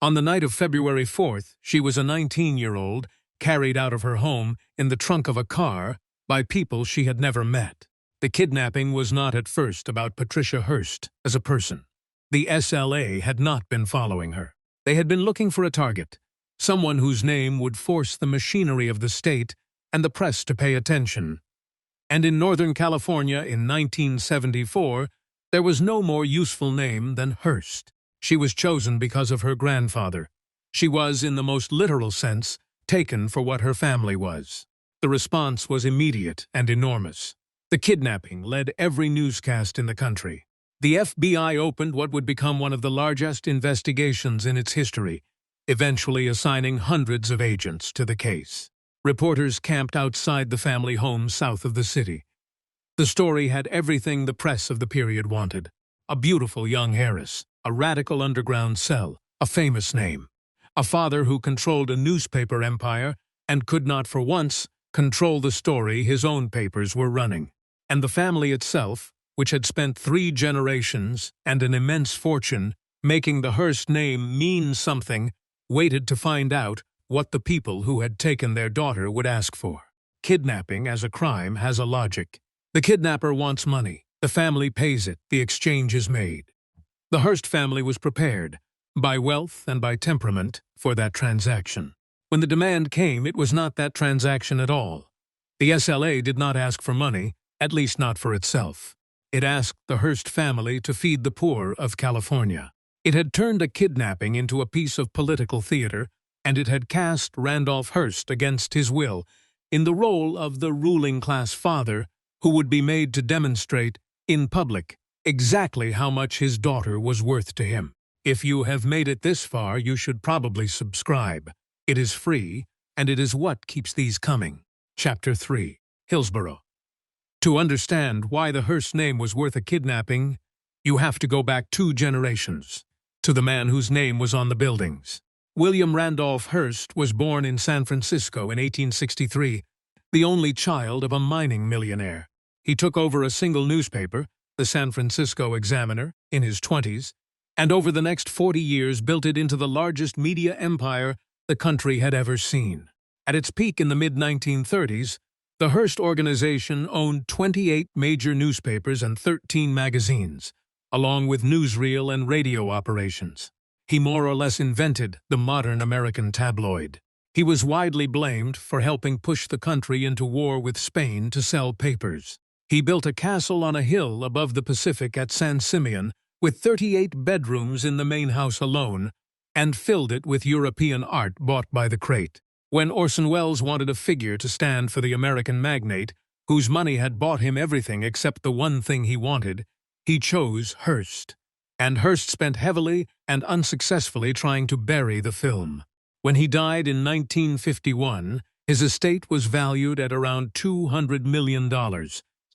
on the night of February 4th, she was a 19-year-old carried out of her home in the trunk of a car by people she had never met. The kidnapping was not at first about Patricia Hearst as a person. The SLA had not been following her. They had been looking for a target, someone whose name would force the machinery of the state and the press to pay attention. And in Northern California in 1974, there was no more useful name than Hearst. She was chosen because of her grandfather. She was, in the most literal sense, taken for what her family was. The response was immediate and enormous. The kidnapping led every newscast in the country. The FBI opened what would become one of the largest investigations in its history, eventually assigning hundreds of agents to the case. Reporters camped outside the family home south of the city. The story had everything the press of the period wanted: a beautiful young heiress, a radical underground cell, a famous name, a father who controlled a newspaper empire and could not for once control the story his own papers were running. And the family itself, which had spent 3 generations and an immense fortune making the Hearst name mean something, waited to find out what the people who had taken their daughter would ask for. Kidnapping as a crime has a logic. The kidnapper wants money. The family pays it. The exchange is made. The Hearst family was prepared, by wealth and by temperament, for that transaction. When the demand came, it was not that transaction at all. The SLA did not ask for money, at least not for itself. It asked the Hearst family to feed the poor of California. It had turned a kidnapping into a piece of political theater, and it had cast Randolph Hearst against his will in the role of the ruling class father who would be made to demonstrate, in public, exactly how much his daughter was worth to him. If you have made it this far, you should probably subscribe. It is free, and it is what keeps these coming. Chapter 3. Hillsborough. To understand why the Hearst name was worth a kidnapping, you have to go back 2 generations, to the man whose name was on the buildings. William Randolph Hearst was born in San Francisco in 1863, the only child of a mining millionaire. He took over a single newspaper, the San Francisco Examiner, in his 20s, and over the next 40 years built it into the largest media empire the country had ever seen. At its peak in the mid-1930s, the Hearst organization owned 28 major newspapers and 13 magazines, along with newsreel and radio operations. He more or less invented the modern American tabloid. He was widely blamed for helping push the country into war with Spain to sell papers. He built a castle on a hill above the Pacific at San Simeon with 38 bedrooms in the main house alone, and filled it with European art bought by the crate. When Orson Welles wanted a figure to stand for the American magnate, whose money had bought him everything except the one thing he wanted, he chose Hearst. And Hearst spent heavily and unsuccessfully trying to bury the film. When he died in 1951, his estate was valued at around $200 million,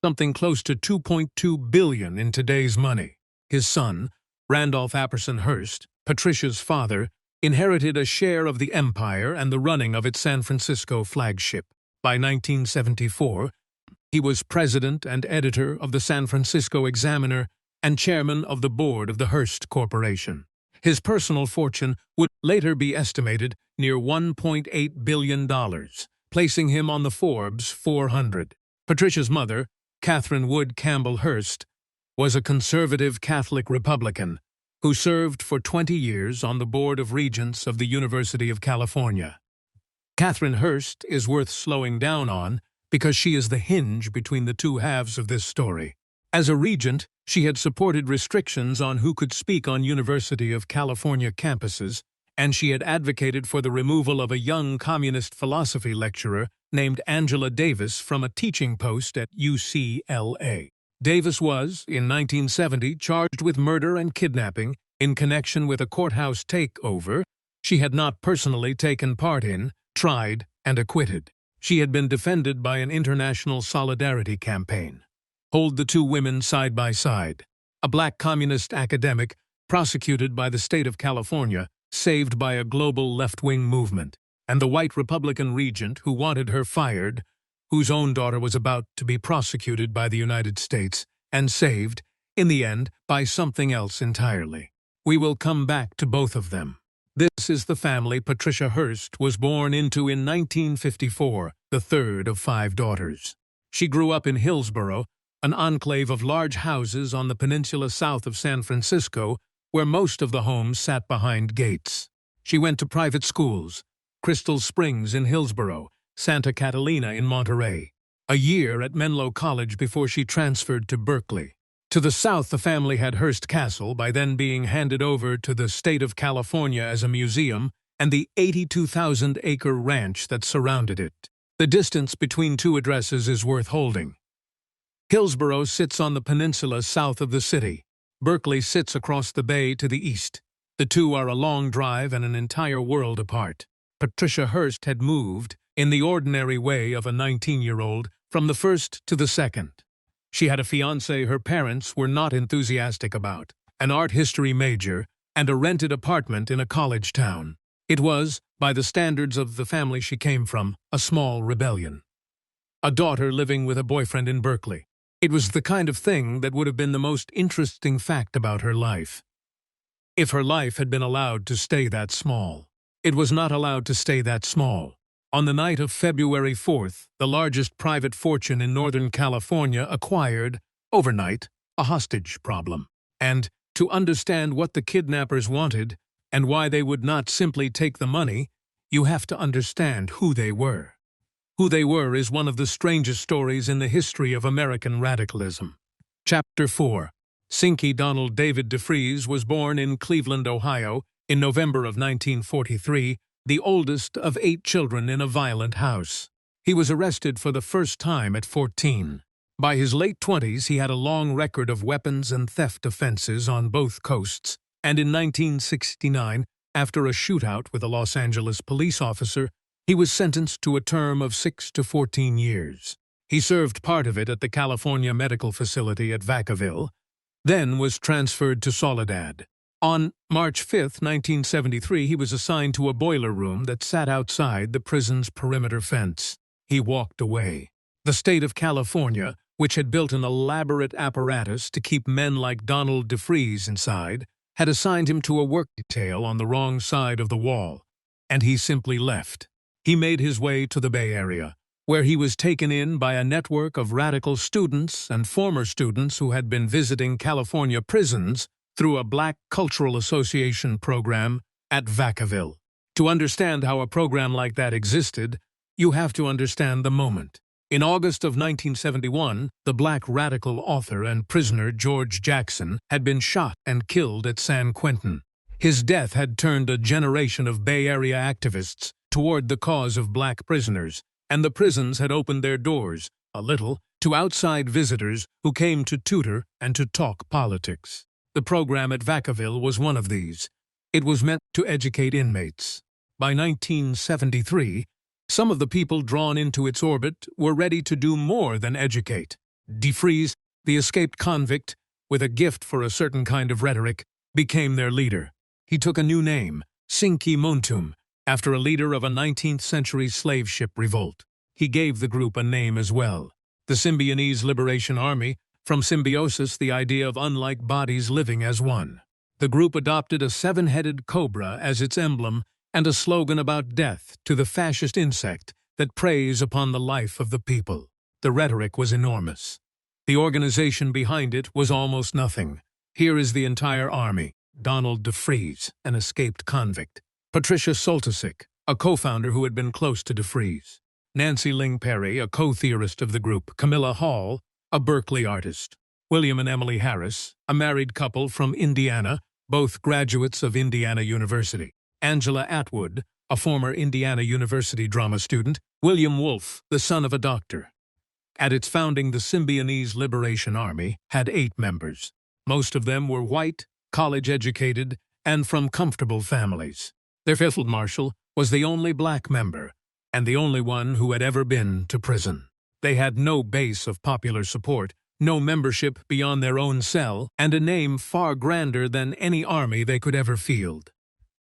something close to $2.2 billion in today's money. His son, Randolph Apperson Hearst, Patricia's father, inherited a share of the empire and the running of its San Francisco flagship. By 1974, he was president and editor of the San Francisco Examiner and chairman of the board of the Hearst Corporation. His personal fortune would later be estimated near $1.8 billion, placing him on the Forbes 400. Patricia's mother, Catherine Wood Campbell Hearst, was a conservative Catholic Republican who served for 20 years on the Board of Regents of the University of California. Catherine Hearst is worth slowing down on because she is the hinge between the 2 halves of this story. As a regent, she had supported restrictions on who could speak on University of California campuses, and she had advocated for the removal of a young communist philosophy lecturer named Angela Davis from a teaching post at UCLA. Davis was, in 1970, charged with murder and kidnapping in connection with a courthouse takeover she had not personally taken part in, tried, and acquitted. She had been defended by an international solidarity campaign. Hold the two women side by side. A black communist academic prosecuted by the state of California, saved by a global left-wing movement, and the white Republican regent who wanted her fired, whose own daughter was about to be prosecuted by the United States, and saved, in the end, by something else entirely. We will come back to both of them. This is the family Patricia Hearst was born into in 1954, the third of 5 daughters. She grew up in Hillsborough, an enclave of large houses on the peninsula south of San Francisco, where most of the homes sat behind gates. She went to private schools, Crystal Springs in Hillsborough, Santa Catalina in Monterey, a year at Menlo College before she transferred to Berkeley. To the south, the family had Hearst Castle, by then being handed over to the state of California as a museum, and the 82,000-acre ranch that surrounded it. The distance between two addresses is worth holding. Hillsborough sits on the peninsula south of the city. Berkeley sits across the bay to the east. The two are a long drive and an entire world apart. Patricia Hearst had moved, in the ordinary way of a 19-year-old, from the first to the second. She had a fiancé her parents were not enthusiastic about, an art history major, and a rented apartment in a college town. It was, by the standards of the family she came from, a small rebellion. A daughter living with a boyfriend in Berkeley. It was the kind of thing that would have been the most interesting fact about her life, if her life had been allowed to stay that small. It was not allowed to stay that small. On the night of February 4th, the largest private fortune in Northern California acquired, overnight, a hostage problem. And, to understand what the kidnappers wanted, and why they would not simply take the money, you have to understand who they were. Who they were is one of the strangest stories in the history of American radicalism. Chapter 4. Sinky Donald David DeFries was born in Cleveland, Ohio, in November of 1943, the oldest of 8 children in a violent house. He was arrested for the first time at 14. By his late 20s, he had a long record of weapons and theft offenses on both coasts, and in 1969, after a shootout with a Los Angeles police officer, he was sentenced to a term of 6 to 14 years. He served part of it at the California Medical Facility at Vacaville, then was transferred to Soledad. On March 5, 1973, he was assigned to a boiler room that sat outside the prison's perimeter fence. He walked away. The state of California, which had built an elaborate apparatus to keep men like Donald DeFries inside, had assigned him to a work detail on the wrong side of the wall, and he simply left. He made his way to the Bay Area, where he was taken in by a network of radical students and former students who had been visiting California prisons through a Black Cultural Association program at Vacaville. To understand how a program like that existed, you have to understand the moment. In August of 1971, the black radical author and prisoner George Jackson had been shot and killed at San Quentin. His death had turned a generation of Bay Area activists toward the cause of black prisoners, and the prisons had opened their doors, a little, to outside visitors who came to tutor and to talk politics. The program at Vacaville was one of these. It was meant to educate inmates. By 1973, some of the people drawn into its orbit were ready to do more than educate. DeFries, the escaped convict, with a gift for a certain kind of rhetoric, became their leader. He took a new name, Sinky Montum, after a leader of a 19th-century slave ship revolt. He gave the group a name as well, the Symbionese Liberation Army, from symbiosis, the idea of unlike bodies living as one. The group adopted a 7-headed cobra as its emblem and a slogan about death to the fascist insect that preys upon the life of the people. The rhetoric was enormous. The organization behind it was almost nothing. Here is the entire army. Donald DeFries, an escaped convict. Patricia Soltysik, a co-founder who had been close to DeFries. Nancy Ling Perry, a co-theorist of the group. Camilla Hall, a Berkeley artist. William and Emily Harris, a married couple from Indiana, both graduates of Indiana University. Angela Atwood, a former Indiana University drama student. William Wolfe, the son of a doctor. At its founding, the Symbionese Liberation Army had 8 members. Most of them were white, college-educated, and from comfortable families. Their field marshal was the only black member, and the only one who had ever been to prison. They had no base of popular support, no membership beyond their own cell, and a name far grander than any army they could ever field.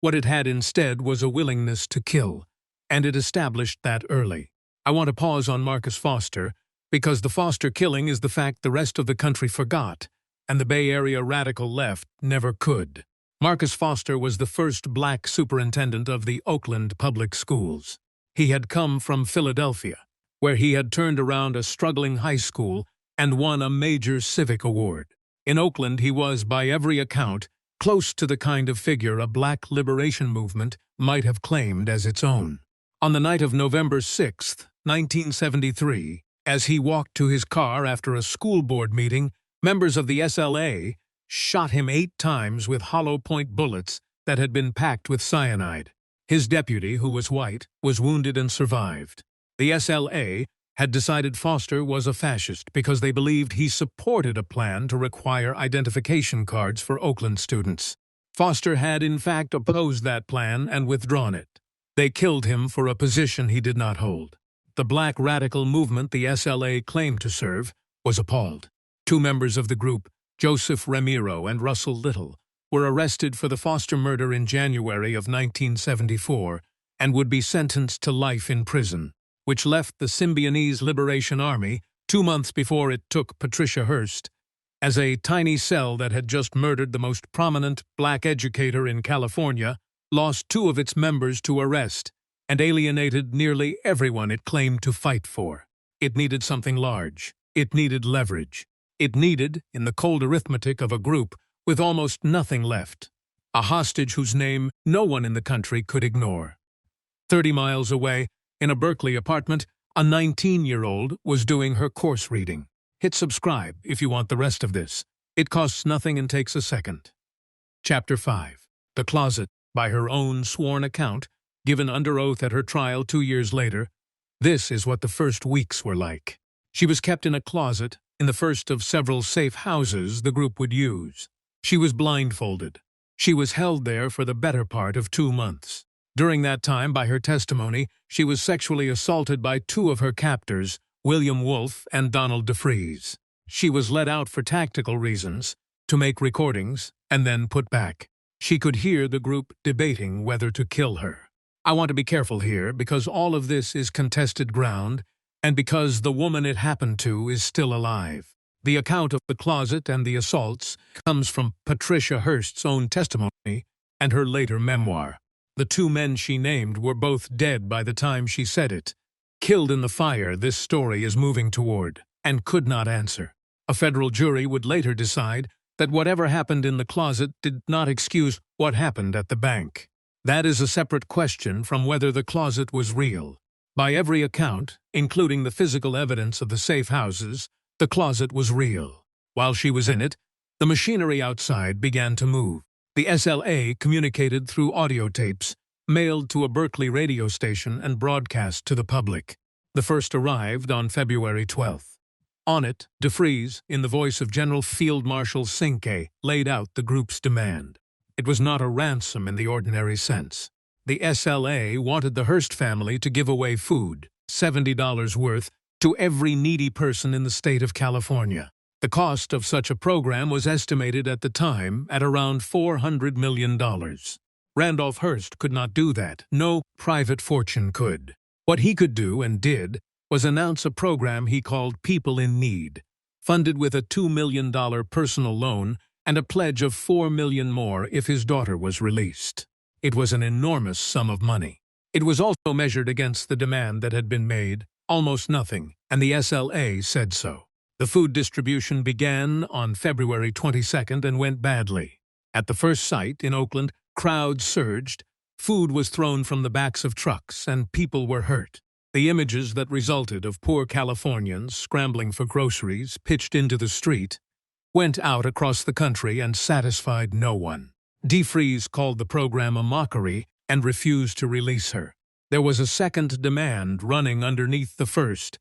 What it had instead was a willingness to kill, and it established that early. I want to pause on Marcus Foster, because the Foster killing is the fact the rest of the country forgot, and the Bay Area radical left never could. Marcus Foster was the first black superintendent of the Oakland public schools. He had come from Philadelphia, where he had turned around a struggling high school and won a major civic award. In Oakland, he was, by every account, close to the kind of figure a black liberation movement might have claimed as its own. On the night of November 6, 1973, as he walked to his car after a school board meeting, members of the SLA shot him 8 times with hollow-point bullets that had been packed with cyanide. His deputy, who was white, was wounded and survived. The SLA had decided Foster was a fascist because they believed he supported a plan to require identification cards for Oakland students. Foster had, in fact, opposed that plan and withdrawn it. They killed him for a position he did not hold. The black radical movement the SLA claimed to serve was appalled. 2 members of the group, Joseph Ramiro and Russell Little, were arrested for the Foster murder in January of 1974 and would be sentenced to life in prison, which left the Symbionese Liberation Army, 2 months before it took Patricia Hearst, as a tiny cell that had just murdered the most prominent black educator in California, lost 2 of its members to arrest, and alienated nearly everyone it claimed to fight for. It needed something large. It needed leverage. It needed, in the cold arithmetic of a group with almost nothing left, a hostage whose name no one in the country could ignore. 30 miles away, in a Berkeley apartment, a 19-year-old was doing her course reading. Hit subscribe if you want the rest of this. It costs nothing and takes a second. Chapter 5. The Closet. By her own sworn account, given under oath at her trial 2 years later, this is what the first weeks were like. She was kept in a closet in the first of several safe houses the group would use. She was blindfolded. She was held there for the better part of 2 months. During that time, by her testimony, she was sexually assaulted by 2 of her captors, William Wolfe and Donald DeFreeze. She was let out for tactical reasons, to make recordings, and then put back. She could hear the group debating whether to kill her. I want to be careful here because all of this is contested ground, and because the woman it happened to is still alive. The account of the closet and the assaults comes from Patricia Hearst's own testimony and her later memoir. The 2 men she named were both dead by the time she said it, killed in the fire this story is moving toward, and could not answer. A federal jury would later decide that whatever happened in the closet did not excuse what happened at the bank. That is a separate question from whether the closet was real. By every account, including the physical evidence of the safe houses, the closet was real. While she was in it, the machinery outside began to move. The SLA communicated through audio tapes, mailed to a Berkeley radio station and broadcast to the public. The first arrived on February 12th. On it, DeFreeze, in the voice of General Field Marshal Cinque, laid out the group's demand. It was not a ransom in the ordinary sense. The SLA wanted the Hearst family to give away food, $70 worth, to every needy person in the state of California. The cost of such a program was estimated at the time at around $400 million. Randolph Hearst could not do that. No private fortune could. What he could do, and did, was announce a program he called People in Need, funded with a $2 million personal loan and a pledge of $4 million more if his daughter was released. It was an enormous sum of money. It was also measured against the demand that had been made, almost nothing, and the SLA said so. The food distribution began on February 22nd and went badly. At the first site in Oakland, crowds surged, food was thrown from the backs of trucks, and people were hurt. The images that resulted of poor Californians scrambling for groceries pitched into the street went out across the country and satisfied no one. DeFreeze called the program a mockery and refused to release her. There was a second demand running underneath the first,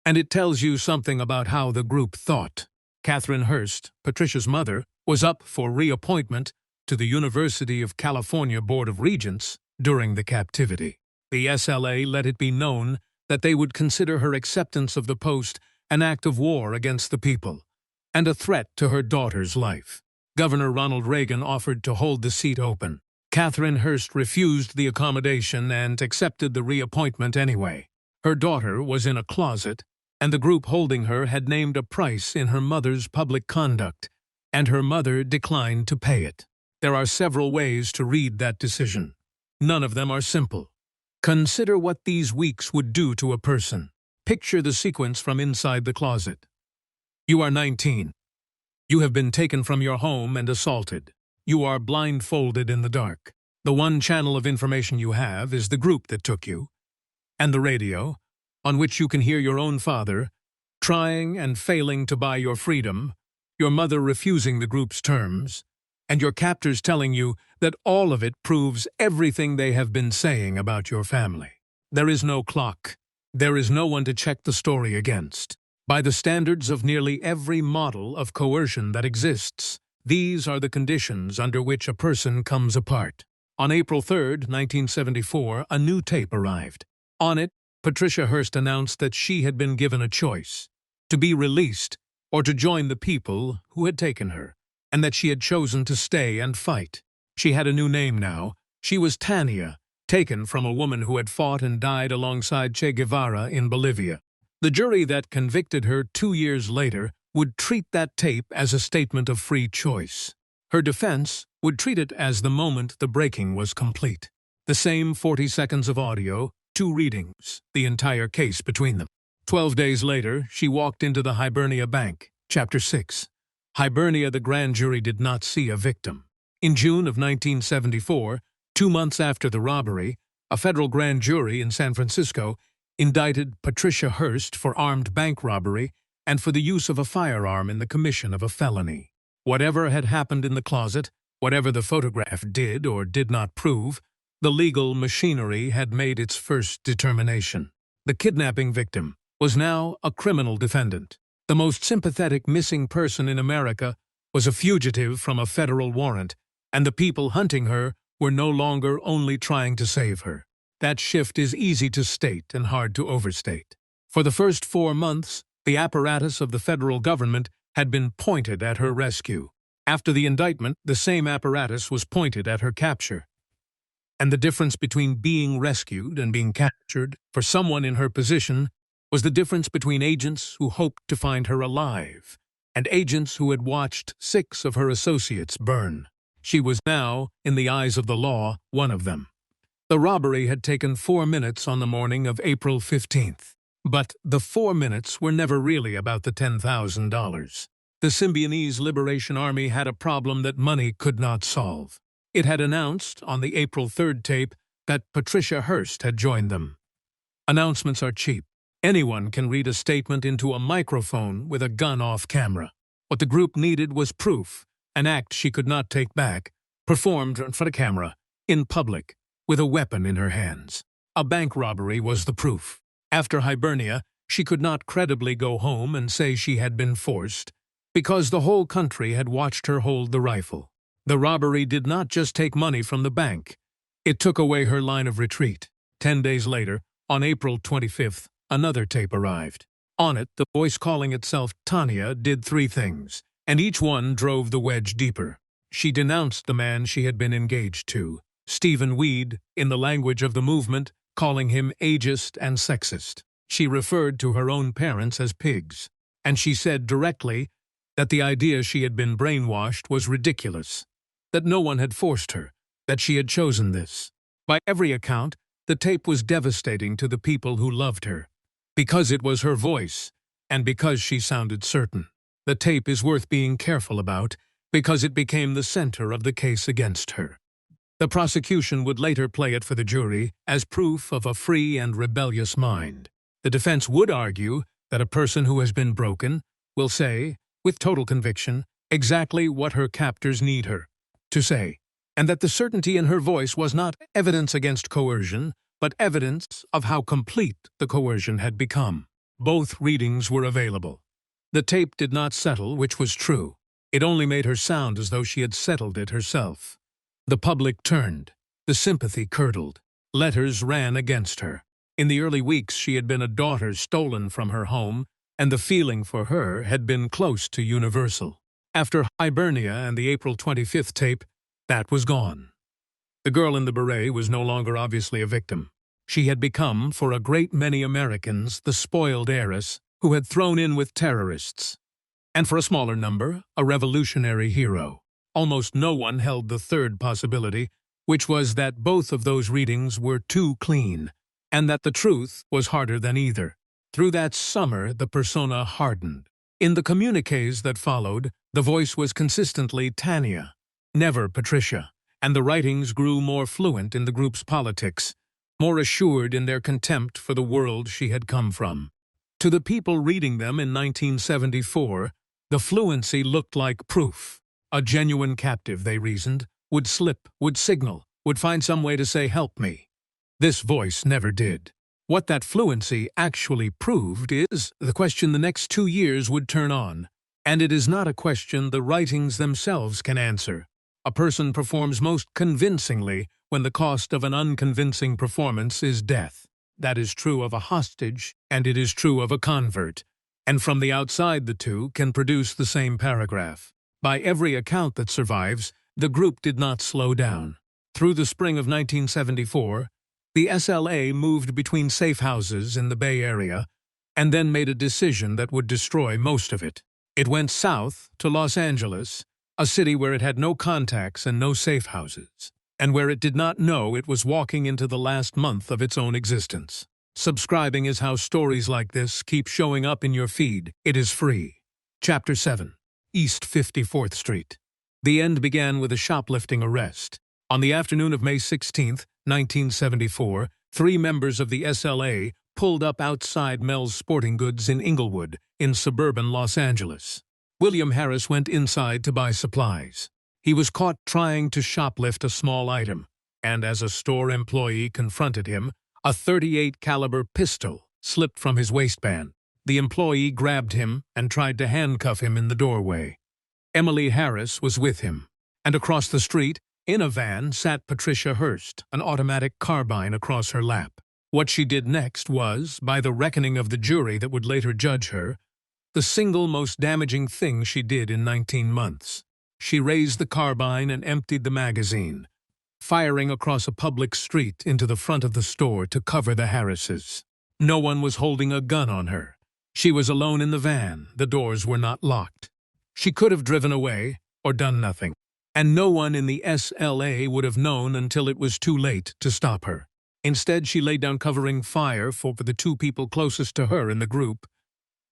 And it tells you something about how the group thought. Catherine Hurst, Patricia's mother, was up for reappointment to the University of California Board of Regents during the captivity. The SLA let it be known that they would consider her acceptance of the post an act of war against the people and a threat to her daughter's life. Governor Ronald Reagan offered to hold the seat open. Catherine Hurst refused the accommodation and accepted the reappointment anyway. Her daughter was in a closet, and the group holding her had named a price in her mother's public conduct, and her mother declined to pay it. There are several ways to read that decision. None of them are simple. Consider what these weeks would do to a person. Picture the sequence from inside the closet. You are 19. You have been taken from your home and assaulted. You are blindfolded in the dark. The one channel of information you have is the group that took you, and the radio, on which you can hear your own father trying and failing to buy your freedom, your mother refusing the group's terms, and your captors telling you that all of it proves everything they have been saying about your family. There is no clock. There is no one to check the story against. By the standards of nearly every model of coercion that exists, these are the conditions under which a person comes apart. On April 3, 1974, a new tape arrived. On it, Patricia Hearst announced that she had been given a choice: to be released or to join the people who had taken her, and that she had chosen to stay and fight. She had a new name now. She was Tania, taken from a woman who had fought and died alongside Che Guevara in Bolivia. The jury that convicted her 2 years later would treat that tape as a statement of free choice. Her defense would treat it as the moment the breaking was complete. The same 40 seconds of audio, 2 readings, the entire case between them. 12 days later, she walked into the Hibernia Bank. Chapter 6. Hibernia, the grand jury did not see a victim. In June of 1974, 2 months after the robbery, a federal grand jury in San Francisco indicted Patricia Hearst for armed bank robbery and for the use of a firearm in the commission of a felony. Whatever had happened in the closet, whatever the photograph did or did not prove, the legal machinery had made its first determination. The kidnapping victim was now a criminal defendant. The most sympathetic missing person in America was a fugitive from a federal warrant, and the people hunting her were no longer only trying to save her. That shift is easy to state and hard to overstate. For the first 4 months, the apparatus of the federal government had been pointed at her rescue. After the indictment, the same apparatus was pointed at her capture. And the difference between being rescued and being captured, for someone in her position, was the difference between agents who hoped to find her alive and agents who had watched 6 of her associates burn. She was now, in the eyes of the law, one of them. The robbery had taken 4 minutes on the morning of April 15th. But the 4 minutes were never really about the $10,000. The Symbionese Liberation Army had a problem that money could not solve. It had announced on the April 3rd tape that Patricia Hearst had joined them. Announcements are cheap. Anyone can read a statement into a microphone with a gun off camera. What the group needed was proof, an act she could not take back, performed in front of camera, in public, with a weapon in her hands. A bank robbery was the proof. After Hibernia, she could not credibly go home and say she had been forced, because the whole country had watched her hold the rifle. The robbery did not just take money from the bank. It took away her line of retreat. 10 days later, on April 25th, another tape arrived. On it, the voice calling itself Tania did 3 things, and each one drove the wedge deeper. She denounced the man she had been engaged to, Stephen Weed, in the language of the movement, calling him ageist and sexist. She referred to her own parents as pigs, and she said directly that the idea she had been brainwashed was ridiculous, that no one had forced her, that she had chosen this. By every account, the tape was devastating to the people who loved her, because it was her voice, and because she sounded certain. The tape is worth being careful about, because it became the center of the case against her. The prosecution would later play it for the jury as proof of a free and rebellious mind. The defense would argue that a person who has been broken will say, with total conviction, exactly what her captors need her to say, and that the certainty in her voice was not evidence against coercion, but evidence of how complete the coercion had become. Both readings were available. The tape did not settle, which was true. It only made her sound as though she had settled it herself. The public turned. The sympathy curdled. Letters ran against her. In the early weeks, she had been a daughter stolen from her home, and the feeling for her had been close to universal. After Hibernia and the April 25th tape, that was gone. The girl in the beret was no longer obviously a victim. She had become, for a great many Americans, the spoiled heiress who had thrown in with terrorists. And for a smaller number, a revolutionary hero. Almost no one held the third possibility, which was that both of those readings were too clean, and that the truth was harder than either. Through that summer, the persona hardened. In the communiques that followed, the voice was consistently Tanya, never Patricia, and the writings grew more fluent in the group's politics, more assured in their contempt for the world she had come from. To the people reading them in 1974, the fluency looked like proof. A genuine captive, they reasoned, would slip, would signal, would find some way to say, "Help me." This voice never did. What that fluency actually proved is the question the next 2 years would turn on, and it is not a question the writings themselves can answer. A person performs most convincingly when the cost of an unconvincing performance is death. That is true of a hostage, and it is true of a convert, and from the outside the two can produce the same paragraph. By every account that survives, the group did not slow down. Through the spring of 1974, the SLA moved between safe houses in the Bay Area and then made a decision that would destroy most of it. It went south to Los Angeles, a city where it had no contacts and no safe houses, and where it did not know it was walking into the last month of its own existence. Subscribing is how stories like this keep showing up in your feed. It is free. Chapter 7. East 54th Street. The end began with a shoplifting arrest. On the afternoon of May 16, 1974, 3 members of the SLA pulled up outside Mel's Sporting Goods in Inglewood, in suburban Los Angeles. William Harris went inside to buy supplies. He was caught trying to shoplift a small item, and as a store employee confronted him, a .38 caliber pistol slipped from his waistband. The employee grabbed him and tried to handcuff him in the doorway. Emily Harris was with him, and across the street, in a van, sat Patricia Hearst, an automatic carbine across her lap. What she did next was, by the reckoning of the jury that would later judge her, the single most damaging thing she did in 19 months. She raised the carbine and emptied the magazine, firing across a public street into the front of the store to cover the Harrises. No one was holding a gun on her. She was alone in the van. The doors were not locked. She could have driven away or done nothing, and no one in the SLA would have known until it was too late to stop her. Instead, she laid down covering fire for the 2 people closest to her in the group,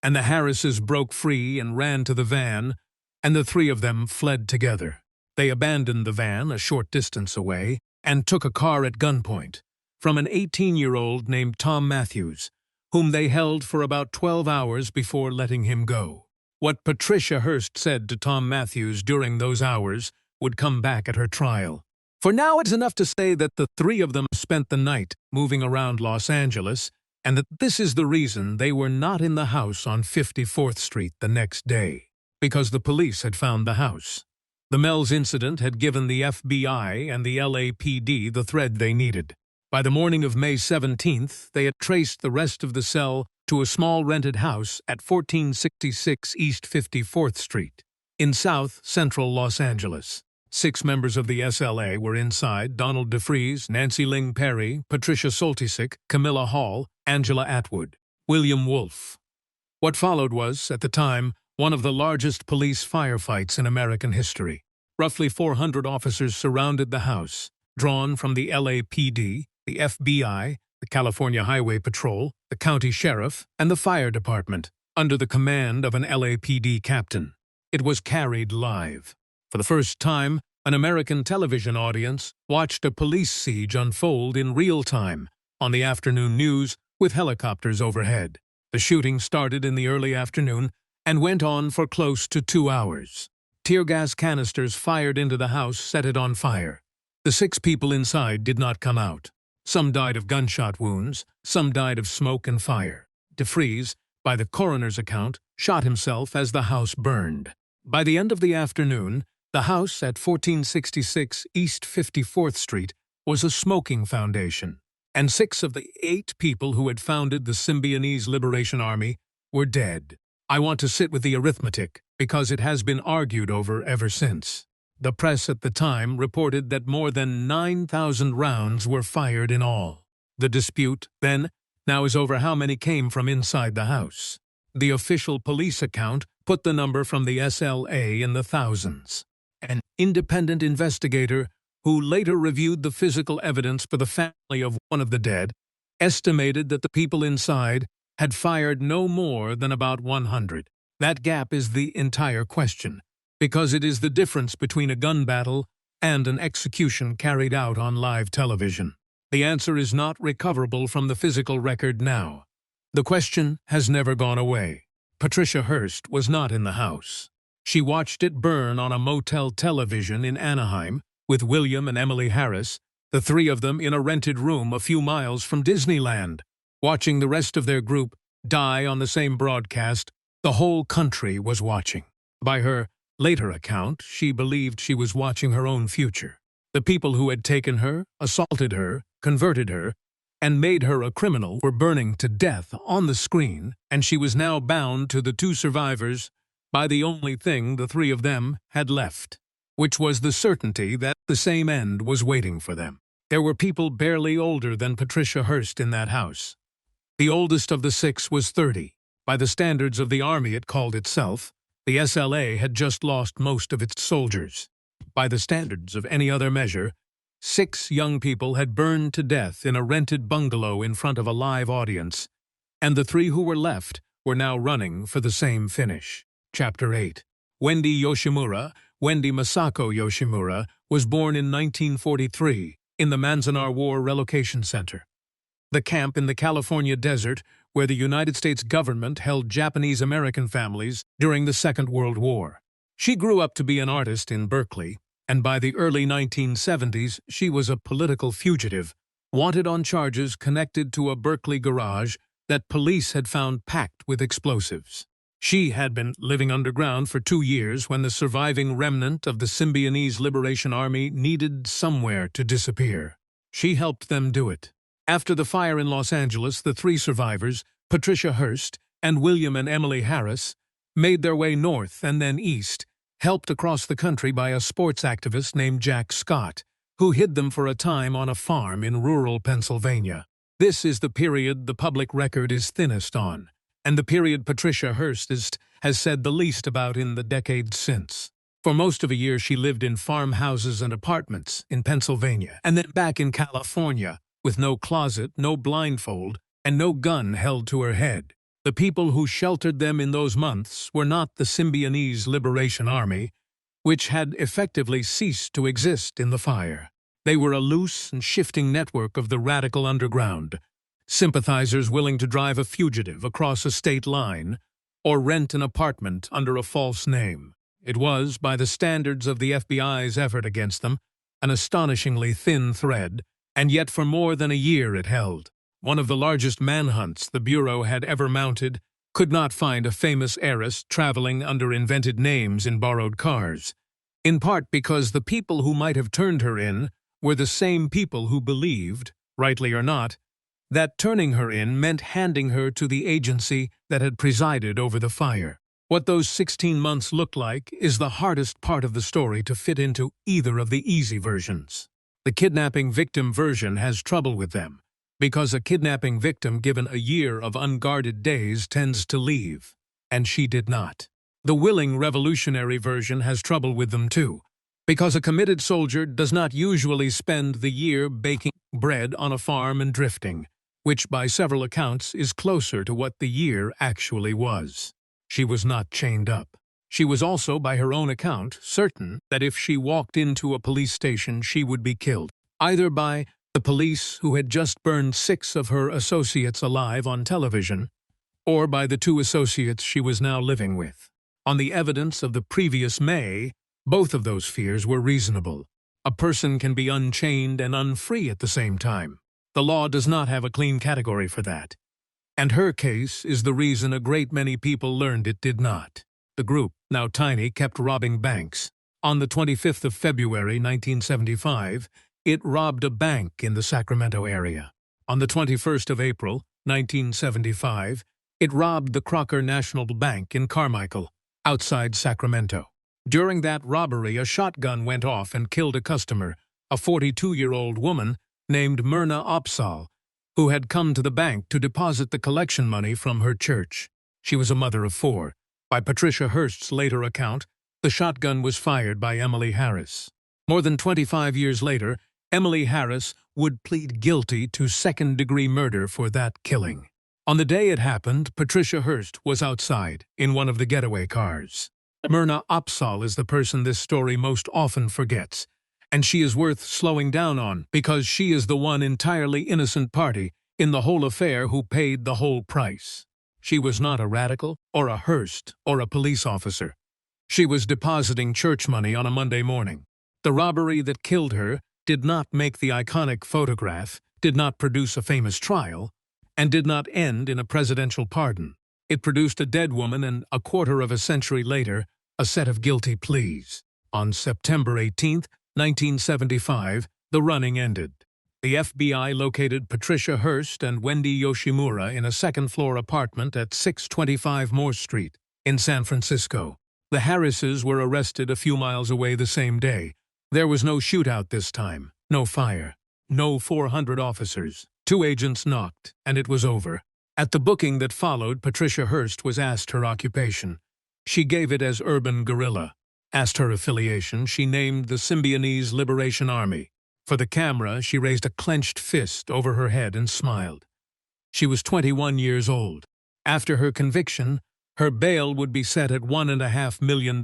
and the Harrises broke free and ran to the van, and the 3 of them fled together. They abandoned the van a short distance away and took a car at gunpoint from an 18-year-old named Tom Matthews, whom they held for about 12 hours before letting him go. What Patricia Hearst said to Tom Matthews during those hours would come back at her trial. For now, it's enough to say that the 3 of them spent the night moving around Los Angeles, and that this is the reason they were not in the house on 54th Street the next day, because the police had found the house. The Mel's incident had given the FBI and the LAPD the thread they needed. By the morning of May 17th, they had traced the rest of the cell to a small rented house at 1466 East 54th Street, in South Central Los Angeles. 6 members of the SLA were inside: Donald DeFries, Nancy Ling Perry, Patricia Soltysik, Camilla Hall, Angela Atwood, William Wolfe. What followed was, at the time, one of the largest police firefights in American history. Roughly 400 officers surrounded the house, drawn from the LAPD, the FBI, the California Highway Patrol, the county sheriff, and the fire department, under the command of an LAPD captain. It was carried live. For the first time, an American television audience watched a police siege unfold in real time on the afternoon news with helicopters overhead. The shooting started in the early afternoon and went on for close to 2 hours. Tear gas canisters fired into the house set it on fire. The 6 people inside did not come out. Some died of gunshot wounds, some died of smoke and fire. DeFries, by the coroner's account, shot himself as the house burned. By the end of the afternoon, the house at 1466 East 54th Street was a smoking foundation, and 6 of the 8 people who had founded the Symbionese Liberation Army were dead. I want to sit with the arithmetic because it has been argued over ever since. The press at the time reported that more than 9,000 rounds were fired in all. The dispute, then, now is over how many came from inside the house. The official police account put the number from the SLA in the thousands. An independent investigator, who later reviewed the physical evidence for the family of one of the dead, estimated that the people inside had fired no more than about 100. That gap is the entire question, because it is the difference between a gun battle and an execution carried out on live television. The answer is not recoverable from the physical record now. The question has never gone away. Patricia Hearst was not in the house. She watched it burn on a motel television in Anaheim with William and Emily Harris, the 3 of them in a rented room a few miles from Disneyland, watching the rest of their group die on the same broadcast the whole country was watching. By her later account, she believed she was watching her own future. The people who had taken her, assaulted her, converted her, and made her a criminal were burning to death on the screen, and she was now bound to the 2 survivors by the only thing the 3 of them had left, which was the certainty that the same end was waiting for them. There were people barely older than Patricia Hearst in that house. The oldest of the 6 was 30. By the standards of the army it called itself, the SLA had just lost most of its soldiers. By the standards of any other measure, 6 young people had burned to death in a rented bungalow in front of a live audience, and the 3 who were left were now running for the same finish. Chapter 8. Wendy Yoshimura, Wendy Masako Yoshimura, was born in 1943 in the Manzanar War Relocation Center, the camp in the California desert where the United States government held Japanese-American families during the Second World War. She grew up to be an artist in Berkeley, and by the early 1970s she was a political fugitive, wanted on charges connected to a Berkeley garage that police had found packed with explosives. She had been living underground for 2 years when the surviving remnant of the Symbionese Liberation Army needed somewhere to disappear. She helped them do it. After the fire in Los Angeles, the 3 survivors, Patricia Hearst and William and Emily Harris, made their way north and then east, helped across the country by a sports activist named Jack Scott, who hid them for a time on a farm in rural Pennsylvania. This is the period the public record is thinnest on, and the period Patricia Hearst has said the least about in the decades since. For most of a year she lived in farmhouses and apartments in Pennsylvania, and then back in California, with no closet, no blindfold, and no gun held to her head. The people who sheltered them in those months were not the Symbionese Liberation Army, which had effectively ceased to exist in the fire. They were a loose and shifting network of the radical underground, sympathizers willing to drive a fugitive across a state line or rent an apartment under a false name. It was, by the standards of the FBI's effort against them, an astonishingly thin thread, and yet for more than a year it held. One of the largest manhunts the Bureau had ever mounted could not find a famous heiress traveling under invented names in borrowed cars, in part because the people who might have turned her in were the same people who believed, rightly or not, that turning her in meant handing her to the agency that had presided over the fire. What those 16 months looked like is the hardest part of the story to fit into either of the easy versions. The kidnapping victim version has trouble with them, because a kidnapping victim given a year of unguarded days tends to leave, and she did not. The willing revolutionary version has trouble with them too, because a committed soldier does not usually spend the year baking bread on a farm and drifting, which by several accounts is closer to what the year actually was. She was not chained up. She was also, by her own account, certain that if she walked into a police station she would be killed, either by the police who had just burned 6 of her associates alive on television, or by the 2 associates she was now living with. On the evidence of the previous May, both of those fears were reasonable. A person can be unchained and unfree at the same time. The law does not have a clean category for that. And her case is the reason a great many people learned it did not. The group, now tiny, kept robbing banks. On the 25th of February 1975, it robbed a bank in the Sacramento area. On the 21st of April 1975, it robbed the Crocker National Bank in Carmichael, outside Sacramento. During that robbery, a shotgun went off and killed a customer, a 42-year-old woman named Myrna Opsahl, who had come to the bank to deposit the collection money from her church. She was a mother of 4. By Patricia Hearst's later account, the shotgun was fired by Emily Harris. More than 25 years later, Emily Harris would plead guilty to second-degree murder for that killing. On the day it happened, Patricia Hearst was outside, in one of the getaway cars. Myrna Opsahl is the person this story most often forgets, and she is worth slowing down on because she is the one entirely innocent party in the whole affair who paid the whole price. She was not a radical, or a Hearst, or a police officer. She was depositing church money on a Monday morning. The robbery that killed her did not make the iconic photograph, did not produce a famous trial, and did not end in a presidential pardon. It produced a dead woman and, a quarter of a century later, a set of guilty pleas. On September 18, 1975, the running ended. The FBI located Patricia Hearst and Wendy Yoshimura in a second-floor apartment at 625 Moore Street in San Francisco. The Harrises were arrested a few miles away the same day. There was no shootout this time, no fire, no 400 officers. 2 agents knocked, and it was over. At the booking that followed, Patricia Hearst was asked her occupation. She gave it as urban guerrilla. Asked her affiliation, she named the Symbionese Liberation Army. For the camera, she raised a clenched fist over her head and smiled. She was 21 years old. After her conviction, her bail would be set at $1.5 million,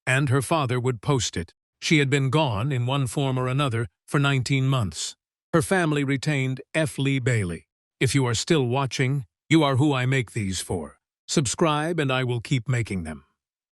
and her father would post it. She had been gone, in one form or another, for 19 months. Her family retained F. Lee Bailey. If you are still watching, you are who I make these for. Subscribe and I will keep making them.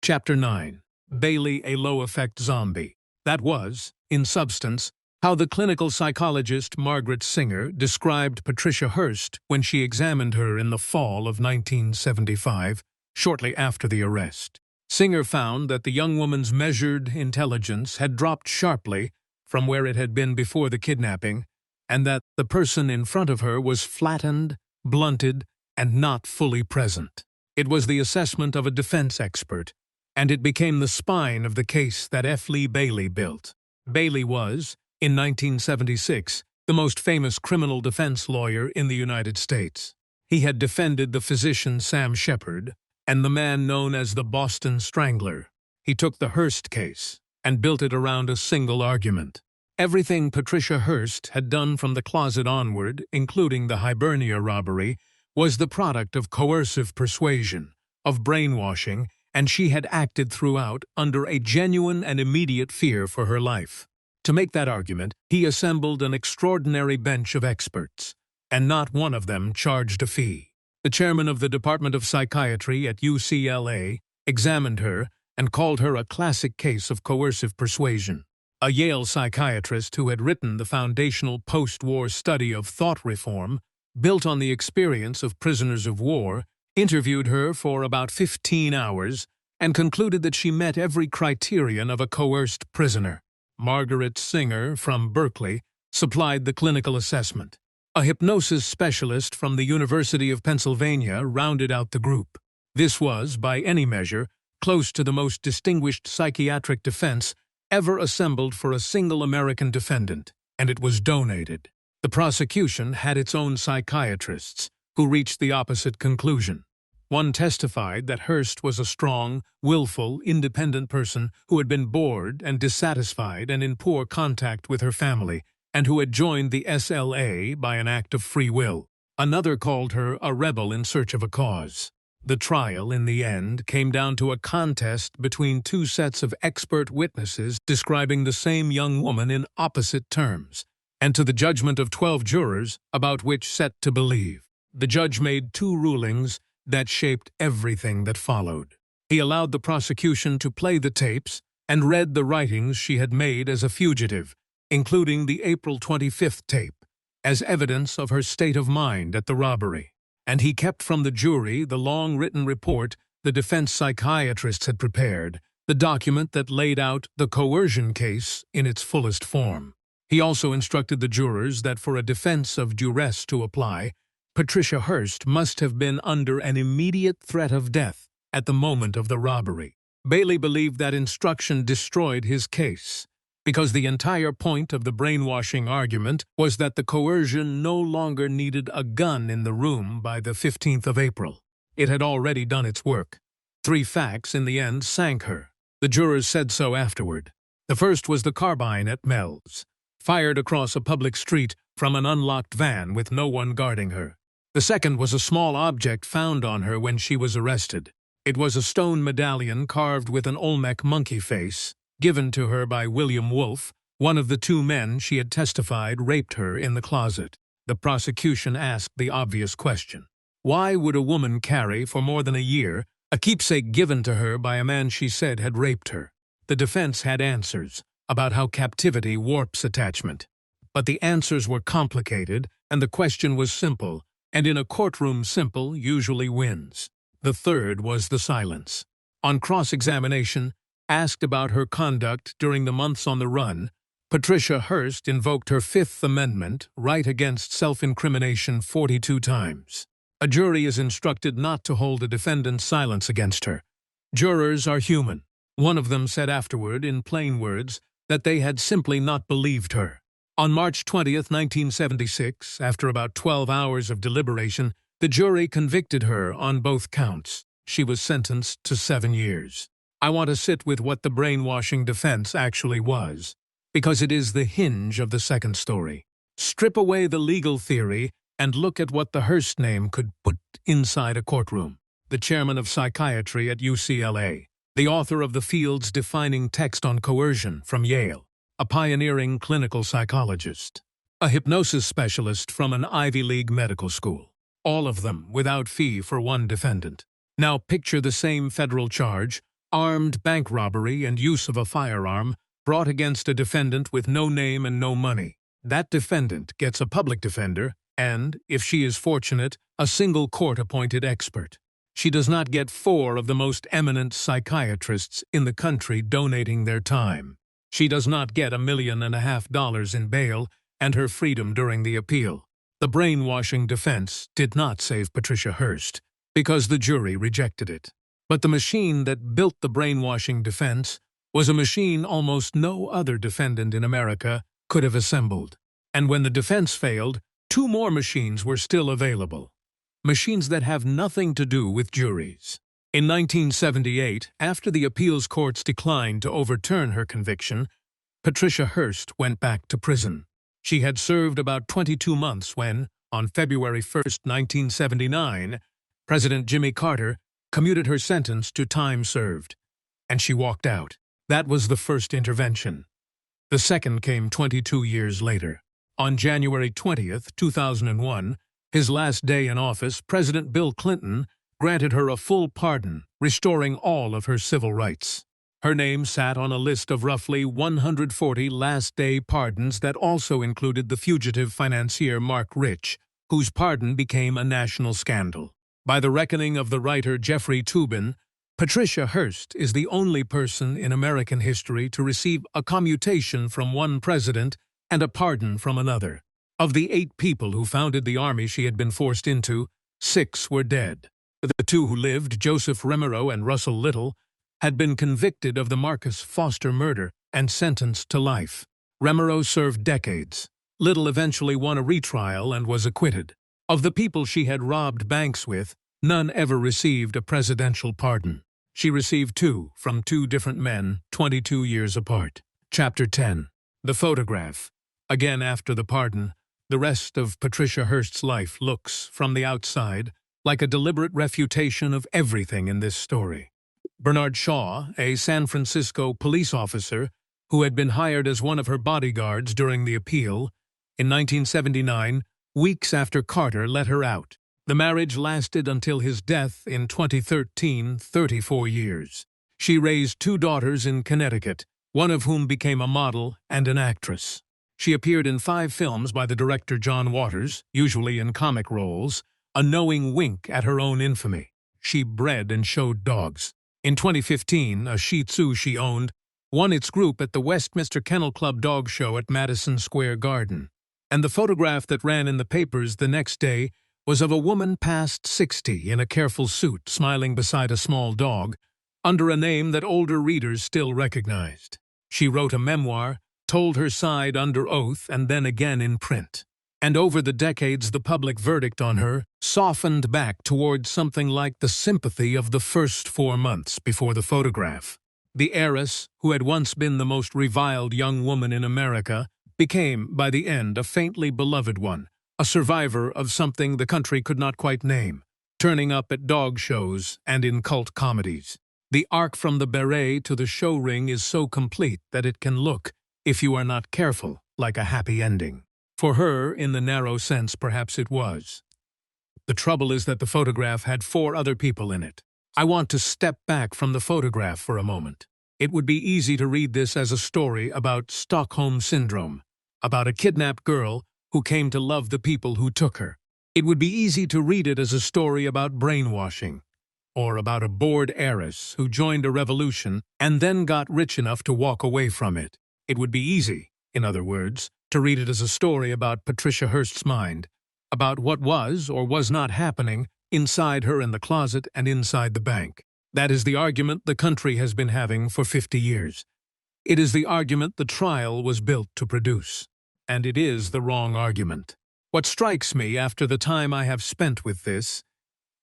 Chapter 9. Bailey, a low-effect zombie. That was, in substance, how the clinical psychologist Margaret Singer described Patricia Hearst when she examined her in the fall of 1975, shortly after the arrest. Singer found that the young woman's measured intelligence had dropped sharply from where it had been before the kidnapping, and that the person in front of her was flattened, blunted, and not fully present. It was the assessment of a defense expert, and it became the spine of the case that F. Lee Bailey built. Bailey was, in 1976, the most famous criminal defense lawyer in the United States. He had defended the physician Sam Shepard and the man known as the Boston Strangler. He took the Hearst case and built it around a single argument. Everything Patricia Hearst had done from the closet onward, including the Hibernia robbery, was the product of coercive persuasion, of brainwashing, and she had acted throughout under a genuine and immediate fear for her life. To make that argument, he assembled an extraordinary bench of experts, and not one of them charged a fee. The chairman of the Department of Psychiatry at UCLA examined her and called her a classic case of coercive persuasion. A Yale psychiatrist who had written the foundational post-war study of thought reform, built on the experience of prisoners of war, interviewed her for about 15 hours and concluded that she met every criterion of a coerced prisoner. Margaret Singer, from Berkeley, supplied the clinical assessment. A hypnosis specialist from the University of Pennsylvania rounded out the group. This was, by any measure, close to the most distinguished psychiatric defense ever assembled for a single American defendant, and it was donated. The prosecution had its own psychiatrists, who reached the opposite conclusion. One testified that Hearst was a strong, willful, independent person who had been bored and dissatisfied and in poor contact with her family, and who had joined the SLA by an act of free will. Another called her a rebel in search of a cause. The trial, in the end, came down to a contest between 2 sets of expert witnesses describing the same young woman in opposite terms, and to the judgment of 12 jurors about which set to believe. The judge made 2 rulings that shaped everything that followed. He allowed the prosecution to play the tapes and read the writings she had made as a fugitive, including the April 25th tape, as evidence of her state of mind at the robbery. and he kept from the jury the long written report the defense psychiatrists had prepared, the document that laid out the coercion case in its fullest form. He also instructed the jurors that for a defense of duress to apply, Patricia Hearst must have been under an immediate threat of death at the moment of the robbery. Bailey believed that instruction destroyed his case, because the entire point of the brainwashing argument was that the coercion no longer needed a gun in the room by the 15th of April. It had already done its work. 3 facts in the end sank her. The jurors said so afterward. The first was the carbine at Mel's, fired across a public street from an unlocked van with no one guarding her. The second was a small object found on her when she was arrested. It was a stone medallion carved with an Olmec monkey face, given to her by William Wolfe, one of the 2 men she had testified raped her in the closet. The prosecution asked the obvious question. Why would a woman carry, for more than a year, a keepsake given to her by a man she said had raped her? The defense had answers about how captivity warps attachment. But the answers were complicated, and the question was simple, and in a courtroom simple usually wins. The third was the silence. On cross-examination, asked about her conduct during the months on the run, Patricia Hearst invoked her Fifth Amendment right against self-incrimination 42 times. A jury is instructed not to hold a defendant's silence against her. Jurors are human. One of them said afterward, in plain words, that they had simply not believed her. On March 20, 1976, after about 12 hours of deliberation, the jury convicted her on both counts. She was sentenced to 7 years. I want to sit with what the brainwashing defense actually was, because it is the hinge of the second story. Strip away the legal theory and look at what the Hearst name could put inside a courtroom. The chairman of psychiatry at UCLA, the author of the field's defining text on coercion from Yale, a pioneering clinical psychologist, a hypnosis specialist from an Ivy League medical school, all of them without fee for one defendant. Now picture the same federal charge, armed bank robbery and use of a firearm, brought against a defendant with no name and no money. That defendant gets a public defender and, if she is fortunate, a single court-appointed expert. She does not get 4 of the most eminent psychiatrists in the country donating their time. She does not get $1.5 million in bail and her freedom during the appeal. The brainwashing defense did not save Patricia Hearst, because the jury rejected it. But the machine that built the brainwashing defense was a machine almost no other defendant in America could have assembled. And when the defense failed, 2 more machines were still available. Machines that have nothing to do with juries. In 1978, after the appeals courts declined to overturn her conviction, Patricia Hearst went back to prison. She had served about 22 months when, on February 1, 1979, President Jimmy Carter commuted her sentence to time served, and she walked out. That was the first intervention. The second came 22 years later. On January 20, 2001, his last day in office, President Bill Clinton granted her a full pardon, restoring all of her civil rights. Her name sat on a list of roughly 140 last-day pardons that also included the fugitive financier Mark Rich, whose pardon became a national scandal. By the reckoning of the writer Jeffrey Toobin, Patricia Hearst is the only person in American history to receive a commutation from one president and a pardon from another. Of the 8 people who founded the army she had been forced into, 6 were dead. The 2 who lived, Joseph Remerow and Russell Little, had been convicted of the Marcus Foster murder and sentenced to life. Remerow served decades. Little eventually won a retrial and was acquitted. Of the people she had robbed banks with, none ever received a presidential pardon. She received 2 from 2 different men, 22 years apart. Chapter 10. The photograph. Again after the pardon, the rest of Patricia Hearst's life looks, from the outside, like a deliberate refutation of everything in this story. Bernard Shaw, a San Francisco police officer who had been hired as one of her bodyguards during the appeal, in 1979, weeks after Carter let her out. The marriage lasted until his death in 2013, 34 years. She raised 2 daughters in Connecticut, one of whom became a model and an actress. She appeared in 5 films by the director John Waters, usually in comic roles, a knowing wink at her own infamy. She bred and showed dogs. In 2015, a Shih Tzu she owned won its group at the Westminster Kennel Club Dog Show at Madison Square Garden. And the photograph that ran in the papers the next day was of a woman past 60 in a careful suit smiling beside a small dog, under a name that older readers still recognized. She wrote a memoir, told her side under oath and then again in print. And over the decades, the public verdict on her softened back towards something like the sympathy of the first 4 months before the photograph. The heiress, who had once been the most reviled young woman in America, became, by the end, a faintly beloved one, a survivor of something the country could not quite name, turning up at dog shows and in cult comedies. The arc from the beret to the show ring is so complete that it can look, if you are not careful, like a happy ending. For her, in the narrow sense, perhaps it was. The trouble is that the photograph had 4 other people in it. I want to step back from the photograph for a moment. It would be easy to read this as a story about Stockholm Syndrome, about a kidnapped girl who came to love the people who took her. It would be easy to read it as a story about brainwashing, or about a bored heiress who joined a revolution and then got rich enough to walk away from it. It would be easy, in other words, to read it as a story about Patricia Hearst's mind, about what was or was not happening inside her in the closet and inside the bank. That is the argument the country has been having for 50 years. It is the argument the trial was built to produce. And it is the wrong argument. What strikes me after the time I have spent with this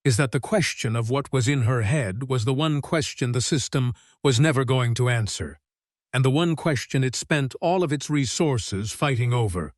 is that the question of what was in her head was the one question the system was never going to answer, and the one question it spent all of its resources fighting over,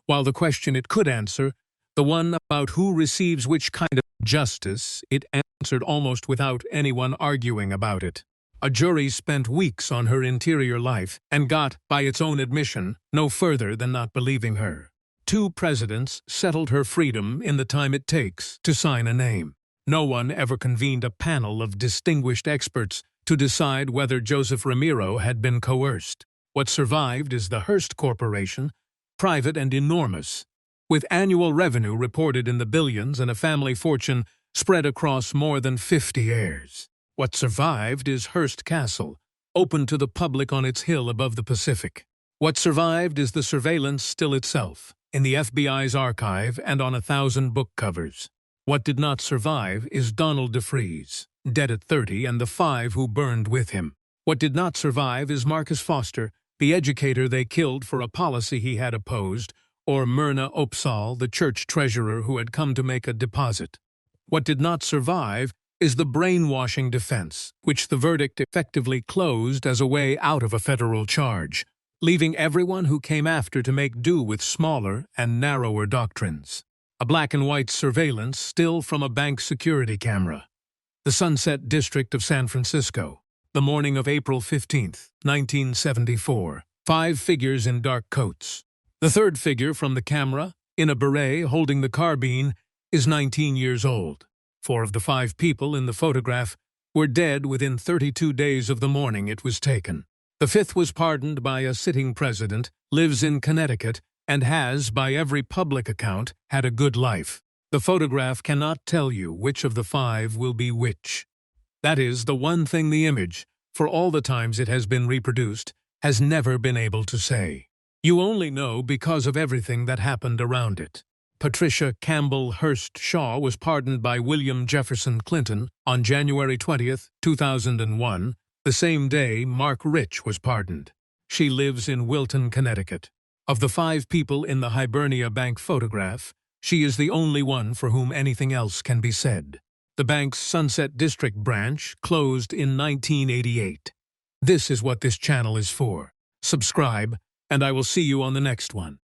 while the question it could answer, the one about who receives which kind of justice, it answered almost without anyone arguing about it. A jury spent weeks on her interior life and got, by its own admission, no further than not believing her. 2 presidents settled her freedom in the time it takes to sign a name. No one ever convened a panel of distinguished experts to decide whether Joseph Ramiro had been coerced. What survived is the Hearst Corporation, private and enormous, with annual revenue reported in the billions and a family fortune spread across more than 50 heirs. What survived is Hearst Castle, open to the public on its hill above the Pacific. What survived is the surveillance still itself, in the FBI's archive and on 1,000 book covers. What did not survive is Donald DeFreeze, dead at 30, and the 5 who burned with him. What did not survive is Marcus Foster, the educator they killed for a policy he had opposed, or Myrna Opsahl, the church treasurer who had come to make a deposit. What did not survive is the brainwashing defense, which the verdict effectively closed as a way out of a federal charge, leaving everyone who came after to make do with smaller and narrower doctrines. A black-and-white surveillance still from a bank security camera. The Sunset District of San Francisco. The morning of April 15, 1974. 5 figures in dark coats. The third figure from the camera, in a beret holding the carbine, is 19 years old. 4 of the 5 people in the photograph were dead within 32 days of the morning it was taken. The 5th was pardoned by a sitting president, lives in Connecticut, and has, by every public account, had a good life. The photograph cannot tell you which of the 5 will be which. That is the one thing the image, for all the times it has been reproduced, has never been able to say. You only know because of everything that happened around it. Patricia Campbell Hearst Shaw was pardoned by William Jefferson Clinton on January 20, 2001, the same day Mark Rich was pardoned. She lives in Wilton, Connecticut. Of the 5 people in the Hibernia Bank photograph, she is the only one for whom anything else can be said. The bank's Sunset District branch closed in 1988. This is what this channel is for. Subscribe, and I will see you on the next one.